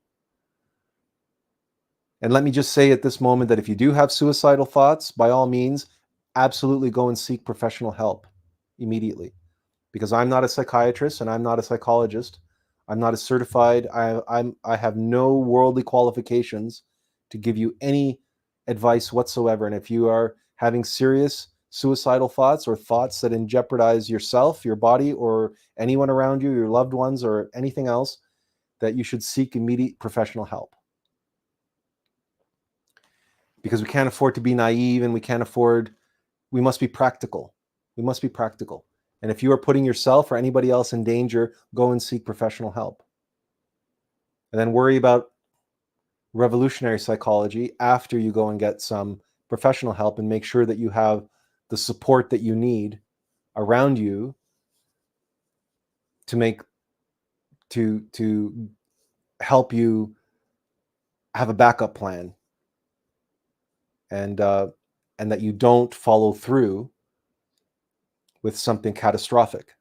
And let me just say at this moment that if you do have suicidal thoughts, by all means, absolutely go and seek professional help immediately. Because I'm not a psychiatrist and I'm not a psychologist. I'm not a certified. I have no worldly qualifications to give you any advice whatsoever. And if you are having serious suicidal thoughts or thoughts that jeopardize yourself, your body, or anyone around you, your loved ones, or anything else, that you should seek immediate professional help. Because we can't afford to be naive, and we must be practical. We must be practical. And if you are putting yourself or anybody else in danger, go and seek professional help. And then worry about revolutionary psychology after you go and get some professional help, and make sure that you have the support that you need around you to help you have a backup plan, and that you don't follow through with something catastrophic.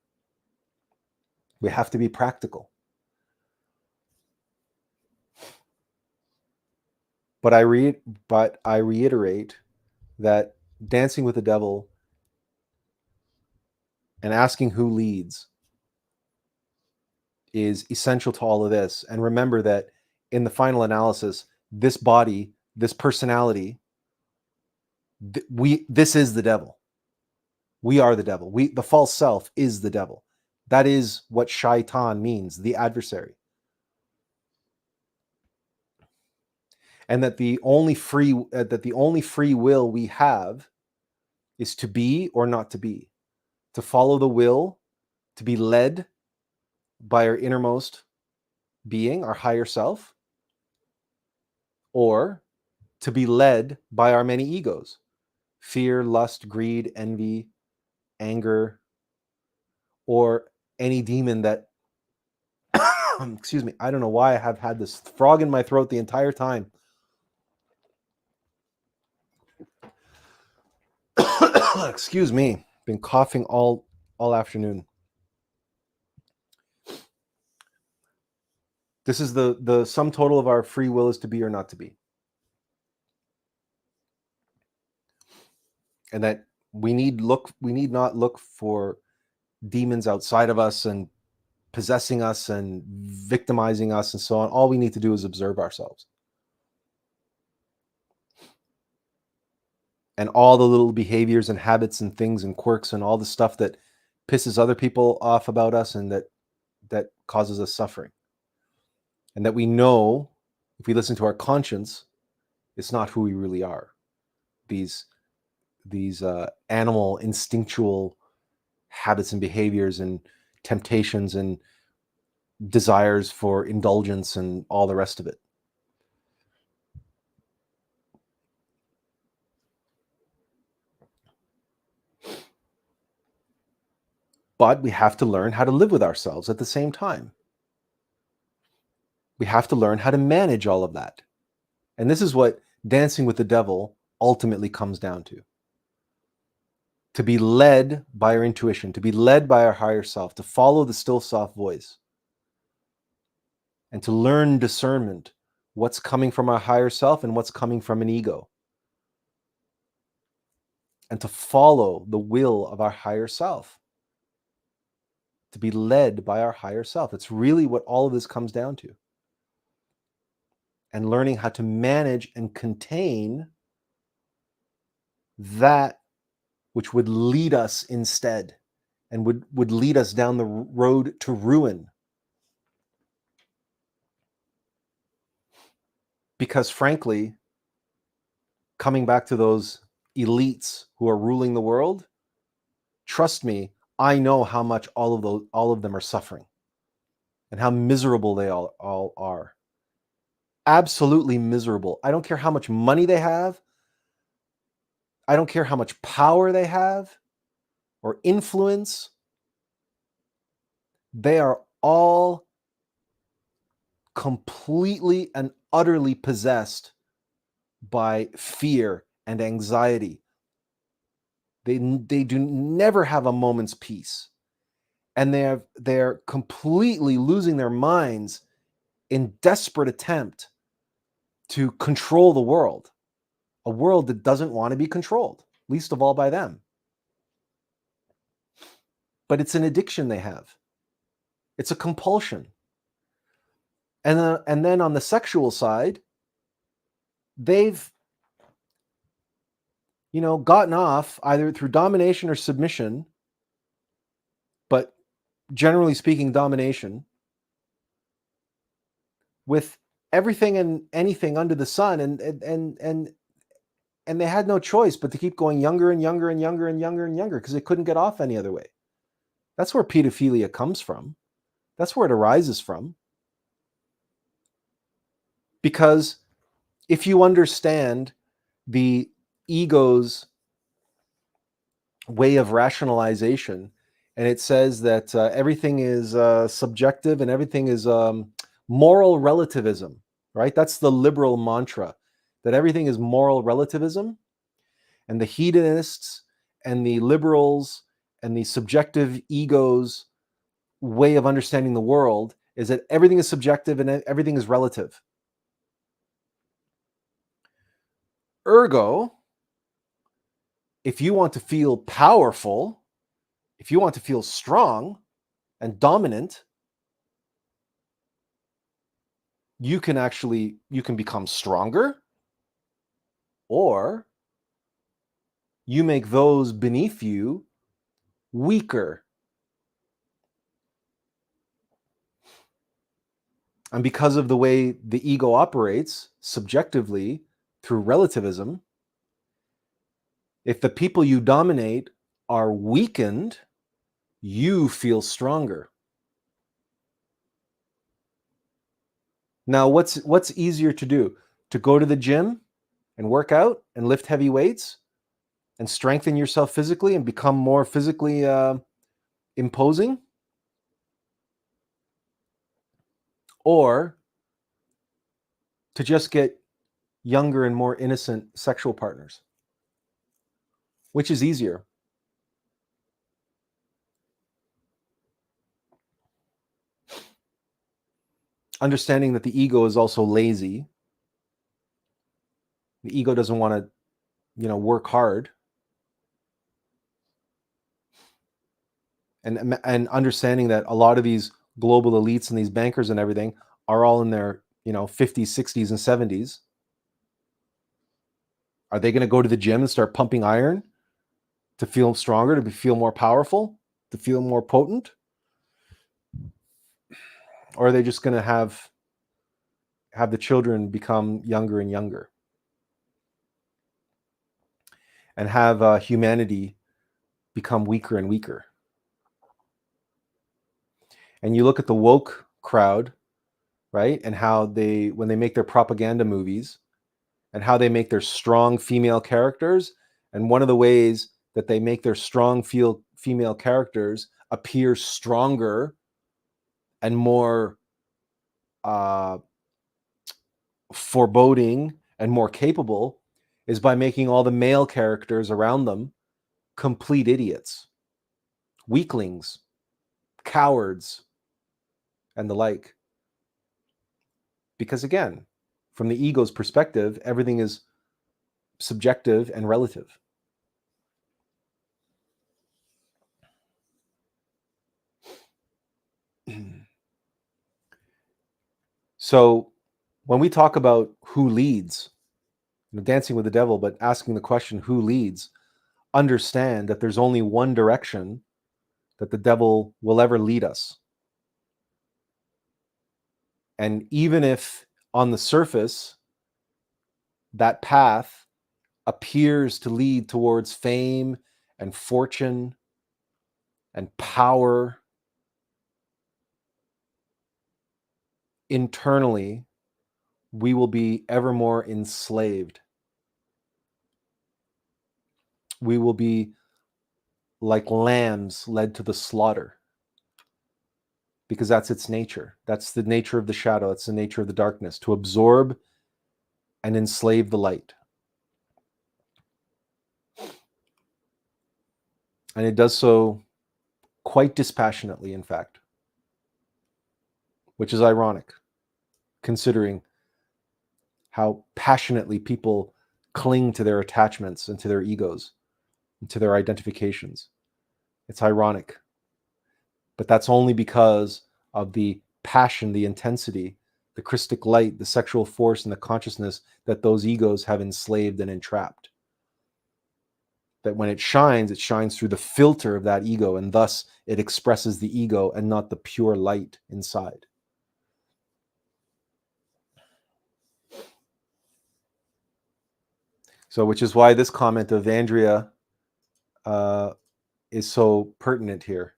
We have to be practical. But I reiterate that dancing with the devil and asking who leads is essential to all of this. And remember that in the final analysis, this body, this personality, this is the devil. We are the devil. The false self is the devil. That is what Shaytan means, the adversary. And that the only free will we have is to be or not to be, to follow the will, to be led by our innermost being, our higher self, or to be led by our many egos: fear, lust, greed, envy, anger, or any demon that excuse me, I don't know why I have had this frog in my throat the entire time. Excuse me, been coughing all afternoon. This is the sum total of our free will, is to be or not to be. And that we need not look for demons outside of us and possessing us and victimizing us and so on. All we need to do is observe ourselves. And all the little behaviors and habits and things and quirks and all the stuff that pisses other people off about us and that causes us suffering. And that we know, if we listen to our conscience, it's not who we really are. These animal instinctual habits and behaviors and temptations and desires for indulgence and all the rest of it. But we have to learn how to live with ourselves at the same time. We have to learn how to manage all of that. And this is what dancing with the devil ultimately comes down to. To be led by our intuition, to be led by our higher self, to follow the still soft voice, and to learn discernment, what's coming from our higher self and what's coming from an ego. And to follow the will of our higher self. To be led by our higher self. It's really what all of this comes down to. And learning how to manage and contain that which would lead us instead and would lead us down the road to ruin. Because frankly, coming back to those elites who are ruling the world, trust me, I know how much all of them are suffering and how miserable they all are. Absolutely miserable. I don't care how much money they have. I don't care how much power they have or influence. They are all completely and utterly possessed by fear and anxiety. They do never have a moment's peace. And they're completely losing their minds in desperate attempt to control the world, a world that doesn't want to be controlled, least of all by them. But it's an addiction they have. It's a compulsion. And then on the sexual side, they've gotten off either through domination or submission, but generally speaking, domination, with everything and anything under the sun, and they had no choice but to keep going younger and younger and younger and younger and younger because they couldn't get off any other way. That's where pedophilia comes from. That's where it arises from. Because if you understand the ego's way of rationalization, and it says that everything is subjective and everything is moral relativism, right? That's the liberal mantra, that everything is moral relativism. And the hedonists and the liberals and the subjective ego's way of understanding the world is that everything is subjective and everything is relative. Ergo, if you want to feel powerful, if you want to feel strong and dominant, you can become stronger, or you make those beneath you weaker. And because of the way the ego operates subjectively through relativism, if the people you dominate are weakened, you feel stronger. Now, what's easier to do? To go to the gym and work out and lift heavy weights and strengthen yourself physically and become more physically imposing? Or to just get younger and more innocent sexual partners? Which is easier? Understanding that the ego is also lazy. The ego doesn't want to, work hard. And understanding that a lot of these global elites and these bankers and everything are all in their, 50s, 60s, and 70s. Are they going to go to the gym and start pumping iron to feel stronger, to feel more powerful, to feel more potent? Or are they just going to have the children become younger and younger and have humanity become weaker and weaker? And you look at the woke crowd, right? And how when they make their propaganda movies and how they make their strong female characters. And one of the ways that they make their strong female characters appear stronger and more foreboding and more capable is by making all the male characters around them complete idiots, weaklings, cowards, and the like. Because again, from the ego's perspective, everything is subjective and relative. So when we talk about who leads, Dancing with the Devil, but asking the question, who leads? understand that there's only one direction that the devil will ever lead us. And even if on the surface that path appears to lead towards fame and fortune and power, internally, we will be ever more enslaved. We will be like lambs led to the slaughter, because that's its nature. That's the nature of the shadow. That's the nature of the darkness, to absorb and enslave the light. And it does so quite dispassionately, in fact, which is ironic, considering how passionately people cling to their attachments and to their egos and to their identifications. It's ironic. But that's only because of the passion, the intensity, the Christic light, the sexual force, and the consciousness that those egos have enslaved and entrapped. That when it shines through the filter of that ego, and thus it expresses the ego and not the pure light inside. So, which is why this comment of Andrea is so pertinent here,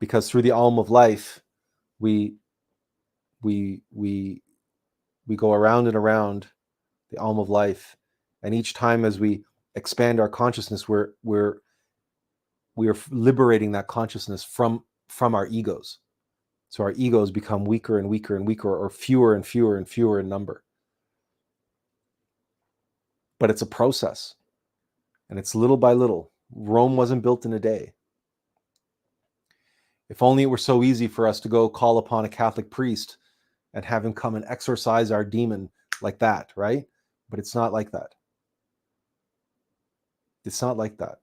because through the alm of life, we go around and around the alm of life, and each time as we expand our consciousness, we're liberating that consciousness from our egos. So our egos become weaker and weaker and weaker, or fewer and fewer and fewer in number. But it's a process, and it's little by little. Rome wasn't built in a day. If only it were so easy for us to go call upon a Catholic priest and have him come and exorcise our demon like that, right? But it's not like that. It's not like that.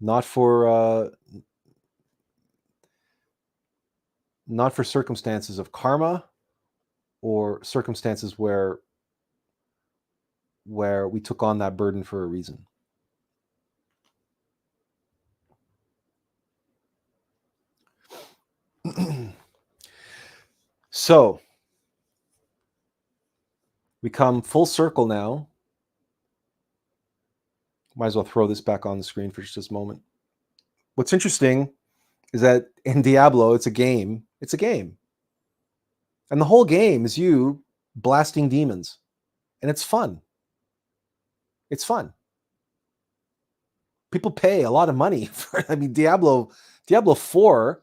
Not for circumstances of karma, or circumstances where we took on that burden for a reason. So we come full circle now. Might as well throw this back on the screen for just a moment. What's interesting is that in Diablo, it's a game. It's a game. And the whole game is you blasting demons. And it's fun. It's fun. People pay a lot of money for, I mean, Diablo 4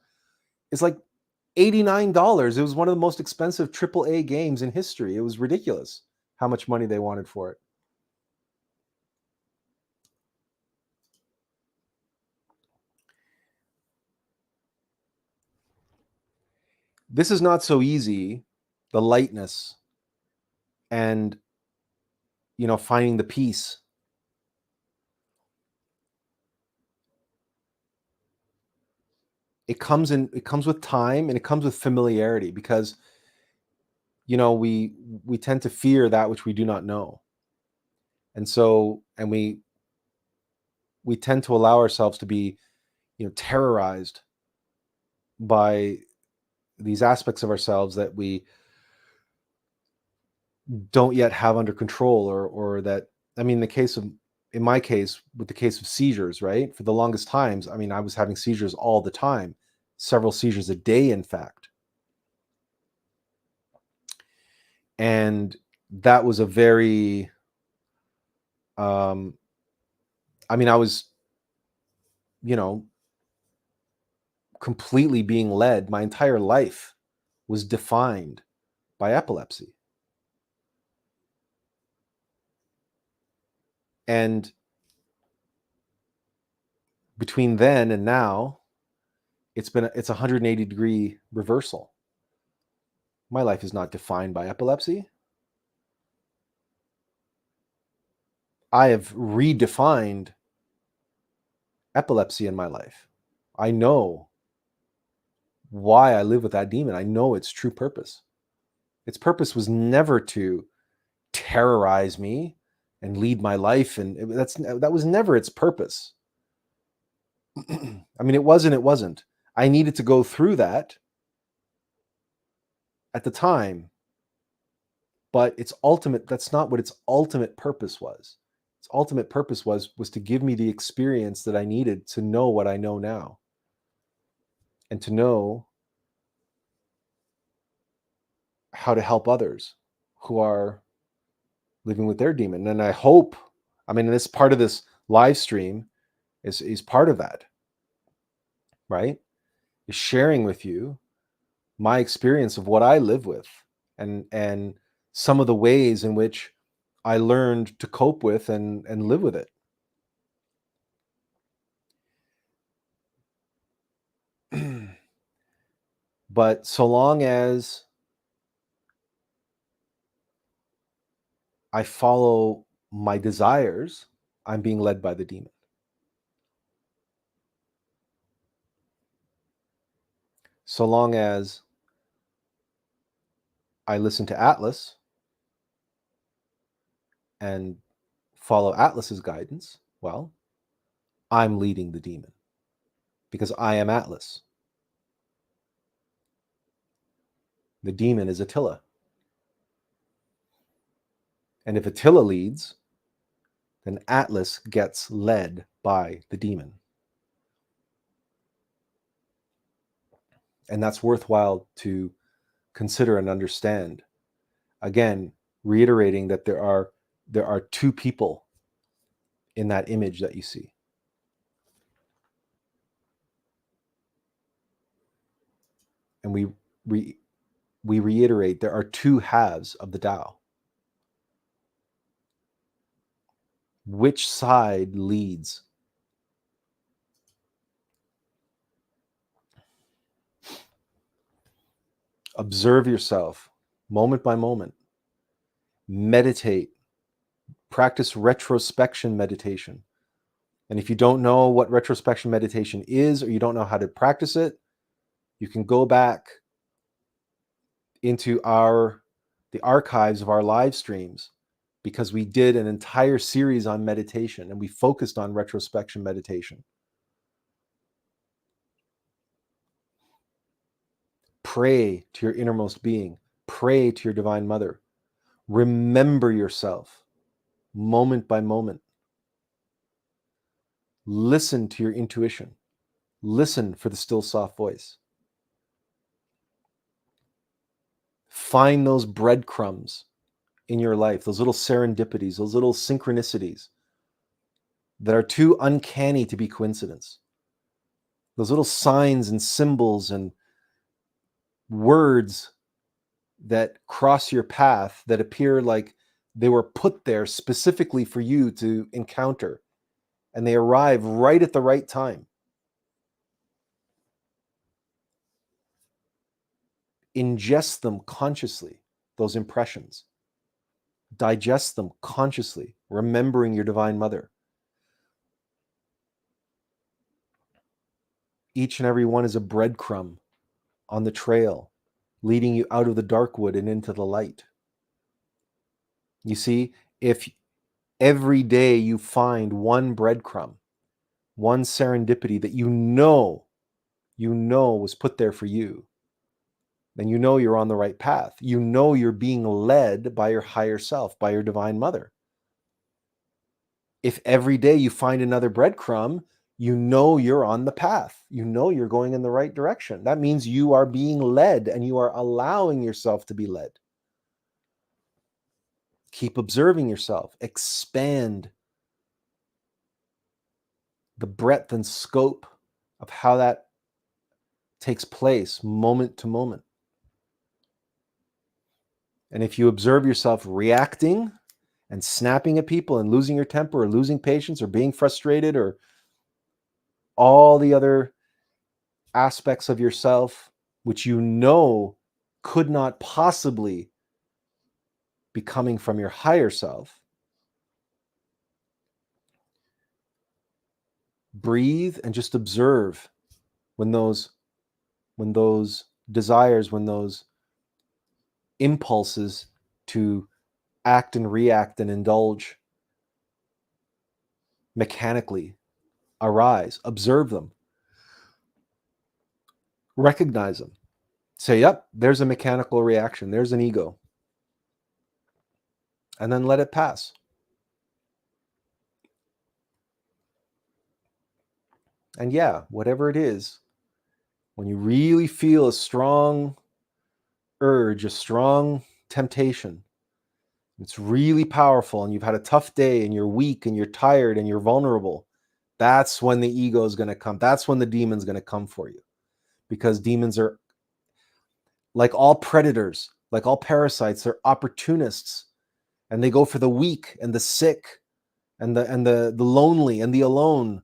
is like $89. It was one of the most expensive AAA games in history. It was ridiculous how much money they wanted for it. This is not so easy, the lightness and, finding the peace. It comes with time, and it comes with familiarity, because, we tend to fear that which we do not know. And so, and we tend to allow ourselves to be, terrorized by these aspects of ourselves that we don't yet have under control, or that, I mean, in my case, with the case of seizures, right? For the longest times, I mean, I was having seizures all the time, several seizures a day, in fact. And that was a very, I mean, I was, completely being led. My entire life was defined by epilepsy. And between then and now, it's a 180-degree reversal. My life is not defined by epilepsy. I have redefined epilepsy in my life. I know why I live with that demon. I know its true purpose. Its purpose was never to terrorize me, and lead my life. And that was never its purpose. I mean, it wasn't. I needed to go through that at the time, but that's not what its ultimate purpose was. Its ultimate purpose was to give me the experience that I needed to know what I know now, and to know how to help others who are living with their demon. And I hope, I mean, this part of this live stream is part of that, right? Is sharing with you my experience of what I live with, and some of the ways in which I learned to cope with and live with it. But so long as I follow my desires, I'm being led by the demon. So long as I listen to Attlas and follow Atlas's guidance, well, I'm leading the demon, because I am Attlas. The demon is Attila. And if Attila leads, then Attlas gets led by the demon. And that's worthwhile to consider and understand. Again, reiterating that there are two people in that image that you see. And we reiterate there are two halves of the Tao. Which side leads? Observe yourself moment by moment. Meditate. Practice retrospection meditation. And if you don't know what retrospection meditation is, or you don't know how to practice it, you can go back into the archives of our live streams, because we did an entire series on meditation and we focused on retrospection meditation. Pray to your innermost being. Pray to your divine mother. Remember yourself moment by moment. Listen to your intuition. Listen for the still soft voice. Find those breadcrumbs in your life, those little serendipities, those little synchronicities that are too uncanny to be coincidence. Those little signs and symbols and words that cross your path that appear like they were put there specifically for you to encounter, and they arrive right at the right time. Ingest them consciously, those impressions. Digest them consciously, remembering your divine mother. Each and every one is a breadcrumb on the trail, leading you out of the dark wood and into the light. You see, if every day you find one breadcrumb, one serendipity that you know was put there for you, then you know you're on the right path. You know you're being led by your higher self, by your divine mother. If every day you find another breadcrumb, you know you're on the path. You know you're going in the right direction. That means you are being led and you are allowing yourself to be led. Keep observing yourself. Expand the breadth and scope of how that takes place moment to moment. And if you observe yourself reacting and snapping at people and losing your temper or losing patience or being frustrated or all the other aspects of yourself which you know could not possibly be coming from your higher self, breathe and just observe when those desires, when those impulses to act and react and indulge mechanically arise. Observe them. Recognize them. Say, yep, there's a mechanical reaction. There's an ego. And then let it pass. And yeah, whatever it is, when you really feel a strong urge, a strong temptation, it's really powerful, and you've had a tough day, and you're weak, and you're tired, and you're vulnerable, that's when the ego is going to come. That's when the demon's going to come for you. Because demons are, like all predators, like all parasites, they're opportunists. And they go for the weak and the sick and the lonely and the alone.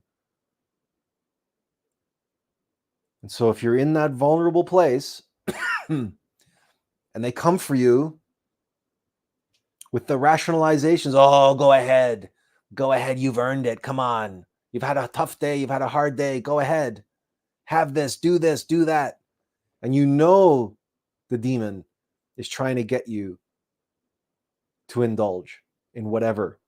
And so if you're in that vulnerable place and they come for you with the rationalizations, oh, go ahead, you've earned it, come on. You've had a tough day, you've had a hard day, go ahead. Have this, do that. And you know the demon is trying to get you to indulge in whatever.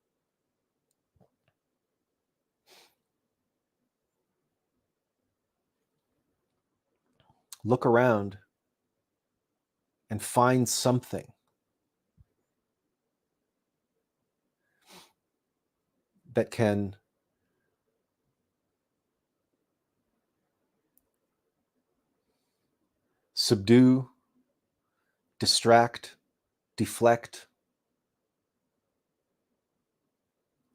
Look around and find something that can subdue, distract, deflect,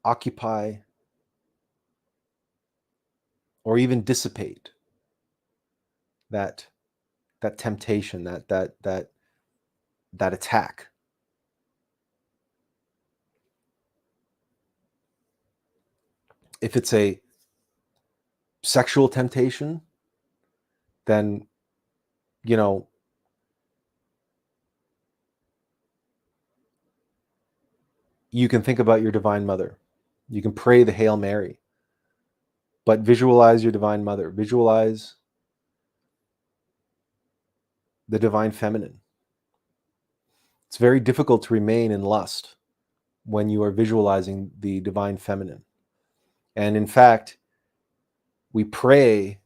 occupy, or even dissipate that temptation, that attack. If it's a sexual temptation, then, you know, you can think about your Divine Mother. You can pray the Hail Mary, but visualize your Divine Mother. Visualize the Divine Feminine. It's very difficult to remain in lust when you are visualizing the Divine Feminine. And in fact, we pray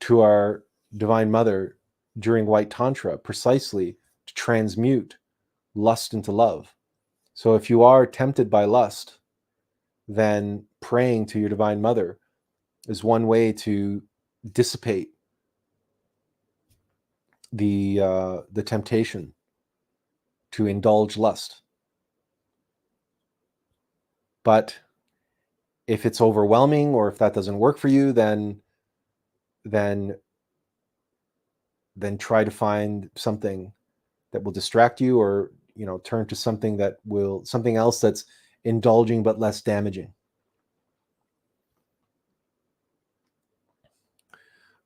to our Divine Mother during White Tantra precisely to transmute lust into love. So if you are tempted by lust, then praying to your Divine Mother is one way to dissipate the temptation to indulge lust. But if it's overwhelming, or if that doesn't work for you, then try to find something that will distract you, or turn to something else that's indulging but less damaging.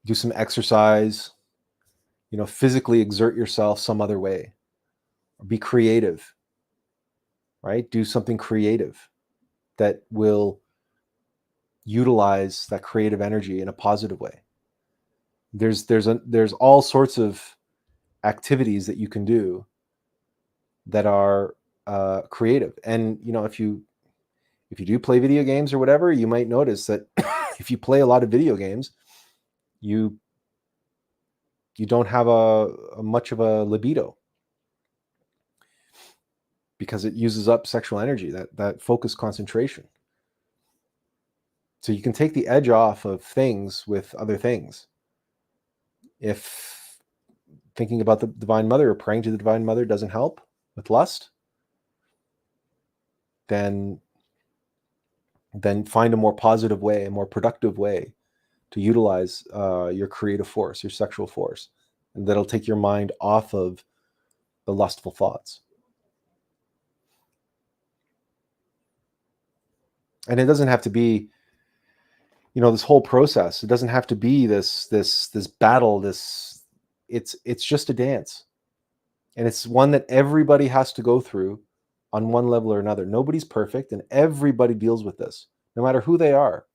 Do some exercise, physically exert yourself some other way. Be creative, right? Do something creative that will utilize that creative energy in a positive way. There's all sorts of activities that you can do that are creative. And if you do play video games or whatever, you might notice that if you play a lot of video games, you don't have a much of a libido, because it uses up sexual energy, that focus concentration. So you can take the edge off of things with other things. If thinking about the Divine Mother or praying to the Divine Mother doesn't help with lust, then find a more positive way, a more productive way to utilize your creative force, your sexual force, and that'll take your mind off of the lustful thoughts. And it doesn't have to be, this whole process. It doesn't have to be this battle. It's just a dance, and it's one that everybody has to go through on one level or another. Nobody's perfect, and everybody deals with this, no matter who they are,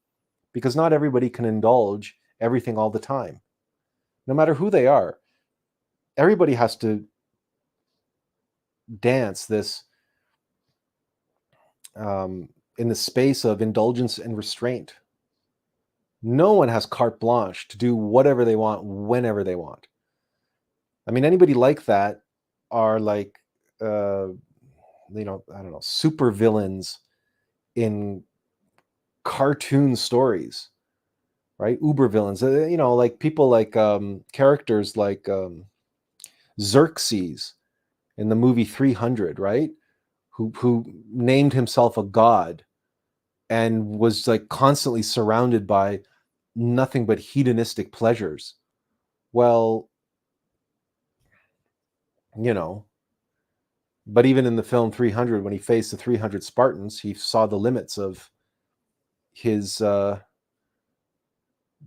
because not everybody can indulge everything all the time. No matter who they are, everybody has to dance this in the space of indulgence and restraint. No one has carte blanche to do whatever they want, whenever they want. I mean, anybody like that are like, I don't know, super villains in cartoon stories, right? Uber villains, like people like characters like Xerxes in the movie 300, right? Who named himself a god and was like constantly surrounded by nothing but hedonistic pleasures. Well, but even in the film 300, when he faced the 300 Spartans, he saw the limits of his even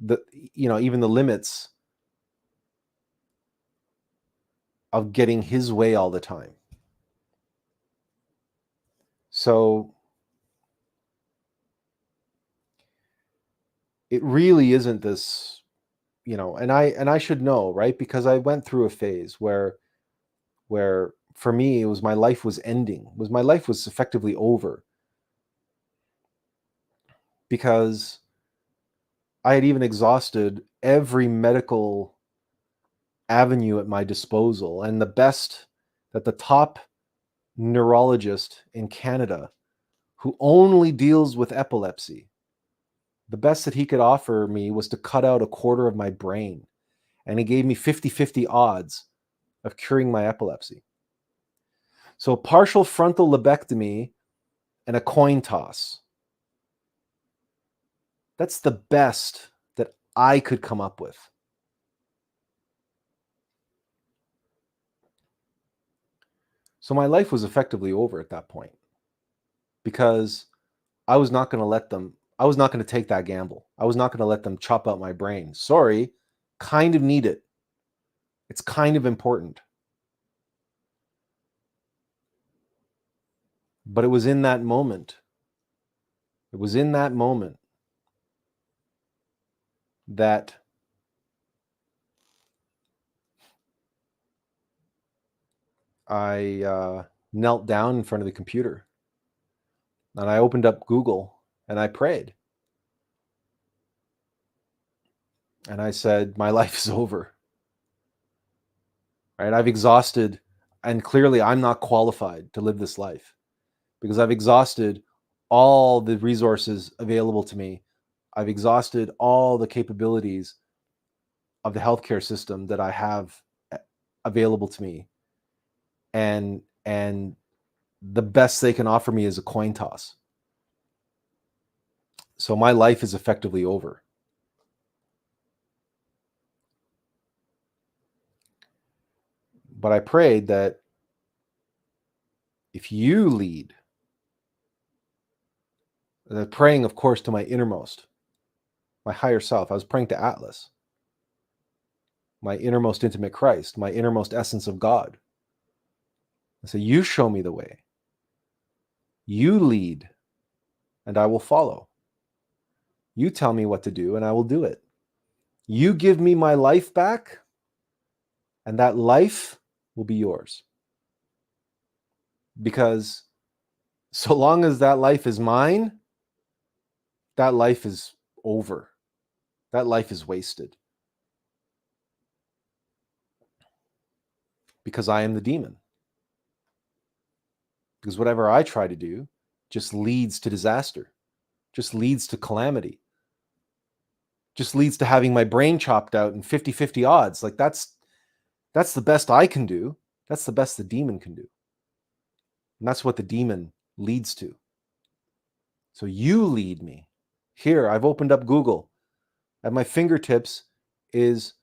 the limits of getting his way all the time. So it really isn't this, and I should know, right? Because I went through a phase where for me it was my life was ending. My life was effectively over because I had even exhausted every medical avenue at my disposal, and the top neurologist in Canada who only deals with epilepsy, the best that he could offer me was to cut out a quarter of my brain, and he gave me 50-50 odds of curing my epilepsy. So a partial frontal lobectomy and a coin toss. That's the best that I could come up with. So my life was effectively over at that point because I was not going to take that gamble. I was not going to let them chop out my brain. Sorry, kind of need it. It's kind of important. But it was in that moment. It was in that moment that I knelt down in front of the computer and I opened up Google and I prayed. And I said, my life is over. Right? I've exhausted, and clearly I'm not qualified to live this life because I've exhausted all the resources available to me. I've exhausted all the capabilities of the healthcare system that I have available to me. And the best they can offer me is a coin toss. So my life is effectively over. But I prayed that if you lead, praying, of course, to my innermost, my higher self. I was praying to Atlas, my innermost intimate Christ, my innermost essence of God. I said, you show me the way. You lead, and I will follow. You tell me what to do, and I will do it. You give me my life back, and that life will be yours. Because so long as that life is mine, that life is over. That life is wasted. Because I am the demon. Because whatever I try to do just leads to disaster, just leads to calamity, just leads to having my brain chopped out in 50-50 odds. Like that's the best I can do. That's the best the demon can do. And that's what the demon leads to. So you lead me. Here, I've opened up Google. At my fingertips is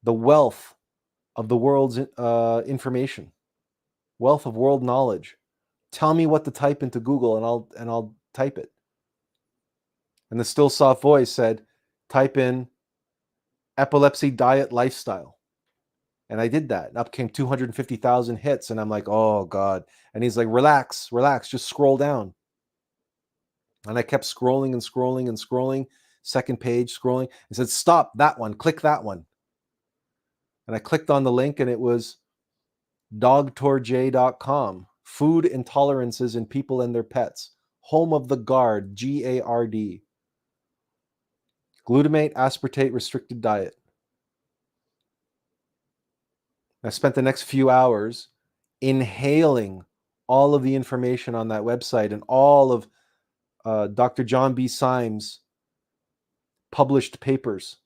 the wealth of the world's information, wealth of world knowledge. Tell me what to type into Google and I'll type it. And the still soft voice said, type in epilepsy diet lifestyle. And I did that. Up came 250,000 hits. And I'm like, oh God. And he's like, relax, just scroll down. And I kept scrolling and scrolling and scrolling. Second page scrolling. It said, stop that one, click that one. And I clicked on the link and it was dogtourj.com. Food intolerances in people and their pets. home of the GARD, GARD. Glutamate, aspartate, restricted diet. I spent the next few hours inhaling all of the information on that website and all of Dr. John B. Symes' published papers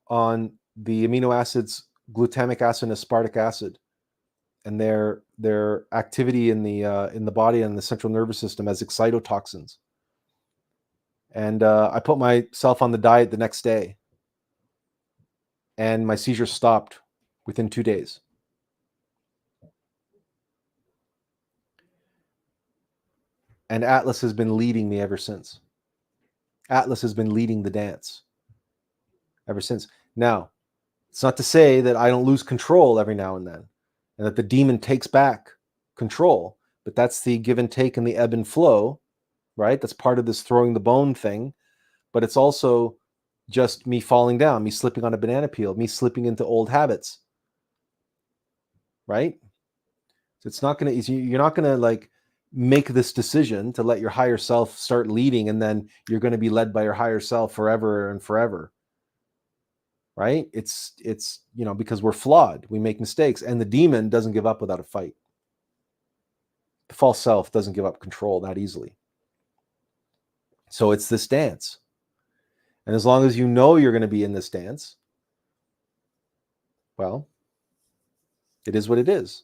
on the amino acids glutamic acid and aspartic acid and their activity in the body and the central nervous system as excitotoxins. And I put myself on the diet the next day, and my seizure stopped within 2 days. And Attlas has been leading me ever since. Attlas has been leading the dance ever since. Now, it's not to say that I don't lose control every now and then, and that the demon takes back control, but that's the give and take and the ebb and flow, right? That's part of this throwing the bone thing, but it's also just me falling down, me slipping on a banana peel, me slipping into old habits, right? So it's not going to, you're not going to like make this decision to let your higher self start leading, and then you're going to be led by your higher self forever and forever. Right? It's because we're flawed, we make mistakes, and the demon doesn't give up without a fight. The false self doesn't give up control that easily. So it's this dance. And as long as you know you're going to be in this dance, well, it is what it is.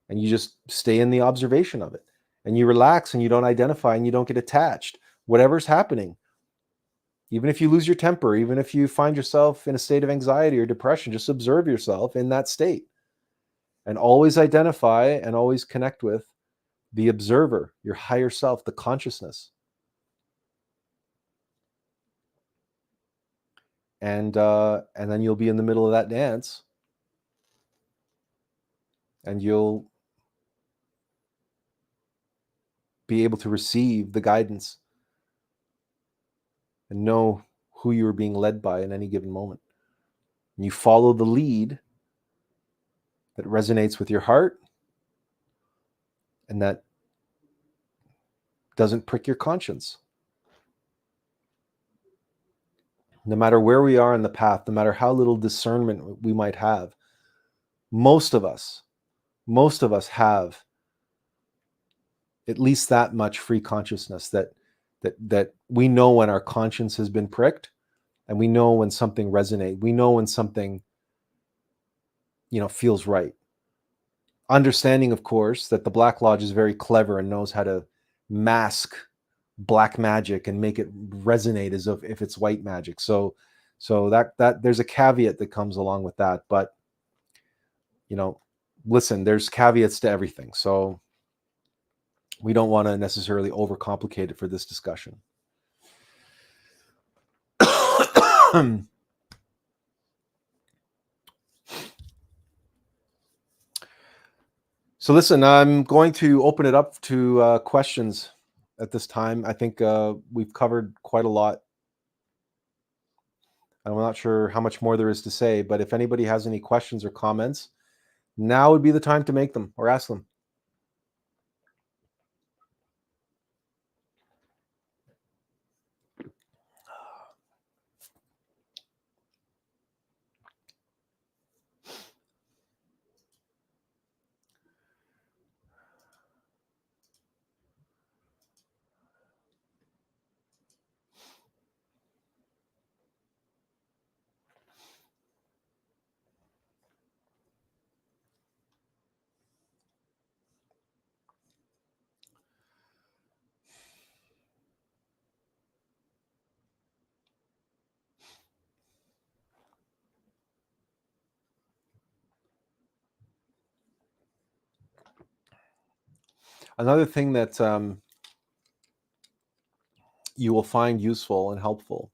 And you just stay in the observation of it. And you relax and you don't identify and you don't get attached. Whatever's happening, even if you lose your temper, even if you find yourself in a state of anxiety or depression, just observe yourself in that state. And always identify and always connect with the observer, your higher self, the consciousness. And then you'll be in the middle of that dance, and you'll be able to receive the guidance and know who you're being led by in any given moment. And you follow the lead that resonates with your heart and that doesn't prick your conscience. No matter where we are in the path, no matter how little discernment we might have, most of us have at least that much free consciousness that we know when our conscience has been pricked, and we know when something resonates. We know when something, feels right. Understanding, of course, that the Black Lodge is very clever and knows how to mask black magic and make it resonate as if it's white magic. So that there's a caveat that comes along with that. But listen, there's caveats to everything. So we don't want to necessarily overcomplicate it for this discussion. So listen, I'm going to open it up to questions at this time. I think we've covered quite a lot. I'm not sure how much more there is to say, but if anybody has any questions or comments, now would be the time to make them or ask them. Another thing that you will find useful and helpful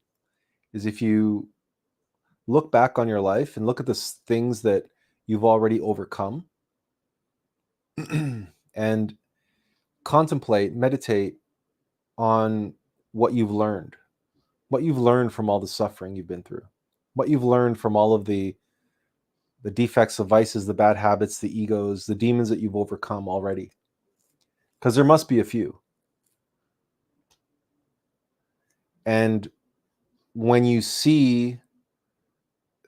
is if you look back on your life and look at the things that you've already overcome and contemplate, meditate on what you've learned from all the suffering you've been through, what you've learned from all of the defects, the vices, the bad habits, the egos, the demons that you've overcome already. because there must be a few. And when you see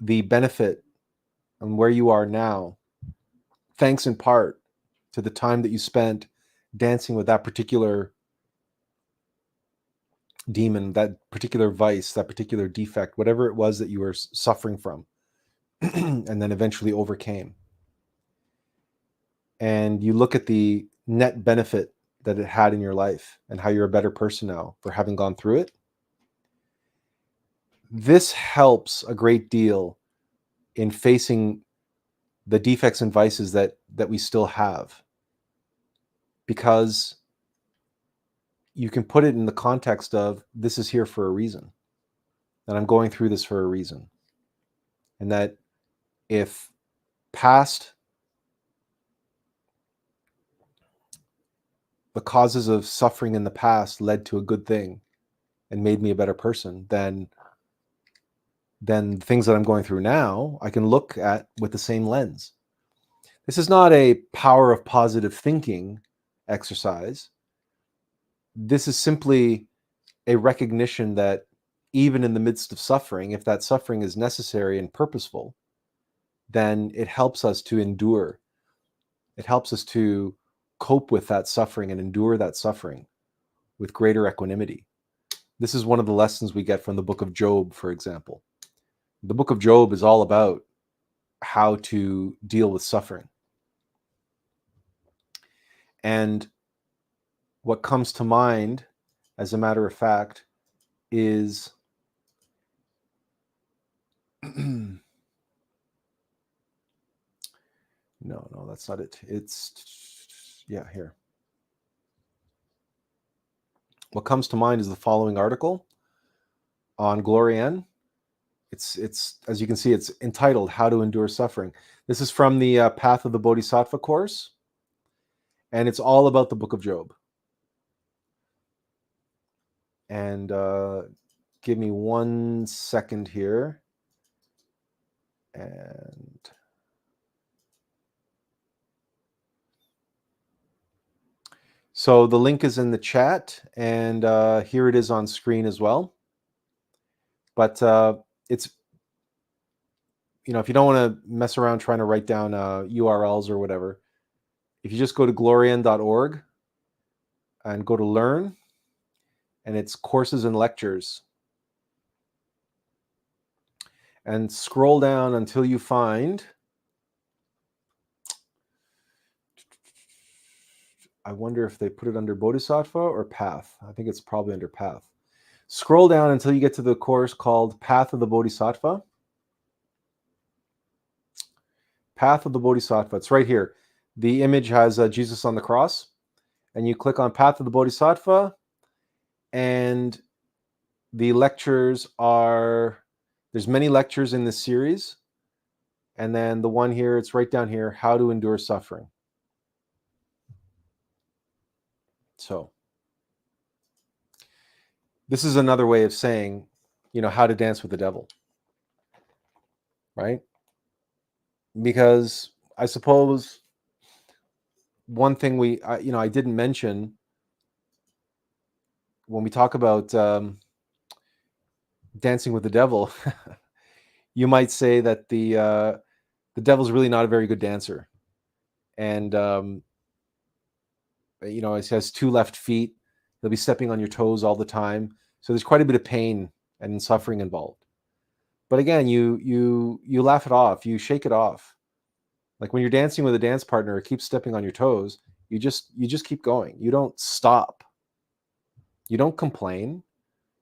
the benefit and where you are now, thanks in part to the time that you spent dancing with that particular demon, that particular vice, that particular defect, whatever it was that you were suffering from, and then eventually overcame. And you look at the net benefit that it had in your life and how you're a better person now for having gone through it. This helps a great deal in facing the defects and vices that we still have, because you can put it in the context of, this is here for a reason, and I'm going through this for a reason. And that if the causes of suffering in the past led to a good thing and made me a better person, then the things that I'm going through now, I can look at with the same lens. This is not a power of positive thinking exercise. This is simply a recognition that even in the midst of suffering, if that suffering is necessary and purposeful, then it helps us to endure. It helps us to cope with that suffering and endure that suffering with greater equanimity. This is one of the lessons we get from the book of Job, for example. The book of Job is all about how to deal with suffering. And what comes to mind, as a matter of fact, is no, that's not it. It's, yeah, here. What comes to mind is the following article on Glorian. It's as you can see, it's entitled "How to Endure Suffering." This is from the Path of the Bodhisattva course, and it's all about the book of Job. And give me 1 second here. And so the link is in the chat, and here it is on screen as well. But it's, if you don't want to mess around trying to write down URLs or whatever, if you just go to glorian.org and go to learn, and it's courses and lectures, and scroll down until you find, I wonder if they put it under Bodhisattva or Path. I think it's probably under Path. Scroll down until you get to the course called Path of the Bodhisattva. Path of the Bodhisattva. It's right here. The image has Jesus on the cross. And you click on Path of the Bodhisattva. And the lectures are, there's many lectures in this series. And then the one here, it's right down here, How to Endure Suffering. So this is another way of saying, how to dance with the devil, right? Because I suppose one thing I didn't mention when we talk about dancing with the devil, you might say that the devil's really not a very good dancer, and he has 2 left feet. He'll be stepping on your toes all the time. So there's quite a bit of pain and suffering involved. But again, you laugh it off, you shake it off. Like when you're dancing with a dance partner, it keeps stepping on your toes. You just keep going. You don't stop. You don't complain.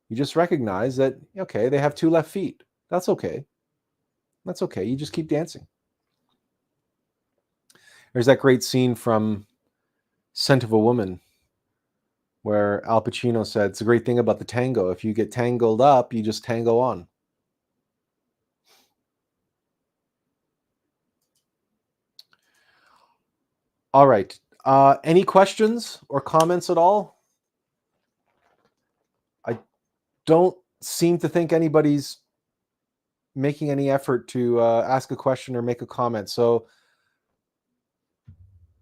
You just recognize that, okay, they have 2 left feet. That's okay. That's okay. You just keep dancing. There's that great scene from Scent of a Woman where Al Pacino said, it's a great thing about the tango. If you get tangled up, you just tango on. All right. Any questions or comments at all? I don't seem to think anybody's making any effort to ask a question or make a comment. So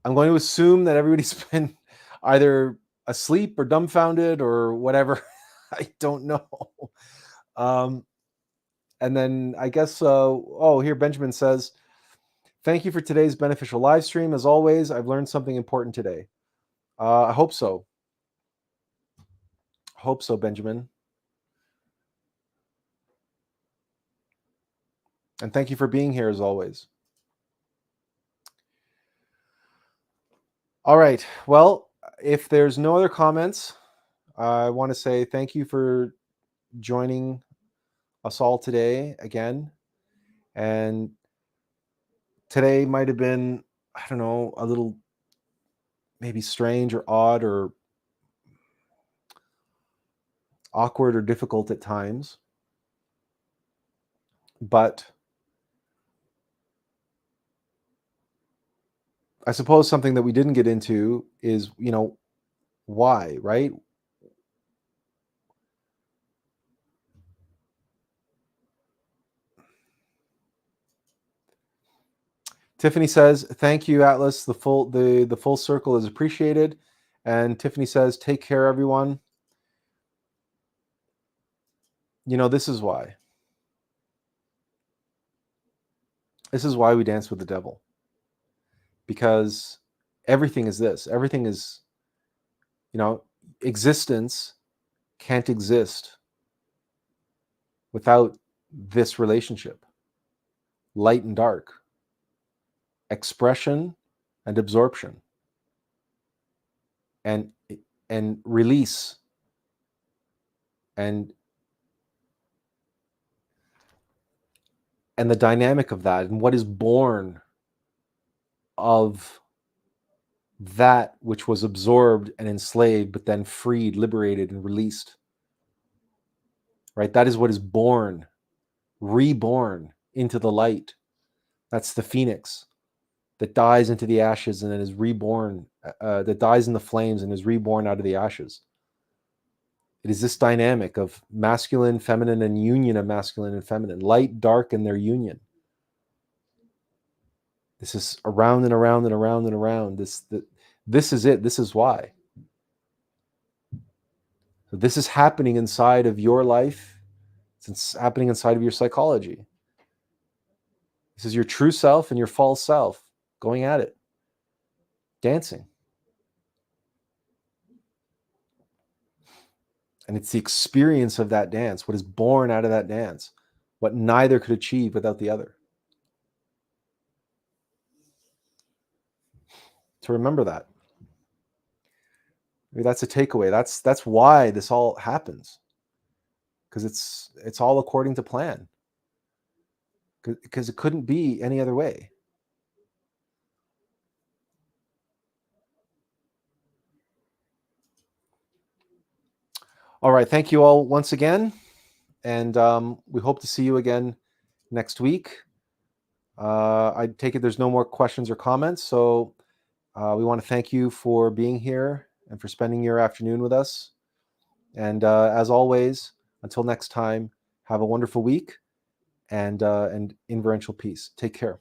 I'm going to assume that everybody's been, either asleep or dumbfounded or whatever. I don't know. And then I guess, here Benjamin says, thank you for today's beneficial live stream. As always, I've learned something important today. I hope so. Hope so, Benjamin. And thank you for being here as always. All right. Well, if there's no other comments, I want to say thank you for joining us all today again. And today might have been, I don't know, a little maybe strange or odd or awkward or difficult at times. But I suppose something that we didn't get into is, why, right? Tiffany says, thank you, Atlas. The full circle is appreciated. And Tiffany says, take care, everyone. This is why. This is why we dance with the devil. Because everything is this. Everything is, existence can't exist without this relationship. Light and dark. Expression and absorption. And release. And the dynamic of that, and what is born of that which was absorbed and enslaved, but then freed, liberated, and released. Right? That is what is born, reborn into the light. That's the phoenix that dies into the ashes and then is reborn, that dies in the flames and is reborn out of the ashes. It is this dynamic of masculine, feminine, and union of masculine and feminine, light, dark, and their union. This is around and around and around and around. This is it. This is why. So this is happening inside of your life. It's happening inside of your psychology. This is your true self and your false self going at it, dancing. And it's the experience of that dance, what is born out of that dance, what neither could achieve without the other. To remember that. Maybe that's a takeaway. That's why this all happens. Because it's all according to plan. Because it couldn't be any other way. All right. Thank you all once again. And we hope to see you again next week. I take it there's no more questions or comments. So we want to thank you for being here and for spending your afternoon with us. And as always, until next time, have a wonderful week and inferential peace. Take care.